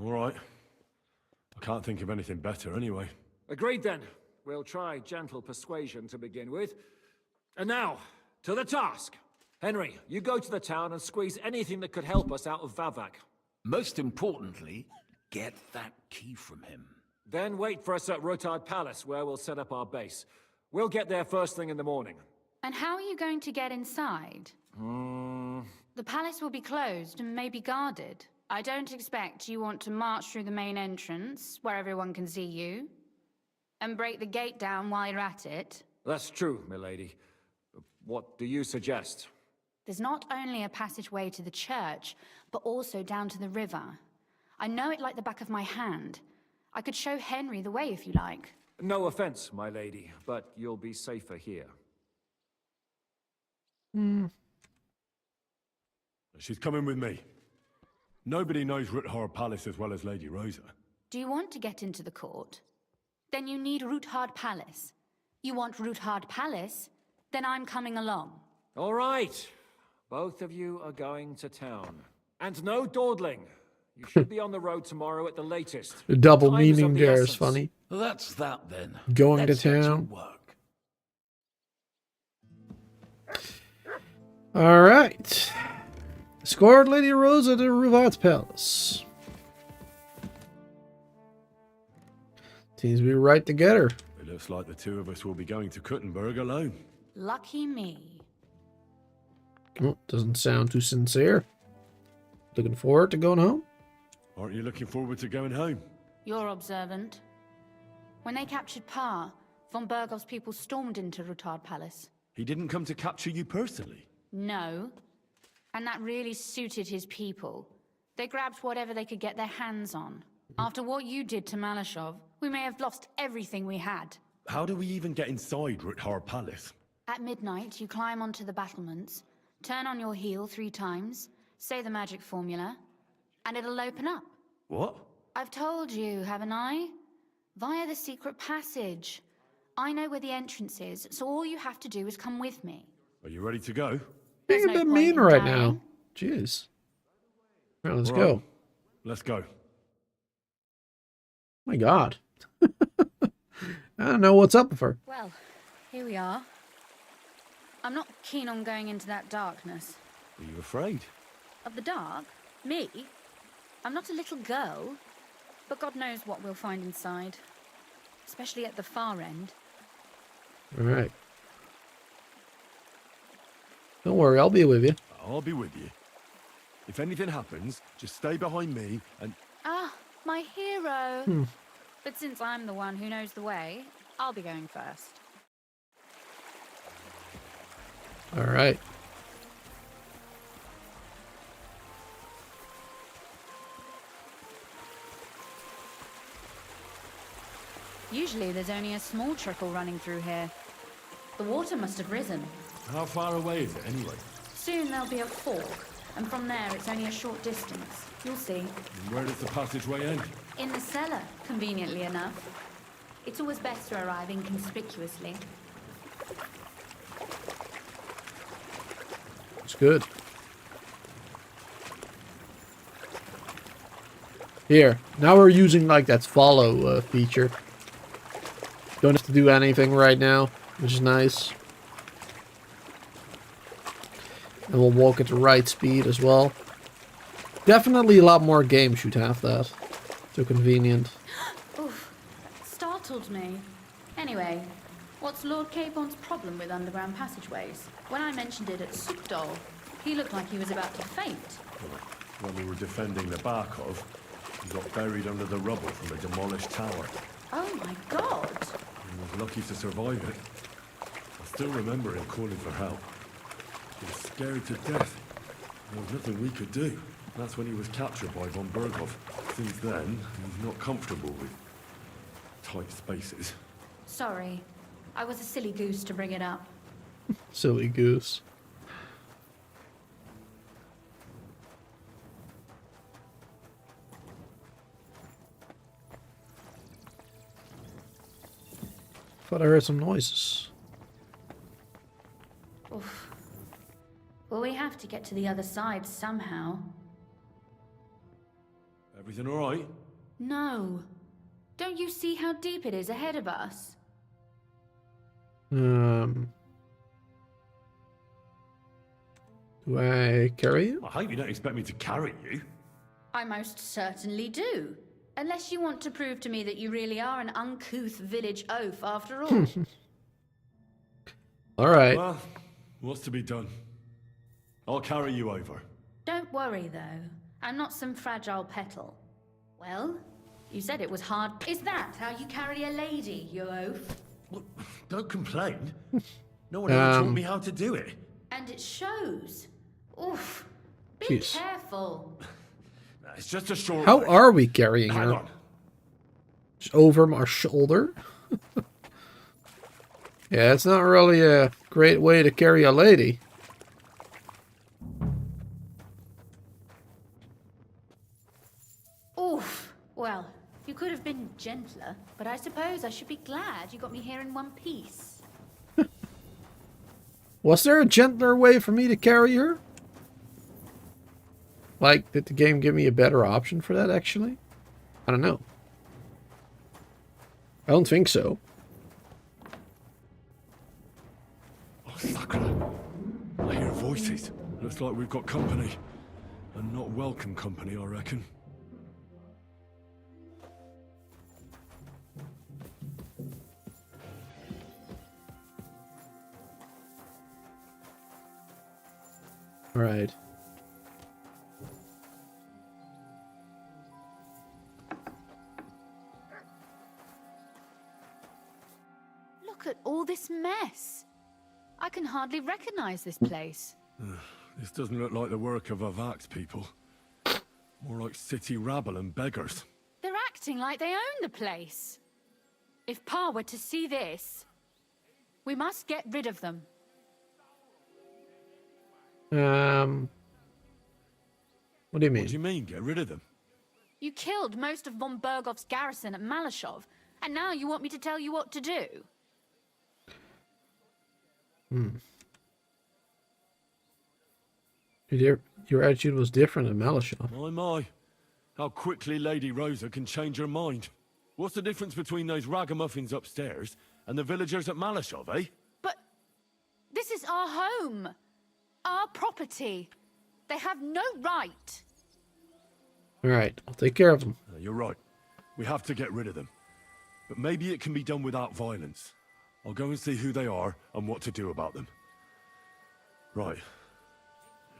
All right. I can't think of anything better anyway. Agreed then. We'll try gentle persuasion to begin with. And now, to the task. Henry, you go to the town and squeeze anything that could help us out of Vavak. Most importantly, get that key from him. Then wait for us at Rotard Palace, where we'll set up our base. We'll get there first thing in the morning. And how are you going to get inside? The palace will be closed and maybe guarded. I don't expect you want to march through the main entrance, where everyone can see you, and break the gate down while you're at it. That's true, milady. What do you suggest? There's not only a passageway to the church, but also down to the river. I know it like the back of my hand. I could show Henry the way if you like. No offense, my lady, but you'll be safer here. She's coming with me. Nobody knows Ruthard Palace as well as Lady Rosa. Do you want to get into the court? Then you need Ruthard Palace. You want Ruthard Palace? Then I'm coming along. All right. Both of you are going to town. And no dawdling. You should be on the road tomorrow at the latest. The double Time is of meaning the there is essence. funny. That's that then. Going Let's to get town. work. All right. Escort Lady Rosa to Ruthard's Palace. Seems we're right together. It looks like the two of us will be going to Kuttenberg alone. Lucky me. Oh, doesn't sound too sincere. Looking forward to going home? Aren't you looking forward to going home? You're observant. When they captured Pa, von Bergov's people stormed into Ruthard Palace. He didn't come to capture you personally. No. And that really suited his people. They grabbed whatever they could get their hands on. After what you did to Malashov, we may have lost everything we had. How do we even get inside Ruthard Palace? At midnight, you climb onto the battlements, turn on your heel 3 times, say the magic formula, and it'll open up. What? I've told you, haven't I? Via the secret passage. I know where the entrance is, so all you have to do is come with me. Are you ready to go? There's Being a no bit point mean in right dying. now. Jeez. All right, let's All go. right. Let's go. My God. I don't know what's up with her. Well, here we are. I'm not keen on going into that darkness. Are you afraid? Of the dark? Me? I'm not a little girl. But God knows what we'll find inside. Especially at the far end. All right. Don't worry, I'll be with you. I'll be with you. If anything happens, just stay behind me and... Ah, my hero. But since I'm the one who knows the way, I'll be going first. All right. Usually there's only a small trickle running through here. The water must have risen. How far away is it anyway? Soon there'll be a fork, and from there it's only a short distance. You'll see. And where does the passageway end? In the cellar, conveniently enough. It's always best to arrive inconspicuously. It's good. Here, now we're using like that follow feature. Don't have to do anything right now, which is nice. And we'll walk at the right speed as well. Definitely a lot more games should have that. So convenient. Oof, startled me. Anyway, what's Lord Capon's problem with underground passageways? When I mentioned it at Subdol, he looked like he was about to faint. When we were defending the Barkov, he got buried under the rubble from a demolished tower. Oh my god! He was lucky to survive it. I still remember him calling for help. He was scared to death. There was nothing we could do. That's when he was captured by von Berghoff. Since then, he's not comfortable with tight spaces. Sorry, I was a silly goose to bring it up. Silly goose. Thought I heard some noises. Oof. Well, we have to get to the other side somehow. Everything all right? No. Don't you see how deep it is ahead of us? Do I carry you? I hope you don't expect me to carry you. I most certainly do. Unless you want to prove to me that you really are an uncouth village oaf after all. All right. Well, what's to be done? I'll carry you over. Don't worry, though. I'm not some fragile petal. Well, you said it was hard. Is that how you carry a lady, you oaf? Well, don't complain. No one ever taught me how to do it. And it shows. Oof. Be Jeez. careful. It's just a short How way. are we carrying Hang her? on. Just over our shoulder? Yeah, it's not really a great way to carry a lady. Oof. Well, you could have been gentler, but I suppose I should be glad you got me here in one piece. Was there a gentler way for me to carry her? Like, did the game give me a better option for that, actually? I don't know. I don't think so. Oh, Sakura. I hear voices. Looks like we've got company. And not welcome company, I reckon. All right. Look at all this mess. I can hardly recognize this place. This doesn't look like the work of Avax people. More like city rabble and beggars. They're acting like they own the place. If Pa were to see this, we must get rid of them. What do you mean? What do you mean, get rid of them? You killed most of von Bergov's garrison at Malashov, and now you want me to tell you what to do? Your attitude was different at Malashov. My. How quickly Lady Rosa can change her mind. What's the difference between those ragamuffins upstairs and the villagers at Malashov, eh? But this is our home. Our property. They have no right. All right, I'll take care of them. You're right. We have to get rid of them. But maybe it can be done without violence. I'll go and see who they are and what to do about them. Right.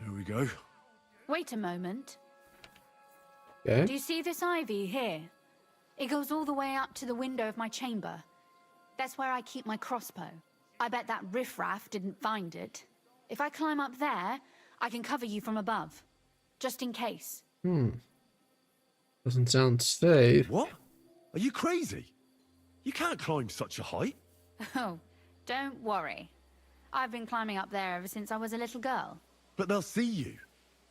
Here we go. Wait a moment. Okay. Do you see this ivy here? It goes all the way up to the window of my chamber. That's where I keep my crossbow. I bet that riffraff didn't find it. If I climb up there, I can cover you from above. Just in case. Doesn't sound safe. What? Are you crazy? You can't climb such a height. Oh, don't worry. I've been climbing up there ever since I was a little girl. But they'll see you.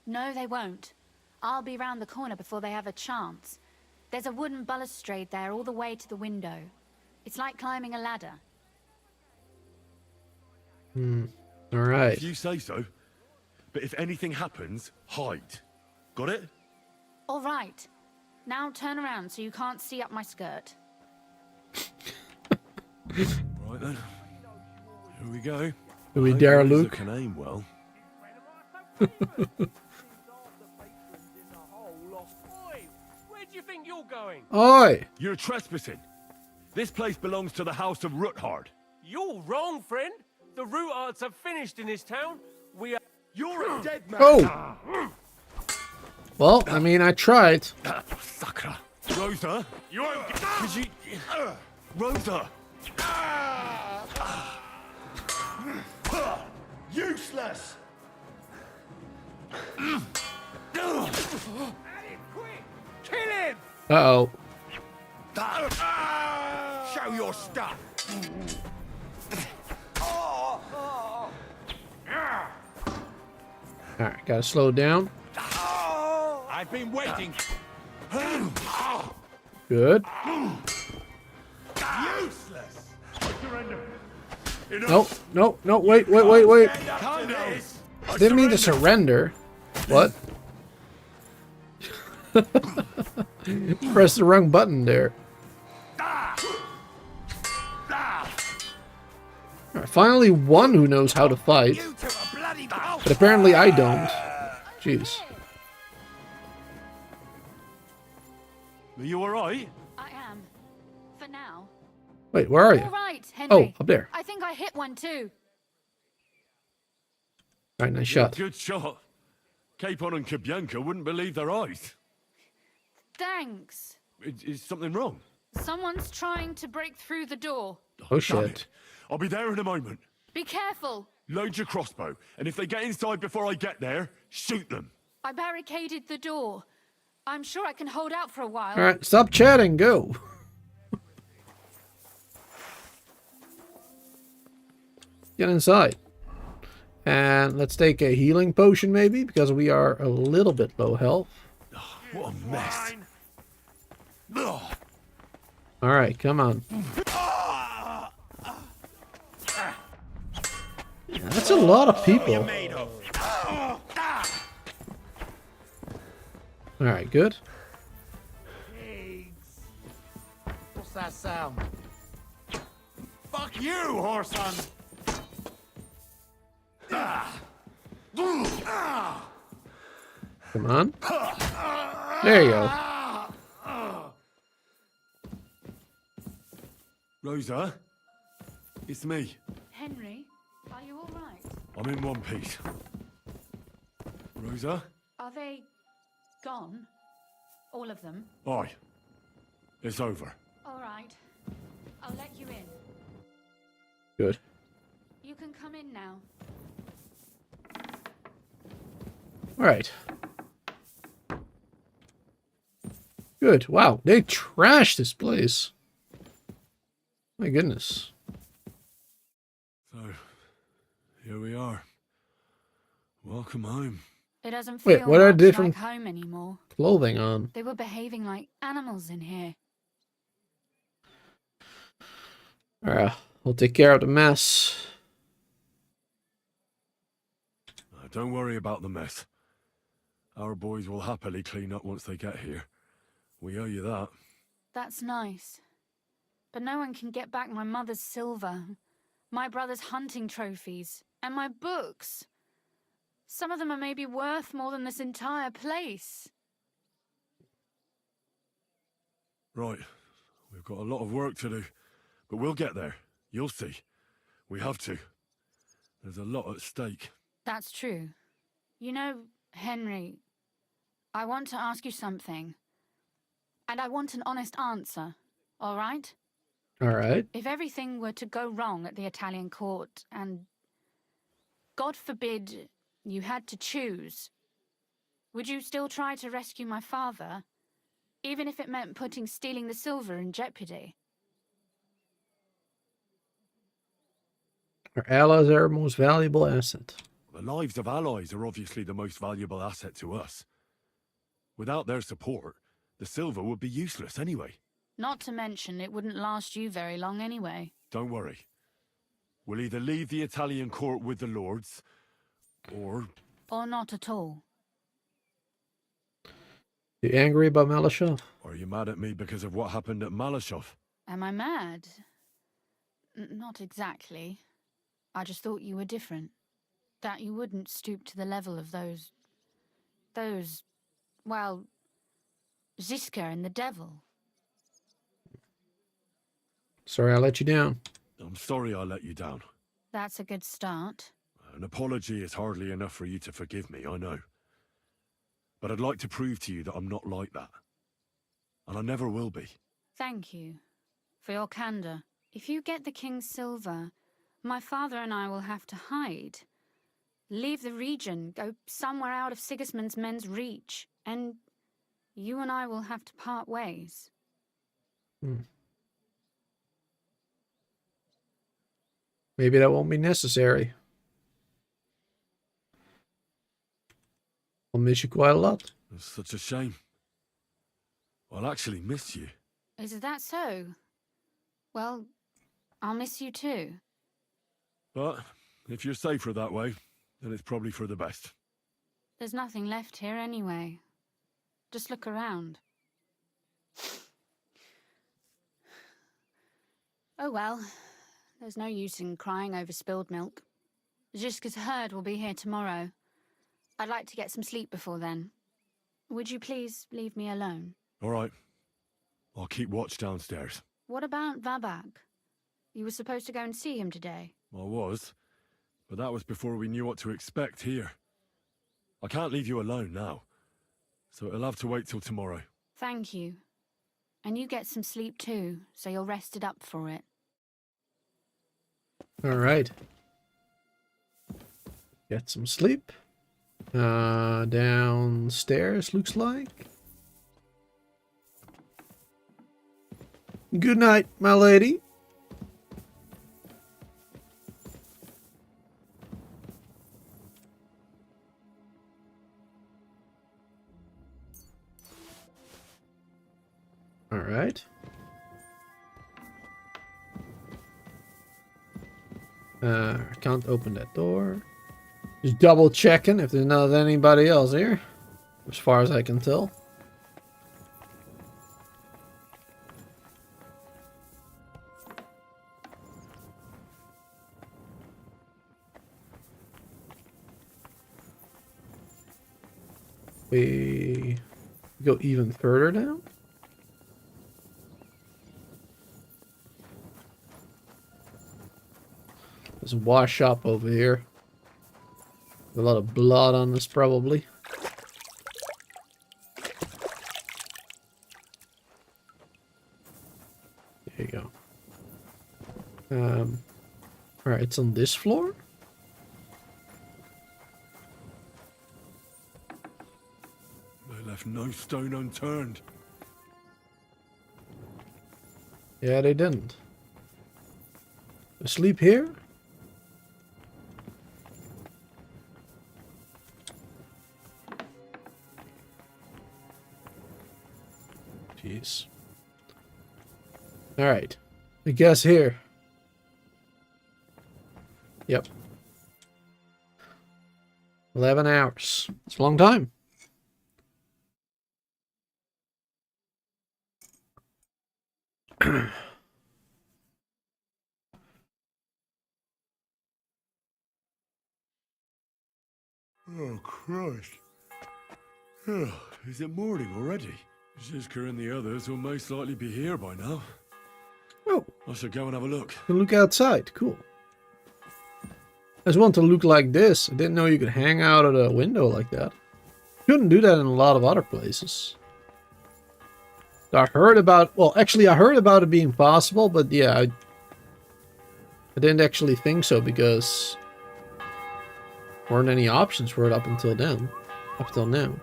No, they won't. I'll be round the corner before they have a chance. There's a wooden balustrade there all the way to the window. It's like climbing a ladder. All right. If you say so. But if anything happens, hide. Got it? All right. Now turn around so you can't see up my skirt. Right then. Here we go. Do we dare Hope Luke? can aim well. Where do you think you're going? Oi! You're trespassing. This place belongs to the House of Ruthard. You're wrong, friend. The Rootards have finished in this town. We are... You're a dead man. Oh! Well, I mean, I tried. Sucker. Rosa? You won't get... Could you... Rosa! Useless! Kill him! Uh-oh. Show your stuff! Alright, gotta slow down. I've been waiting. Good. Useless! Surrender. No, wait. Didn't mean to surrender. What? Press the wrong button there. Alright, finally one who knows how to fight. But apparently I don't. Jeez. Are you alright? I am. For now. Wait, where are you? All right, Henry. Oh, up there. I think I hit one too. Alright, nice shot. Good shot. Capon and Kabianka wouldn't believe their eyes. Thanks. Is something wrong? Someone's trying to break through the door. Oh Damn shit. it. I'll be there in a moment. Be careful. Load your crossbow, and if they get inside before I get there, shoot them. I barricaded the door. I'm sure I can hold out for a while. Alright, stop chatting, go. Get inside. And let's take a healing potion maybe, because we are a little bit low health. What a mess. Alright, come on. Yeah, that's a lot of people. Alright, good. What's that sound? Fuck you, Horson! Come on. There you go. Rosa, it's me. Henry, are you all right? I'm in one piece. Rosa? Are they gone? All of them? Aye. It's over. All right. I'll let you in. Good. You can come in now. Alright. Good. Wow, they trashed this place. My goodness. So, here we are. Welcome home. It doesn't feel what are much different like home anymore. clothing on? They were behaving like animals in here. Alright, we'll take care of the mess. Don't worry about the mess. Our boys will happily clean up once they get here. We owe you that. That's nice. But no one can get back my mother's silver, my brother's hunting trophies, and my books. Some of them are maybe worth more than this entire place. Right. We've got a lot of work to do. But we'll get there. You'll see. We have to. There's a lot at stake. That's true. You know, Henry, I want to ask you something. And I want an honest answer, all right? All right. If everything were to go wrong at the Italian court and, God forbid, you had to choose, would you still try to rescue my father, even if it meant putting stealing the silver in jeopardy? Our allies are our most valuable asset. The lives of allies are obviously the most valuable asset to us. Without their support, the silver would be useless anyway. Not to mention, it wouldn't last you very long anyway. Don't worry. We'll either leave the Italian court with the lords, or not at all. You angry about Malashov? Are you mad at me because of what happened at Malashov? Am I mad? Not exactly. I just thought you were different. That you wouldn't stoop to the level of those, well, Ziska and the devil. Sorry I let you down. I'm sorry I let you down. That's a good start. An apology is hardly enough for you to forgive me, I know. But I'd like to prove to you that I'm not like that. And I never will be. Thank you for your candor. If you get the king's silver, my father and I will have to hide. Leave the region, go somewhere out of Sigismund's men's reach, and you and I will have to part ways. Maybe that won't be necessary. I'll miss you quite a lot. It's such a shame. I'll actually miss you. Is that so? Well, I'll miss you too. But if you're safer that way, then it's probably for the best. There's nothing left here anyway. Just look around. Oh well, there's no use in crying over spilled milk. Ziska's herd will be here tomorrow. I'd like to get some sleep before then. Would you please leave me alone? All right. I'll keep watch downstairs. What about Vabak? You were supposed to go and see him today. I was, but that was before we knew what to expect here. I can't leave you alone now, so it'll have to wait till tomorrow. Thank you. And you get some sleep too, so you're rested up for it. All right. Get some sleep. Downstairs, looks like. Good night, my lady. All right. I can't open that door. Just double checking if there's not anybody else here, as far as I can tell. We go even further down. There's a wash shop over here. A lot of blood on this, probably. There you go. Alright, it's on this floor. They left no stone unturned. Yeah, they didn't. Asleep here? Jeez. Alright. I guess here. Yep. 11 hours. It's a long time. Oh, Christ. Oh, is it morning already? Ziska and the others will most likely be here by now. Oh. I should go and have a look. You can look outside. Cool. just want to look like this. I didn't know you could hang out at a window like that. Couldn't do that in a lot of other places. I heard about, well, actually I heard about it being possible, but yeah, I didn't actually think so because there weren't any options for it up until then. Up till now.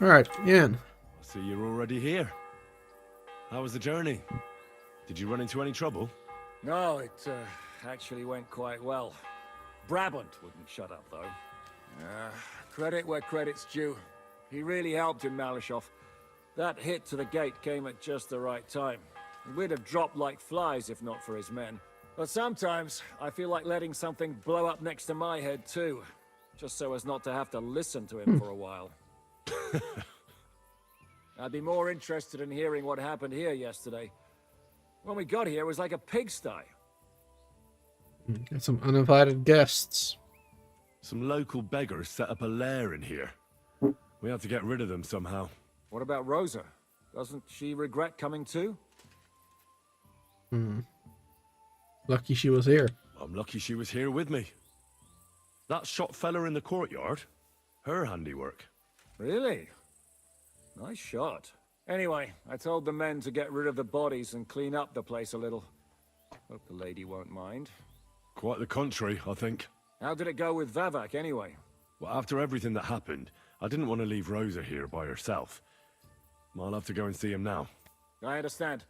Alright, Ian. I see you're already here. How was the journey? Did you run into any trouble? No, it actually went quite well. Brabant wouldn't shut up, though. Credit where credit's due. He really helped in Malishov. That hit to the gate came at just the right time. We'd have dropped like flies if not for his men. But sometimes, I feel like letting something blow up next to my head too. Just so as not to have to listen to him for a while. I'd be more interested in hearing what happened here yesterday. When we got here, it was like a pigsty. Got some uninvited guests. Some local beggars set up a lair in here. We have to get rid of them somehow. What about Rosa? Doesn't she regret coming too? Lucky she was here. I'm lucky she was here with me. That shot fella in the courtyard, her handiwork. Really? Nice shot. Anyway, I told the men to get rid of the bodies and clean up the place a little. Hope the lady won't mind. Quite the contrary, I think. How did it go with Vavak anyway? Well, after everything that happened, I didn't want to leave Rosa here by herself. I'll have to go and see him now. I understand.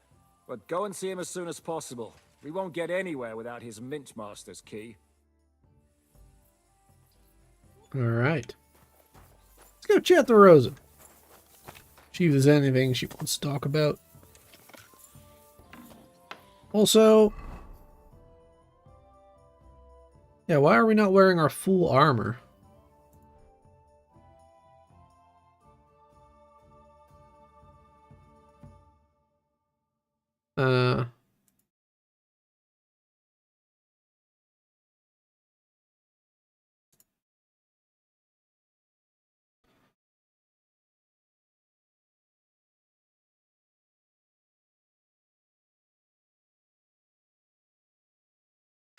But go and see him as soon as possible. We won't get anywhere without his Mintmaster's key. Alright. Let's go chat to Rosa. See if there's anything she wants to talk about. Also... yeah, why are we not wearing our full armor? I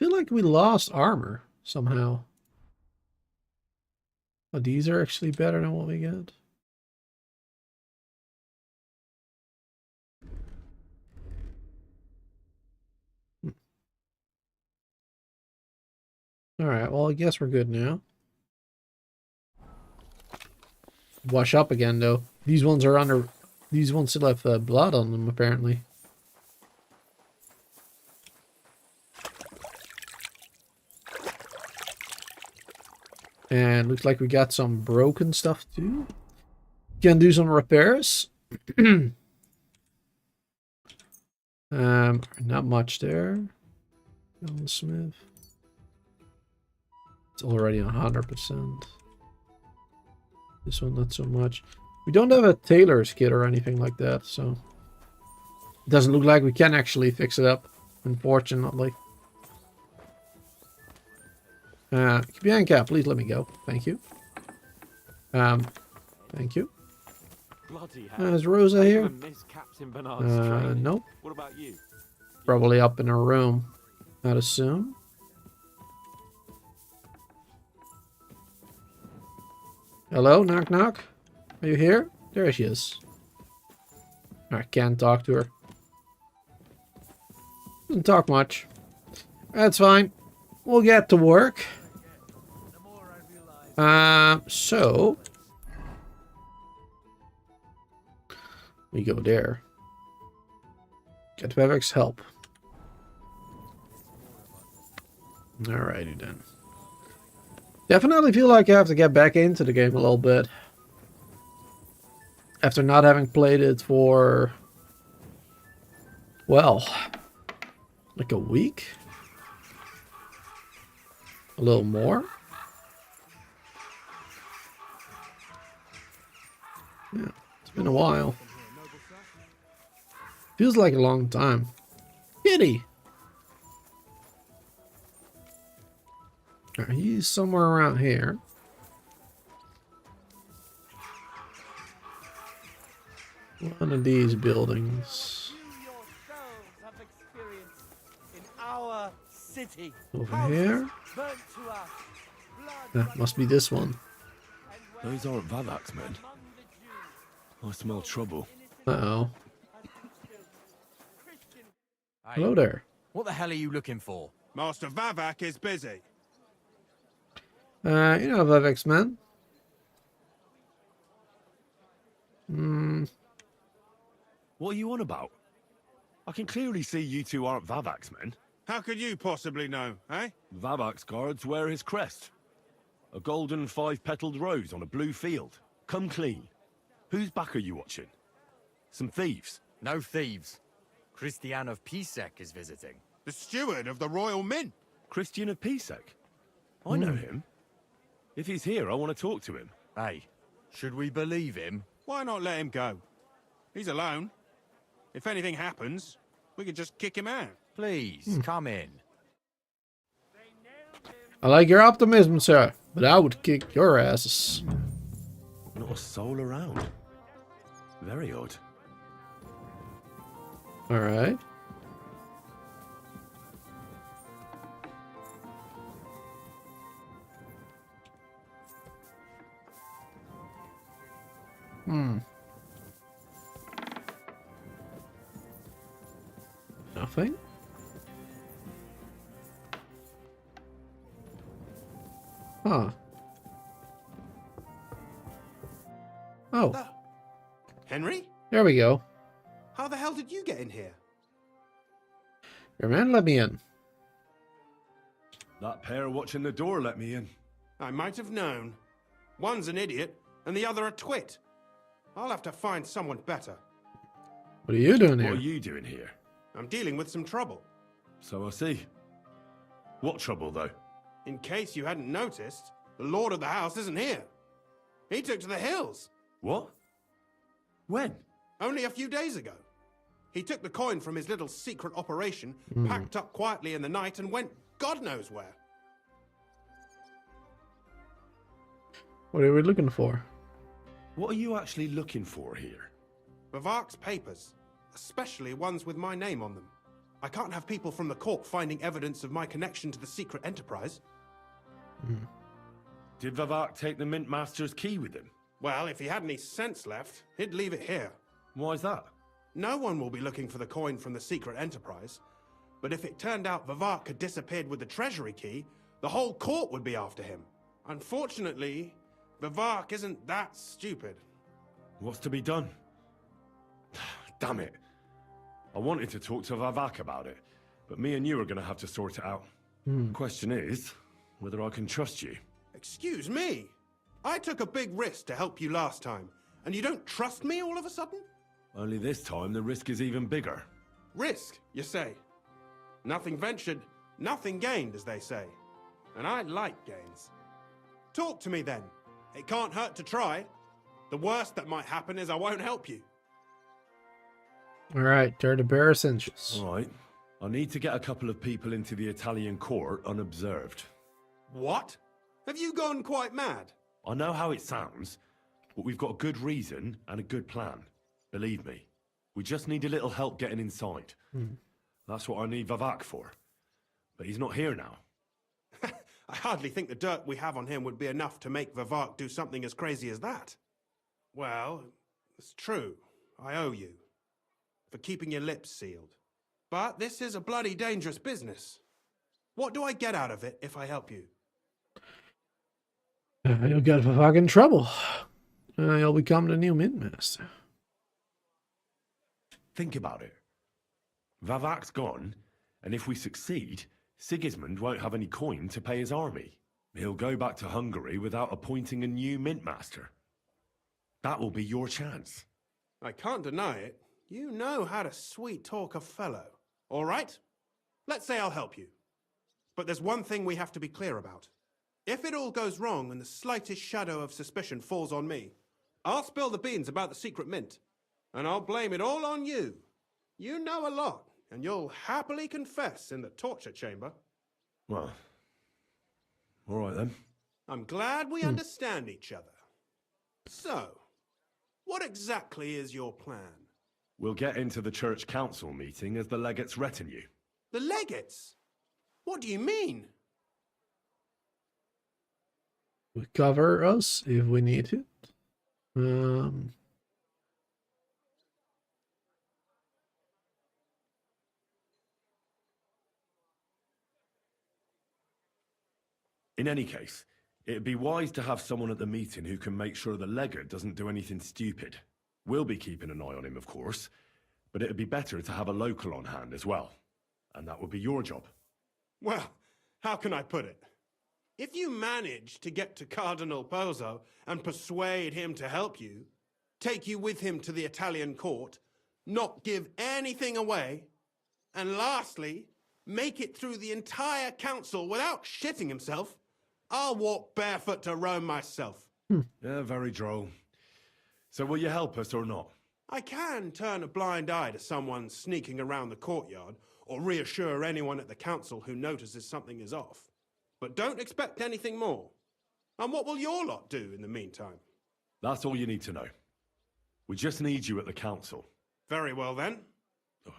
feel like we lost armor somehow. Oh, these are actually better than what we get. Alright, well I guess we're good now. Wash up again though. These ones are under... these ones still have blood on them apparently. And looks like we got some broken stuff too. Can do some repairs. Not much there. Smith. It's already 100%. This one not so much. We don't have a tailor's kit or anything like that, so it doesn't look like we can actually fix it up, unfortunately. Bianca, please let me go. Thank you. Thank you. Is Rosa here? Nope. What about you? Probably up in her room, I'd assume. Hello, knock knock. Are you here? There she is. I can't talk to her. Doesn't talk much. That's fine. We'll get to work. So we go there. Get Vavak's help. Alrighty then. Definitely feel like I have to get back into the game a little bit. After not having played it for... well... like a week? A little more? Yeah, it's been a while. Feels like a long time. Kitty! Alright, he's somewhere around here. One of these buildings. You yourselves have experience in our city. city. Over here. Burnt to us. Must be this one. Those aren't Vavak's men. I smell trouble. Uh-oh. Hey, Hello there. what the hell are you looking for? Master Vavak is busy. You know Vavak's man. What are you on about? I can clearly see you two aren't Vavak's men. How could you possibly know, eh? Vavak's guards wear his crest. A golden 5-petaled rose on a blue field. Come clean. Whose back are you watching? Some thieves? No thieves. Christian of Pisek is visiting. The steward of the Royal Mint. Christian of Pisek? I know him. If he's here, I want to talk to him. Hey, should we believe him? Why not let him go? He's alone. If anything happens, we could just kick him out. Please, come in. I like your optimism, sir, but I would kick your asses. Not a soul around. Very odd. Alright. Nothing. Huh. Oh. Henry? There we go. How the hell did you get in here? Your man let me in. That pair watching the door let me in. I might have known. One's an idiot, and the other a twit. I'll have to find someone better. What are you doing here? What are you doing here? I'm dealing with some trouble. So I see. What trouble, though? In case you hadn't noticed, the lord of the house isn't here. He took to the hills. What? When? Only a few days ago. He took the coin from his little secret operation, packed up quietly in the night, and went God knows where. What are we looking for? What are you actually looking for here? Vavak's papers, especially ones with my name on them. I can't have people from the court finding evidence of my connection to the secret enterprise. Did Vavak take the Mint Master's key with him? Well, if he had any sense left, he'd leave it here. Why's that? No one will be looking for the coin from the secret enterprise. But if it turned out Vavak had disappeared with the treasury key, the whole court would be after him. Unfortunately, Vavak isn't that stupid. What's to be done? Damn it. I wanted to talk to Vavak about it, but me and you are going to have to sort it out. Question is, whether I can trust you. Excuse me? I took a big risk to help you last time, and you don't trust me all of a sudden? Only this time the risk is even bigger. Risk, you say? Nothing ventured, nothing gained, as they say. And I like gains. Talk to me then. It can't hurt to try. The worst that might happen is I won't help you. Alright, they're the bare essentials. Alright. I need to get a couple of people into the Italian court unobserved. What? Have you gone quite mad? I know how it sounds, but we've got a good reason and a good plan. Believe me. We just need a little help getting inside. That's what I need Vavak for. But he's not here now. I hardly think the dirt we have on him would be enough to make Vavak do something as crazy as that. Well, it's true. I owe you. For keeping your lips sealed. But this is a bloody dangerous business. What do I get out of it if I help you? You'll get Vavak in trouble. You'll become the new Mint Master. Think about it. Vavak's gone, and if we succeed, Sigismund won't have any coin to pay his army. He'll go back to Hungary without appointing a new Mint Master. That will be your chance. I can't deny it. You know how to sweet-talk a fellow. All right? Let's say I'll help you. But there's one thing we have to be clear about. If it all goes wrong and the slightest shadow of suspicion falls on me, I'll spill the beans about the secret mint. And I'll blame it all on you. You know a lot, and you'll happily confess in the torture chamber. Well, all right then. I'm glad we understand each other. So, what exactly is your plan? We'll get into the church council meeting as the legate's retinue. The legates? What do you mean? We cover us if we need it. In any case, it'd be wise to have someone at the meeting who can make sure the legate doesn't do anything stupid. We'll be keeping an eye on him, of course, but it'd be better to have a local on hand as well. And that would be your job. Well, how can I put it? If you manage to get to Cardinal Pozzo and persuade him to help you, take you with him to the Italian court, not give anything away, and lastly, make it through the entire council without shitting himself, I'll walk barefoot to Rome myself. Yeah, very droll. So will you help us or not? I can turn a blind eye to someone sneaking around the courtyard, or reassure anyone at the council who notices something is off. But don't expect anything more. And what will your lot do in the meantime? That's all you need to know. We just need you at the council. Very well then.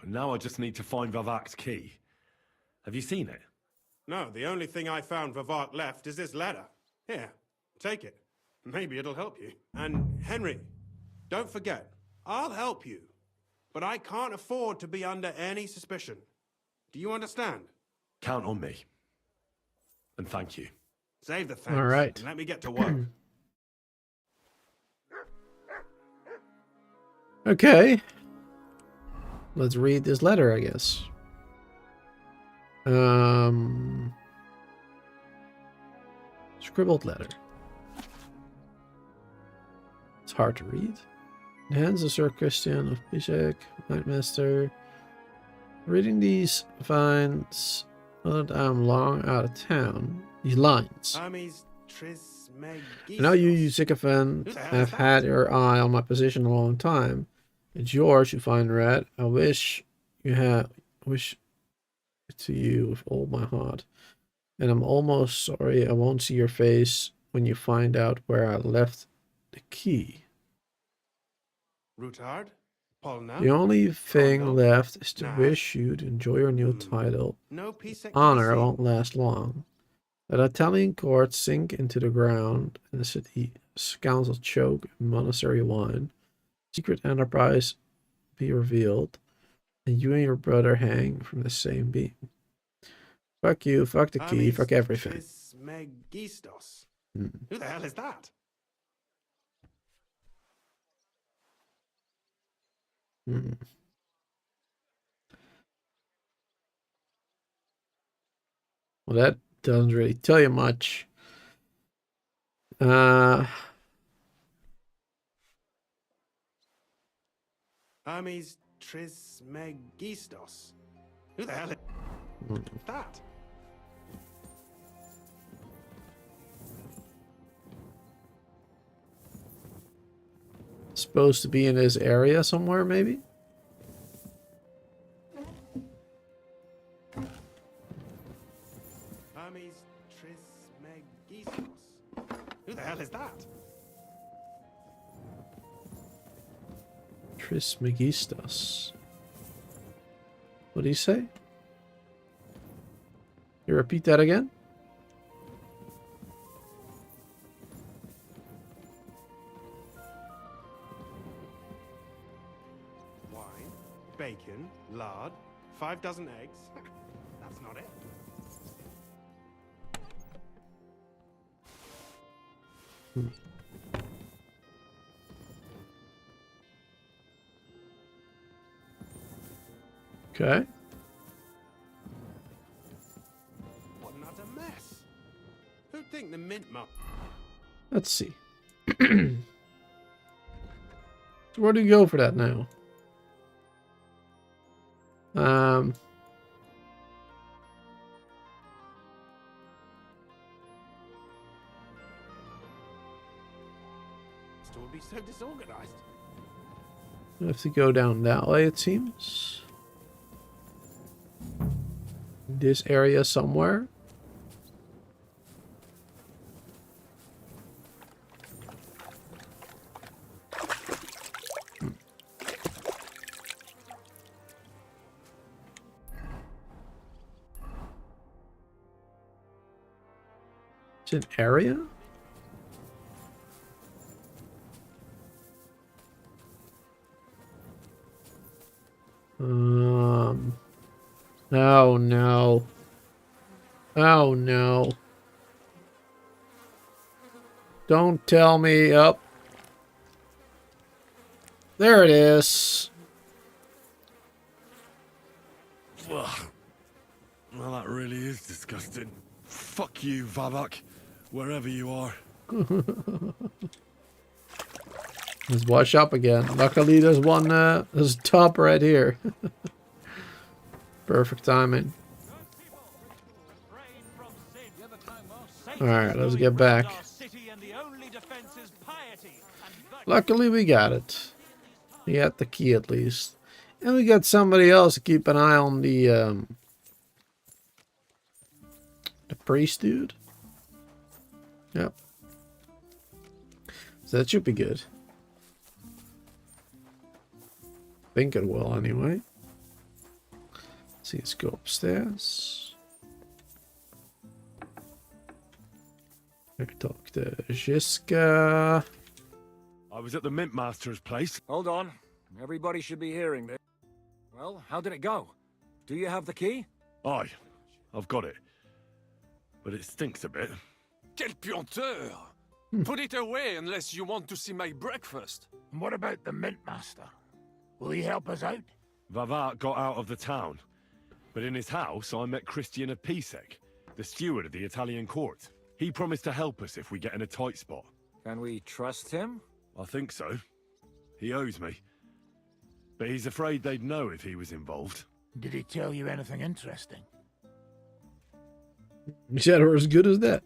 Now I just need to find Vavak's key. Have you seen it? No, the only thing I found Vavak left is this letter. Here, take it. Maybe it'll help you. And Henry, don't forget, I'll help you. But I can't afford to be under any suspicion. Do you understand? Count on me. And thank you. Save the thanks. All right. And let me get to work. Okay. Let's read this letter, I guess. Scribbled letter. It's hard to read. In the hands of Sir Christian of Pisek, Nightmaster. Reading these finds that I'm long out of town. These lines. I know you sycophant have had your eye on my position a long time. It's yours, you find red. I wish to you with all my heart. And I'm almost sorry I won't see your face when you find out where I left the key. Routard? Polna? The only thing left is to wish you to enjoy your new title. No peace. Honor won't last long. Let Italian courts sink into the ground and the city council choke in monastery wine. Secret enterprise be revealed, and you and your brother hang from the same beam. Fuck you, fuck the key, fuck everything. Who the hell is that? Well, that doesn't really tell you much. Hermes Trismegistos. Who the hell is that? Supposed to be in this area somewhere, maybe? Hermes Trismegistos. Who the hell is that? Trismegistos. What did he say? You repeat that again? Wine, bacon, lard, 5 dozen eggs. That's not it. Okay. What an utter mess. Who'd think the mint mop? Let's see. So where do you go for that now? Store would be so disorganized. I have to go down that way, it seems. This area somewhere. It's an area? Oh no. Oh no. Don't tell me. Up. There it is. Ugh. Well, that really is disgusting. Fuck you, Vavak, wherever you are. Let's wash up again. Luckily, there's one. There's a tub right here. Perfect timing. Alright, let's get back. Luckily, we got it. We got the key at least. And we got somebody else to keep an eye on the priest dude. Yep. So that should be good. Think it will anyway. Let's go upstairs. I can talk to Jiska. I was at the Mint Master's place. Hold on. Everybody should be hearing this. Well, how did it go? Do you have the key? Aye, I've got it. But it stinks a bit. Quel puanteur! Put it away unless you want to see my breakfast. And what about the Mint Master? Will he help us out? Vavat got out of the town. But in his house, I met Christian of Pisek, the steward of the Italian court. He promised to help us if we get in a tight spot. Can we trust him? I think so. He owes me. But he's afraid they'd know if he was involved. Did he tell you anything interesting? You said we're as good as that.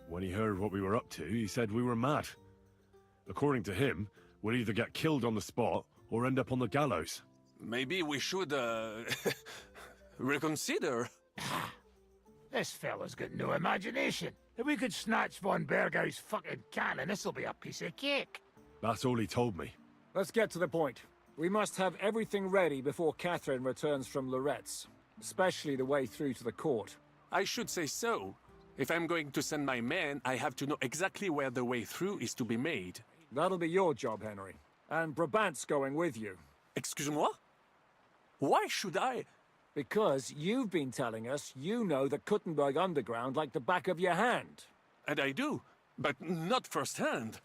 When he heard what we were up to, he said we were mad. According to him, we'd either get killed on the spot or end up on the gallows. Maybe we should, reconsider. This fella's got no imagination. If we could snatch von Bergau's fucking cannon, this'll be a piece of cake. That's all he told me. Let's get to the point. We must have everything ready before Catherine returns from Loretz, especially the way through to the court. I should say so. If I'm going to send my men, I have to know exactly where the way through is to be made. That'll be your job, Henry. And Brabant's going with you. Excuse-moi? Why should I? Because you've been telling us you know the Kuttenberg underground like the back of your hand. And I do, but not firsthand.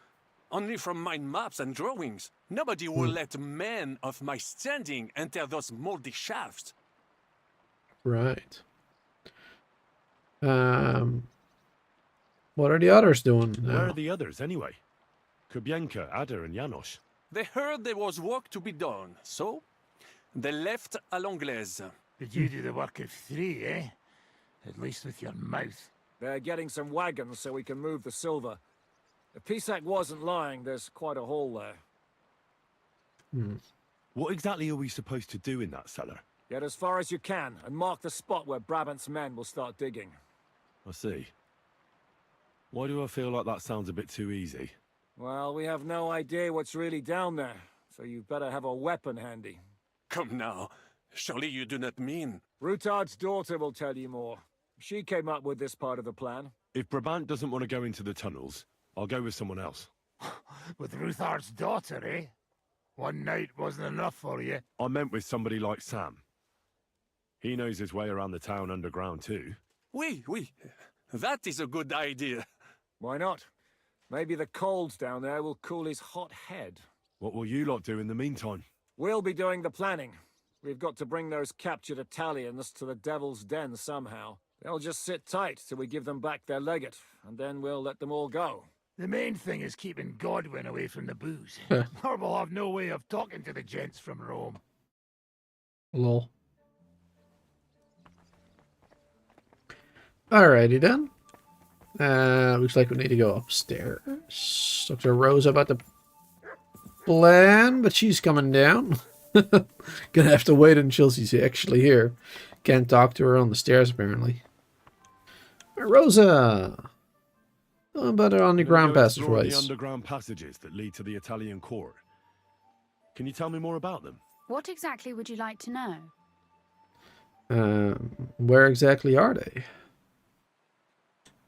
Only from mind maps and drawings. Nobody will let men of my standing enter those moldy shafts. Right. What are the others doing now? Where are the others, anyway? Kubienka, Ada, and Janos. They heard there was work to be done, so they left à l'anglaise. Did you do the work of 3, eh? At least with your mouth. They're getting some wagons so we can move the silver. If Pisak wasn't lying, there's quite a hole there. What exactly are we supposed to do in that cellar? Get as far as you can, and mark the spot where Brabant's men will start digging. I see. Why do I feel like that sounds a bit too easy? Well, we have no idea what's really down there, so you better have a weapon handy. Come now. Surely you do not mean... Rutard's daughter will tell you more. She came up with this part of the plan. If Brabant doesn't want to go into the tunnels, I'll go with someone else. With Rutard's daughter, eh? One night wasn't enough for you. I meant with somebody like Sam. He knows his way around the town underground too. Oui. That is a good idea. Why not? Maybe the cold down there will cool his hot head. What will you lot do in the meantime? We'll be doing the planning. We've got to bring those captured Italians to the Devil's Den somehow. They'll just sit tight till we give them back their legate, and then we'll let them all go. The main thing is keeping Godwin away from the booze. Or we'll have no way of talking to the gents from Rome. Lol. Alrighty then. Looks like we need to go upstairs. Talk to Rose about the plan, but she's coming down. Gonna have to wait until she's actually here. Can't talk to her on the stairs apparently. Rosa! How about our underground passageways? The underground passages that lead to the Italian court. Can you tell me more about them? What exactly would you like to know? Where exactly are they?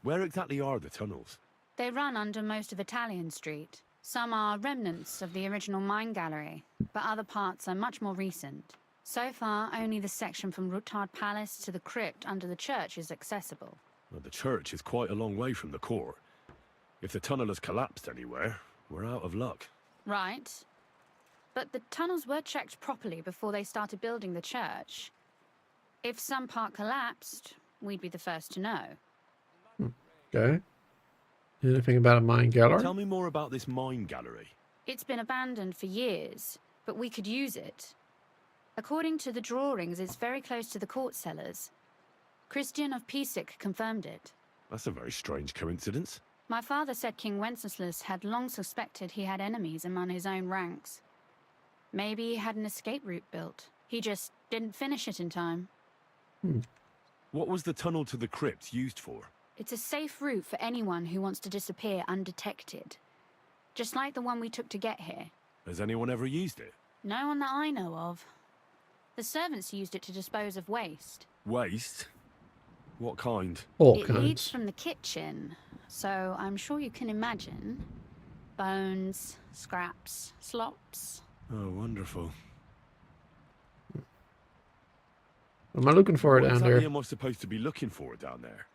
Where exactly are the tunnels? They run under most of Italian Street. Some are remnants of the original mine gallery, but other parts are much more recent. So far, only the section from Rutard Palace to the crypt under the church is accessible. Well, the church is quite a long way from the core. If the tunnel has collapsed anywhere, we're out of luck. Right. But the tunnels were checked properly before they started building the church. If some part collapsed, we'd be the first to know. Okay. Anything about a mine gallery? Tell me more about this mine gallery. It's been abandoned for years, but we could use it. According to the drawings, it's very close to the court cellars. Christian of Pisek confirmed it. That's a very strange coincidence. My father said King Wenceslas had long suspected he had enemies among his own ranks. Maybe he had an escape route built. He just didn't finish it in time. What was the tunnel to the crypt used for? It's a safe route for anyone who wants to disappear undetected. Just like the one we took to get here. Has anyone ever used it? No one that I know of. The servants used it to dispose of waste. Waste? What kind? All It kinds. leads from the kitchen, so I'm sure you can imagine. Bones, scraps, slops. Oh, wonderful. What am I looking for What down exactly there? am I supposed to be looking for down there?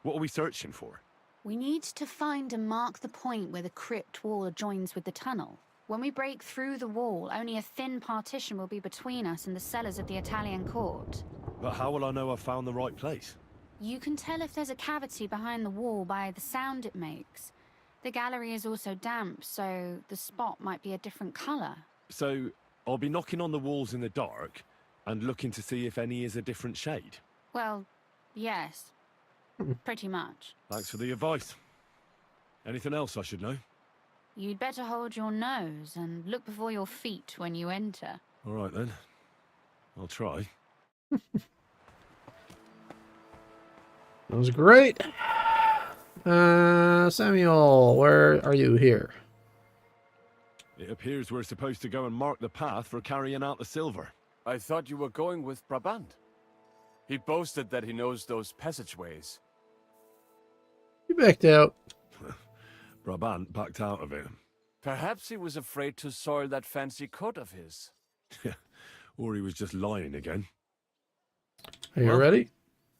What are we searching for? We need to find and mark the point where the crypt wall joins with the tunnel. When we break through the wall, only a thin partition will be between us and the cellars of the Italian court. But how will I know I've found the right place? You can tell if there's a cavity behind the wall by the sound it makes. The gallery is also damp, so the spot might be a different color. So, I'll be knocking on the walls in the dark and looking to see if any is a different shade. Well, yes. Pretty much. Thanks for the advice. Anything else I should know? You'd better hold your nose and look before your feet when you enter. All right then. I'll try. That was great. Samuel, where are you here? It appears we're supposed to go and mark the path for carrying out the silver. I thought you were going with Brabant. He boasted that he knows those passageways. You backed out. Brabant backed out of it. Perhaps he was afraid to soil that fancy coat of his. Or he was just lying again. Are you ready?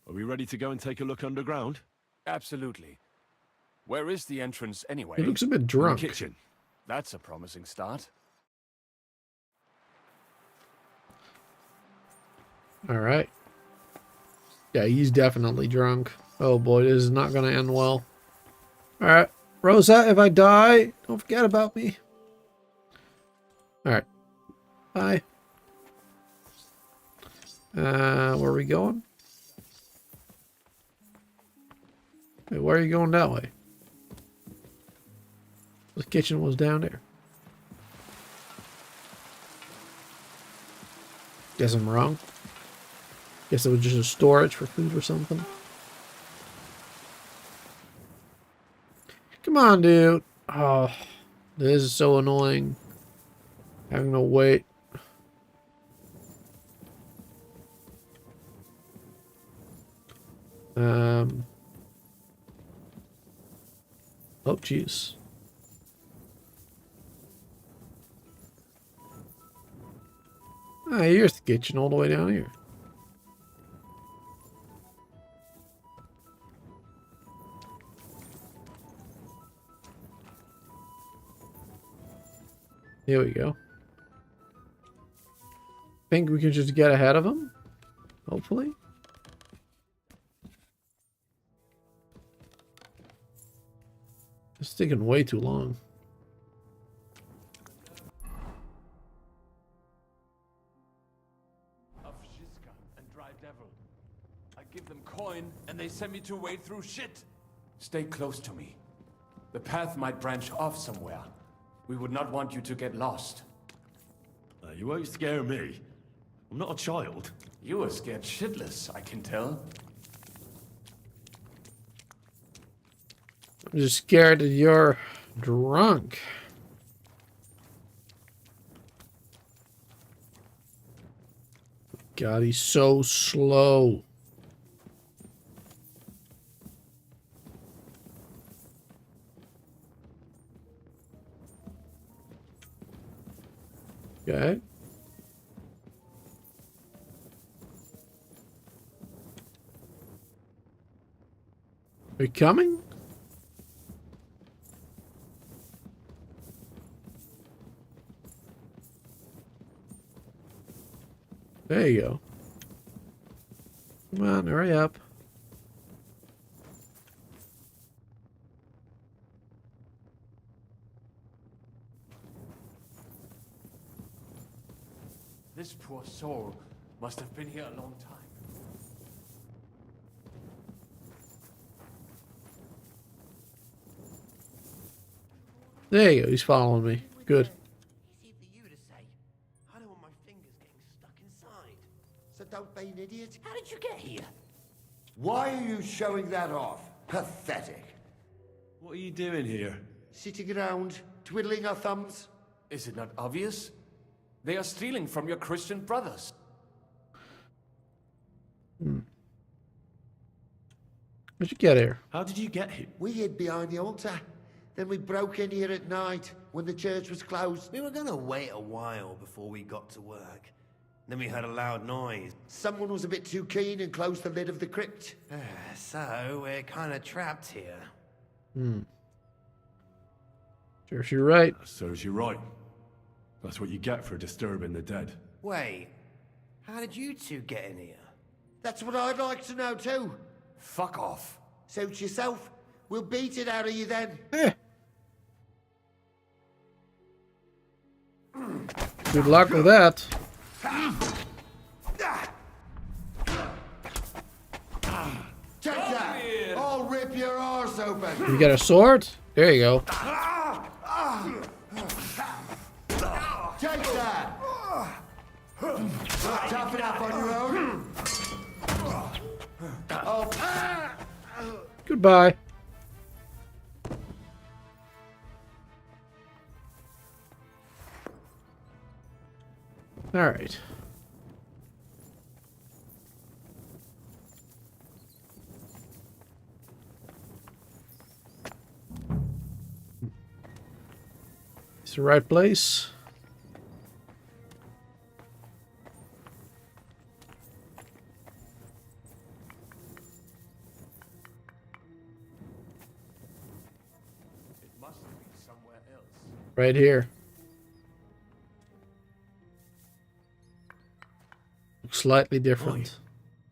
Are we ready to go and take a look underground? Absolutely. Where is the entrance anyway? He looks a bit drunk. In the kitchen. That's a promising start. All right. Yeah, he's definitely drunk. Oh boy, this is not going to end well. All right. Rosa, if I die, don't forget about me. All right. Bye. Where are we going? Wait, where are you going that way? The kitchen was down there. Guess I'm wrong. Guess it was just a storage for food or something. Come on, dude. Oh, this is so annoying. Having to wait. Oh, jeez. Ah, here's the kitchen all the way down here. Here we go. Think we can just get ahead of him? Hopefully. It's taking way too long. Of Shiska and Dry Devil. I give them coin, and they send me to wade through shit. Stay close to me. The path might branch off somewhere. We would not want you to get lost. You won't scare me. I'm not a child. You are scared shitless, I can tell. I'm just scared that you're drunk. God, he's so slow. Okay. Are you coming? There you go. Come on, hurry up. This poor soul must have been here a long time. There you go, he's following me. Good. I don't want my fingers getting stuck inside. So don't be an idiot. How did you get here? Why are you showing that off? Pathetic. What are you doing here? Sitting around, twiddling our thumbs? Is it not obvious? They are stealing from your Christian brothers. Where'd you get here? How did you get here? We hid behind the altar. Then we broke in here at night when the church was closed. We were gonna wait a while before we got to work. Then we heard a loud noise. Someone was a bit too keen and closed the lid of the crypt. So we're kind of trapped here. Serves you right. Serves you right. That's what you get for disturbing the dead. Wait, how did you two get in here? That's what I'd like to know too. Fuck off. Suit yourself. We'll beat it out of you then. Good luck with that. Take that! I'll rip your arse open! You got a sword? There you go. Take that! Tough enough on your own? Oh. Goodbye. All right. It's the right place. It must have been somewhere else. Right here. Looks slightly different. Right.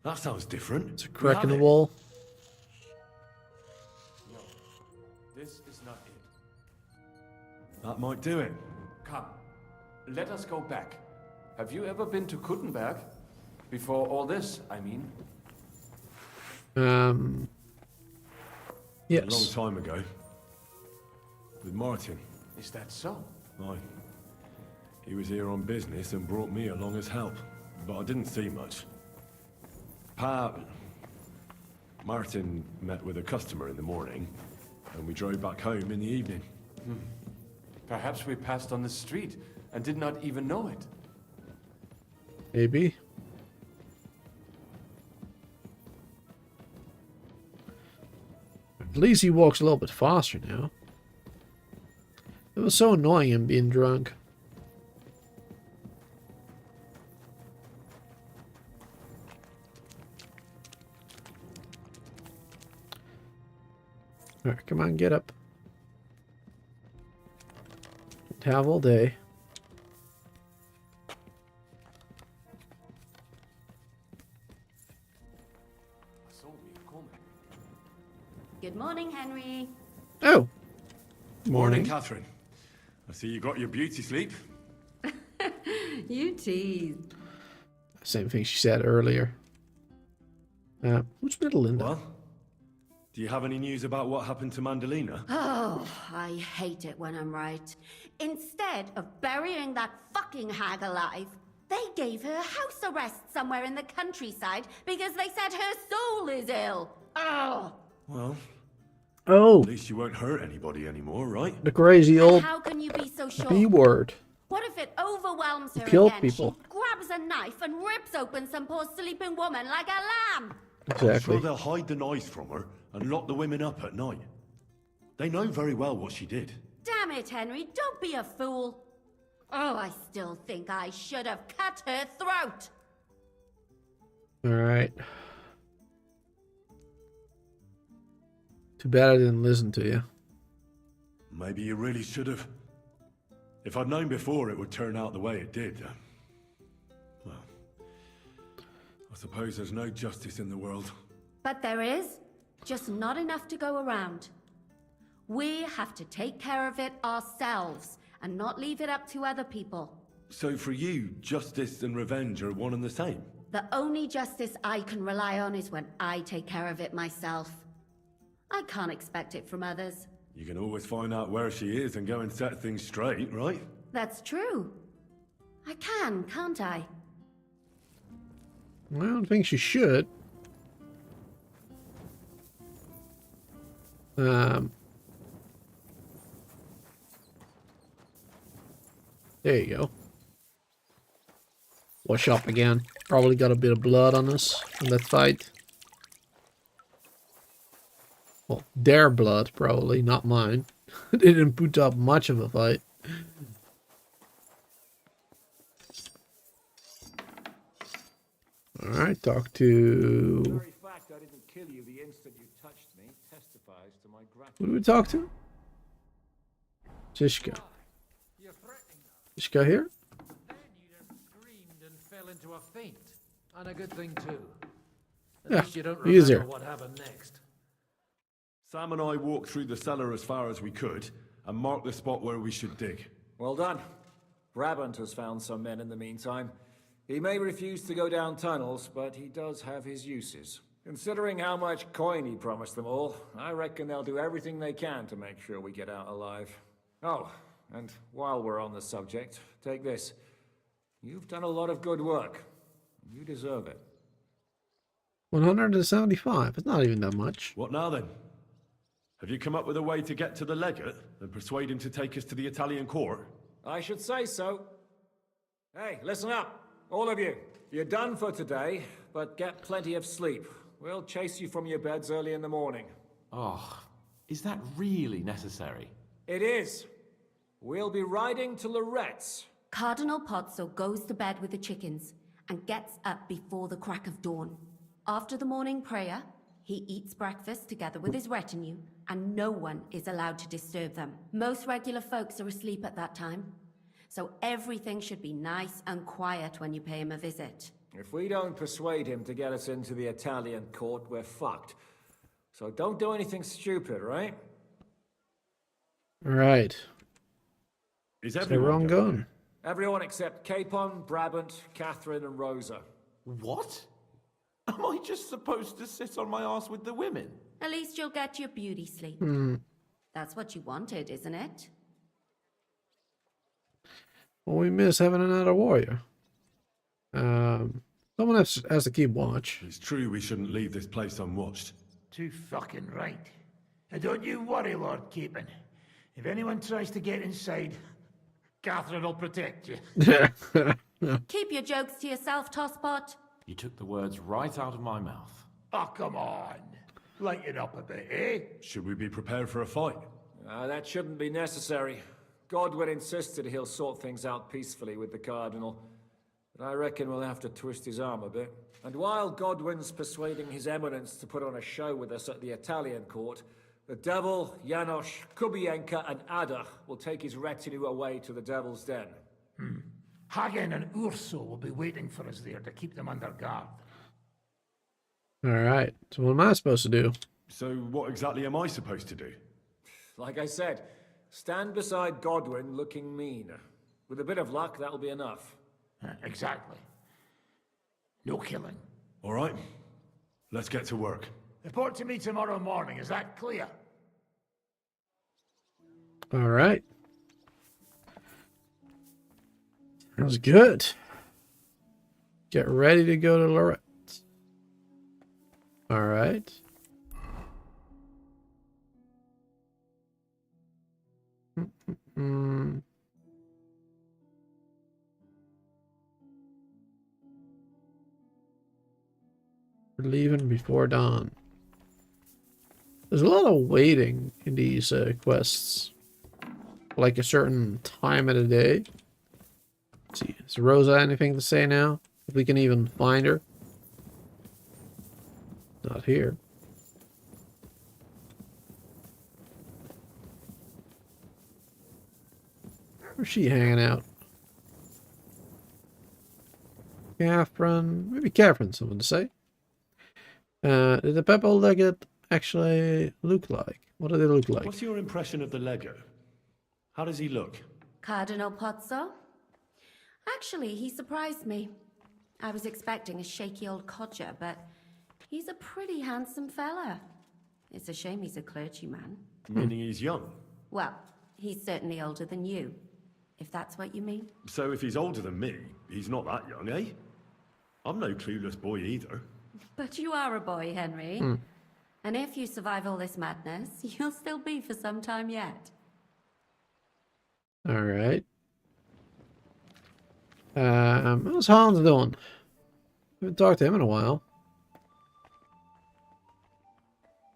That sounds different. It's a crack in the wall. No, this is not it. That might do it. Come, let us go back. Have you ever been to Kuttenberg? Before all this, I mean. Yes. A long time ago. With Martin. Is that so? Aye. He was here on business and brought me along as help. But I didn't see much. Martin met with a customer in the morning, and we drove back home in the evening. Perhaps we passed on the street and did not even know it. Maybe. At least he walks a little bit faster now. It was so annoying him being drunk. Alright, come on, get up. Have all day. Good morning, Henry. Oh. Morning, Catherine. I see you got your beauty sleep. You tease. Same thing she said earlier. Who's Middle Linda? Well, do you have any news about what happened to Mandalina? Oh, I hate it when I'm right. Instead of burying that fucking hag alive, they gave her house arrest somewhere in the countryside because they said her soul is ill. Oh. Well, oh. At least you won't hurt anybody anymore, right? The crazy old How can you be so sure? B word. What if it overwhelms her Kill again? people. She grabs a knife and rips open some poor sleeping woman like a lamb. Exactly. I'm sure they'll hide the knives from her and lock the women up at night. They know very well what she did. Damn it, Henry, don't be a fool. Oh, I still think I should have cut her throat. Alright. Too bad I didn't listen to you. Maybe you really should have. If I'd known before it would turn out the way it did, well, I suppose there's no justice in the world. But there is, just not enough to go around. We have to take care of it ourselves and not leave it up to other people. So for you, justice and revenge are one and the same? The only justice I can rely on is when I take care of it myself. I can't expect it from others. You can always find out where she is and go and set things straight, right? That's true. I can, can't I? I don't think she should. There you go. Wash up again. Probably got a bit of blood on us in that fight. Well, their blood, probably, not mine. They didn't put up much of a fight. Alright, talk to... The very fact I didn't kill you the instant you touched me testifies to my gratitude. Who do we talk to? Zishka. Zishka here? Then you screamed and fell into a faint. And a good thing too. At Yeah, least you don't easier. remember what happened next. Sam and I walked through the cellar as far as we could and marked the spot where we should dig. Well done. Brabant has found some men in the meantime. He may refuse to go down tunnels, but he does have his uses. Considering how much coin he promised them all, I reckon they'll do everything they can to make sure we get out alive. Oh, and while we're on the subject, take this. You've done a lot of good work. You deserve it. 175. It's not even that much. What now then? Have you come up with a way to get to the legate and persuade him to take us to the Italian court? I should say so. Hey, listen up, all of you. You're done for today, but get plenty of sleep. We'll chase you from your beds early in the morning. Oh, is that really necessary? It is. We'll be riding to Lorette's. Cardinal Pozzo goes to bed with the chickens and gets up before the crack of dawn. After the morning prayer, he eats breakfast together with his retinue, and no one is allowed to disturb them. Most regular folks are asleep at that time, so everything should be nice and quiet when you pay him a visit. If we don't persuade him to get us into the Italian court, we're fucked. So don't do anything stupid, right? Right. Is everyone gone? Everyone except Capon, Brabant, Catherine, and Rosa. What? Am I just supposed to sit on my ass with the women? At least you'll get your beauty sleep. That's what you wanted, isn't it? Well, we miss having another warrior. Someone has to keep watch. It's true we shouldn't leave this place unwatched. Too fucking right. And don't you worry, Lord Capon. If anyone tries to get inside, Catherine will protect you. Keep your jokes to yourself, Tosspot. You took the words right out of my mouth. Oh, come on. Lighten up a bit, eh? Should we be prepared for a fight? That shouldn't be necessary. Godwin insisted he'll sort things out peacefully with the Cardinal. But I reckon we'll have to twist his arm a bit. And while Godwin's persuading His Eminence to put on a show with us at the Italian court, the Devil, Janosch, Kubienka, and Ada will take his retinue away to the Devil's Den. Hagen and Urso will be waiting for us there to keep them under guard. Alright, so what am I supposed to do? So what exactly am I supposed to do? Like I said, stand beside Godwin looking mean. With a bit of luck, that'll be enough. Exactly. No killing. All right, let's get to work. Report to me tomorrow morning, is that clear? Alright. That was good. Get ready to go to Lorette. Alright. We're leaving before dawn. There's a lot of waiting in these quests. Like a certain time of the day. Let's see, has Rosa anything to say now? If we can even find her. Not here. Where's she hanging out? Catherine. Maybe Catherine, something to say. Did the purple legate actually look like? What do they look like? What's your impression of the Lego? How does he look? Cardinal Pozzo? Actually, he surprised me. I was expecting a shaky old codger, but he's a pretty handsome fella. It's a shame he's a clergyman. Meaning he's young? Well, he's certainly older than you, if that's what you mean. So if he's older than me, he's not that young, eh? I'm no clueless boy either. But you are a boy, Henry. And if you survive all this madness, you'll still be for some time yet. Alright. How's Hans doing? Haven't talked to him in a while.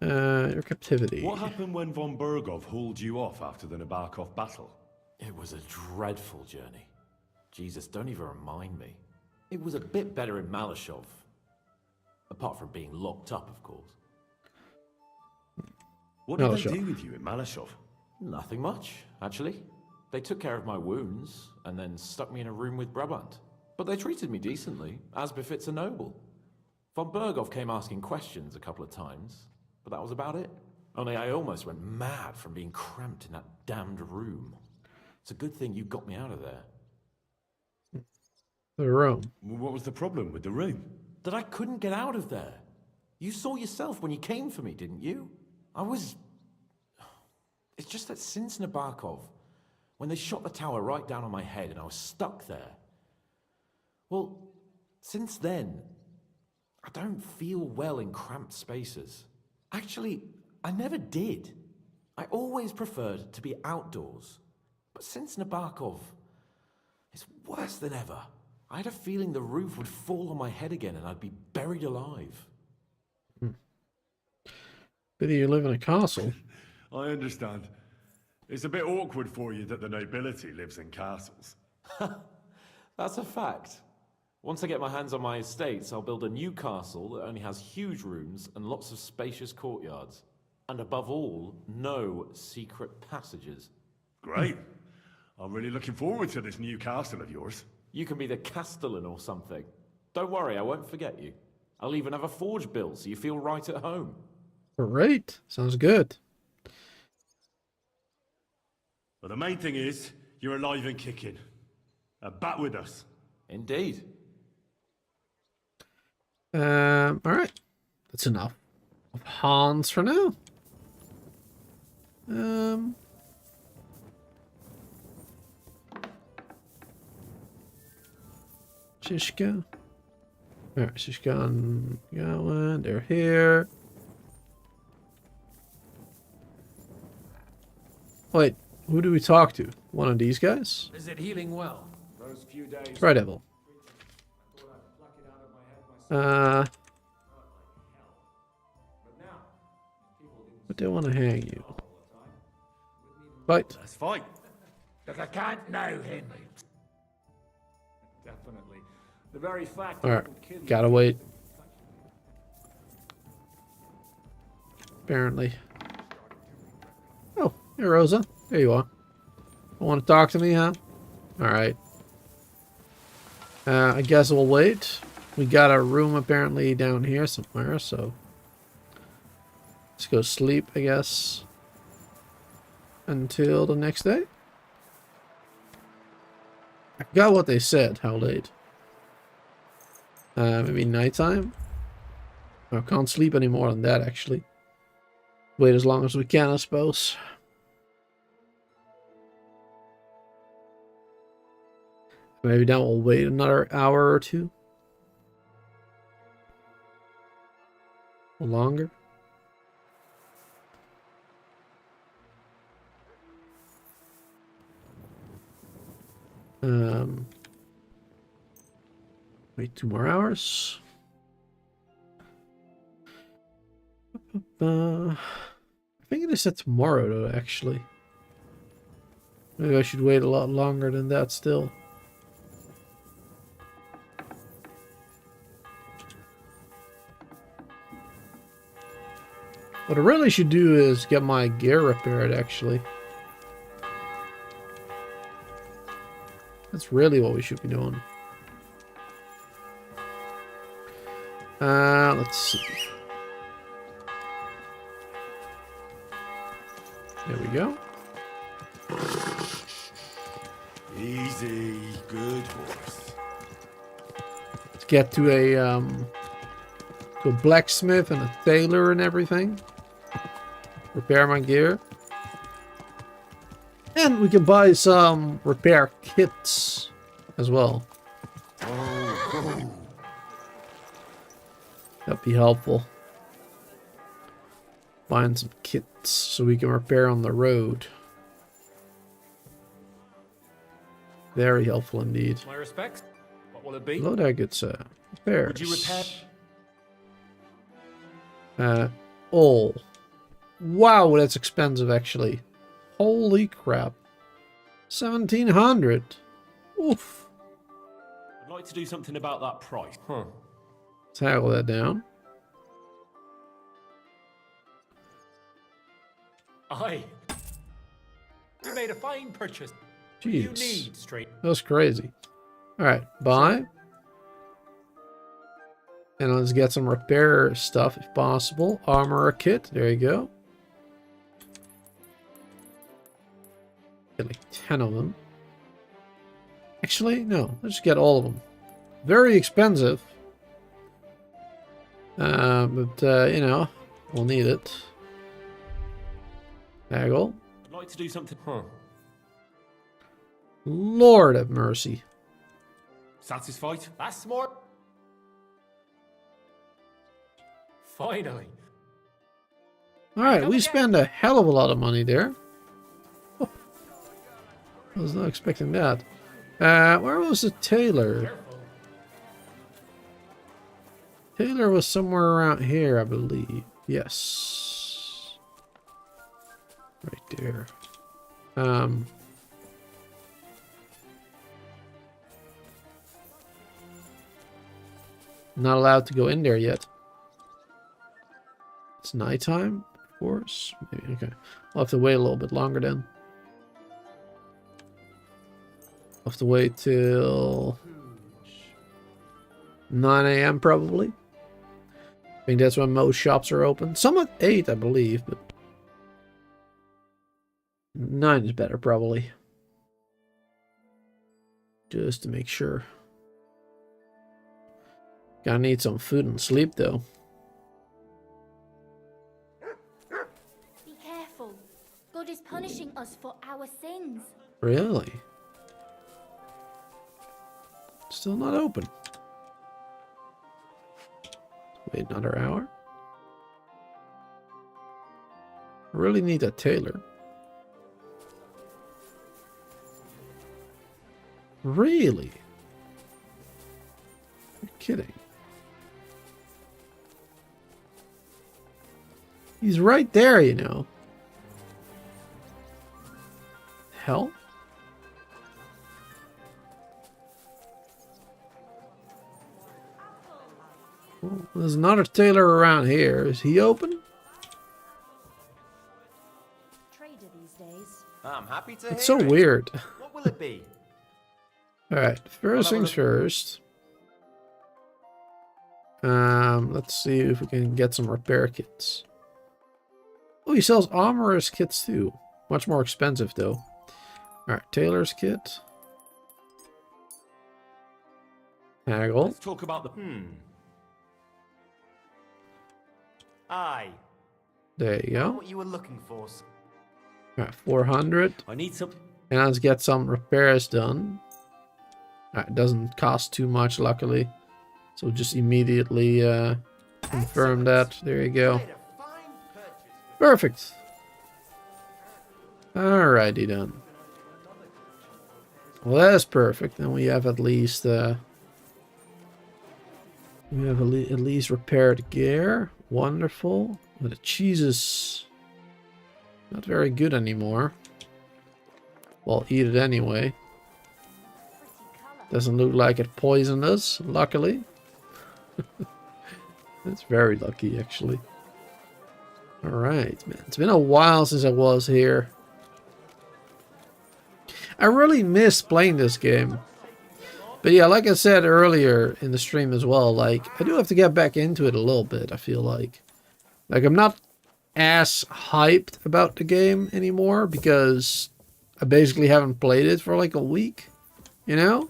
Your captivity. What happened when von Bergov hauled you off after the Nabokov battle? It was a dreadful journey. Jesus, don't even remind me. It was a bit better in Malashov. Apart from being locked up, of course. What did they do with you in Malashov? Nothing much, actually. They took care of my wounds, and then stuck me in a room with Brabant. But they treated me decently, as befits a noble. Von Bergov came asking questions a couple of times, but that was about it. Only I almost went mad from being cramped in that damned room. It's a good thing you got me out of there. The room. What was the problem with the room? That I couldn't get out of there. You saw yourself when you came for me, didn't you? It's just that since Nabokov, when they shot the tower right down on my head and I was stuck there, well, since then, I don't feel well in cramped spaces. Actually, I never did. I always preferred to be outdoors. But since Nabokov, it's worse than ever. I had a feeling the roof would fall on my head again and I'd be buried alive. Maybe you live in a castle. I understand. It's a bit awkward for you that the nobility lives in castles. That's a fact. Once I get my hands on my estates, I'll build a new castle that only has huge rooms and lots of spacious courtyards. And above all, no secret passages. Great. I'm really looking forward to this new castle of yours. You can be the castellan or something. Don't worry, I won't forget you. I'll even have a forge built so you feel right at home. Great. Sounds good. But the main thing is, you're alive and kicking. Back with us. Indeed. Alright. That's enough of Hans for now. Shishka. Alright, Shishka and Gowan, they're here. Wait, who do we talk to? One of these guys? Is it healing well? Those few days. Try Devil. But they want to hang you. Fight. Let's fight. Look, I can't now, Henry. Definitely. The very fact Alright, that kill you- gotta wait. Apparently. Oh, hey Rosa. There you are. Want to talk to me, huh? Alright. I guess we'll wait. We got a room apparently down here somewhere, so... Let's go sleep, I guess. Until the next day? I forgot what they said, how late. Maybe nighttime? I can't sleep any more than that, actually. Wait as long as we can, I suppose. Maybe now we'll wait another hour or two. Or longer. Wait 2 more hours. I think they said tomorrow though, actually. Maybe I should wait a lot longer than that still. What I really should do is get my gear repaired, actually. That's really what we should be doing. Let's see. There we go. Easy, good horse. Let's get to a blacksmith and a tailor and everything. Repair my gear. And we can buy some repair kits as well. That'd be helpful. Buying some kits so we can repair on the road. Very helpful indeed. My respects. What will it be? Hello there, good sir. Repairs. Would you Uh, repair? all. Wow, that's expensive actually. Holy crap. 1700. Oof. I'd like to do something about that price. Huh. Toggle that down. Aye. You made a fine purchase. Jeez. You need straight. That's crazy. Alright, buy. And let's get some repair stuff if possible. Armor kit. There you go. Get like 10 of them. Actually, no. Let's get all of them. Very expensive. But you know, we'll need it. Haggle. I'd like to do something. Huh. Lord have mercy. Satisfied? That's smart. Finally. Alright, we spend a hell of a lot of money there. Oh, I was not expecting that. Where was the tailor? Tailor was somewhere around here, I believe. Yes. Right there. Not allowed to go in there yet. It's nighttime, of course. Maybe, okay. I'll have to wait a little bit longer then. I'll have to wait till 9 AM probably. I think that's when most shops are open. Some at 8, I believe, but 9 is better probably. Just to make sure. Gonna need some food and sleep though. Be careful. God is punishing us for our sins. Really? Still not open. Wait another hour. I really need a tailor. Really? You're kidding. He's right there, you know. Hell? Well, there's another tailor around here. Is he open? Trader these days. I'm happy to It's hear so it. weird. What will it be? Alright, first things first. Let's see if we can get some repair kits. Oh, he sells armorer's kits too. Much more expensive though. Alright, tailor's kit. Haggle. Let's talk about the. Aye. There you go. What you were looking for. Alright, 400. I need some. And let's get some repairs done. Alright, it doesn't cost too much, luckily. So just immediately confirm that. There you go. Perfect. Alrighty then. Well, that's perfect. Then we have at least at least repaired gear. Wonderful. But the cheese is not very good anymore. Well, eat it anyway. Doesn't look like it poisoned us, luckily. That's very lucky, actually. Alright, man. It's been a while since I was here. I really miss playing this game. But yeah, like I said earlier in the stream as well, like, I do have to get back into it a little bit, I feel like. Like, I'm not as hyped about the game anymore because I basically haven't played it for like a week, you know?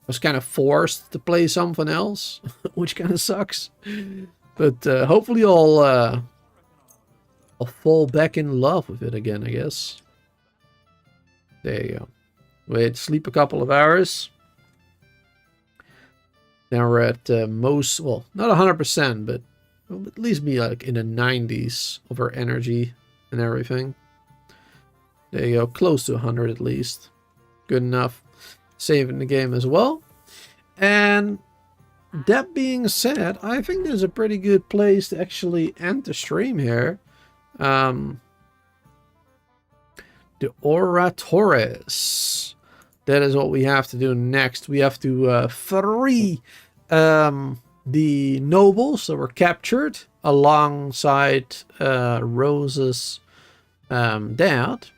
I was kind of forced to play something else, which kind of sucks. But hopefully I'll fall back in love with it again, I guess. There you go. Wait, sleep a couple of hours. Now we're at most, well, not 100%, but we'll at least be like in the 90s of our energy and everything. There you go, close to 100 at least. Good enough. Saving the game as well. And that being said, I think there's a pretty good place to actually end the stream here. The Oratores. That is what we have to do next. We have to free the nobles that were captured alongside Rose's dad.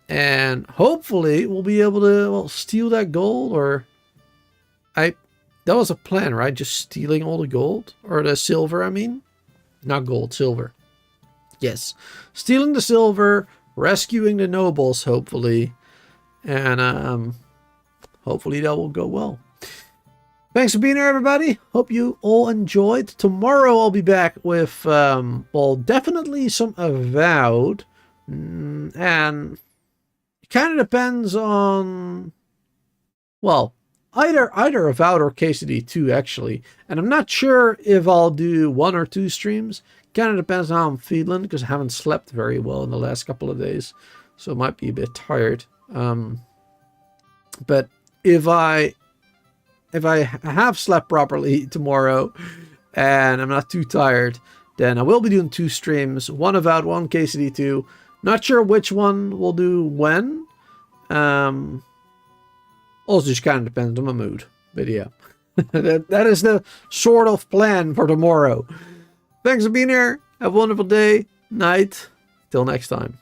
And hopefully we'll be able to, well, steal that gold, or that was a plan, right? Just stealing all the gold, or the silver, I mean. Not gold, silver. Yes. Stealing the silver, rescuing the nobles, hopefully. And hopefully that will go well. Thanks for being here, everybody. Hope you all enjoyed. Tomorrow I'll be back with, well, definitely some Avowed. And it kind of depends on, well, either Avowed or KCD 2, actually. And I'm not sure if I'll do 1 or 2 streams. Kind of depends on how I'm feeling, because I haven't slept very well in the last couple of days. So I might be a bit tired. But if I have slept properly tomorrow and I'm not too tired, then I will be doing 2 streams. 1 Avowed, 1 KCD 2. Not sure which one we'll do when. Also just kind of depends on my mood. But yeah, that is the sort of plan for tomorrow. Thanks for being here. Have a wonderful day, night. Till next time.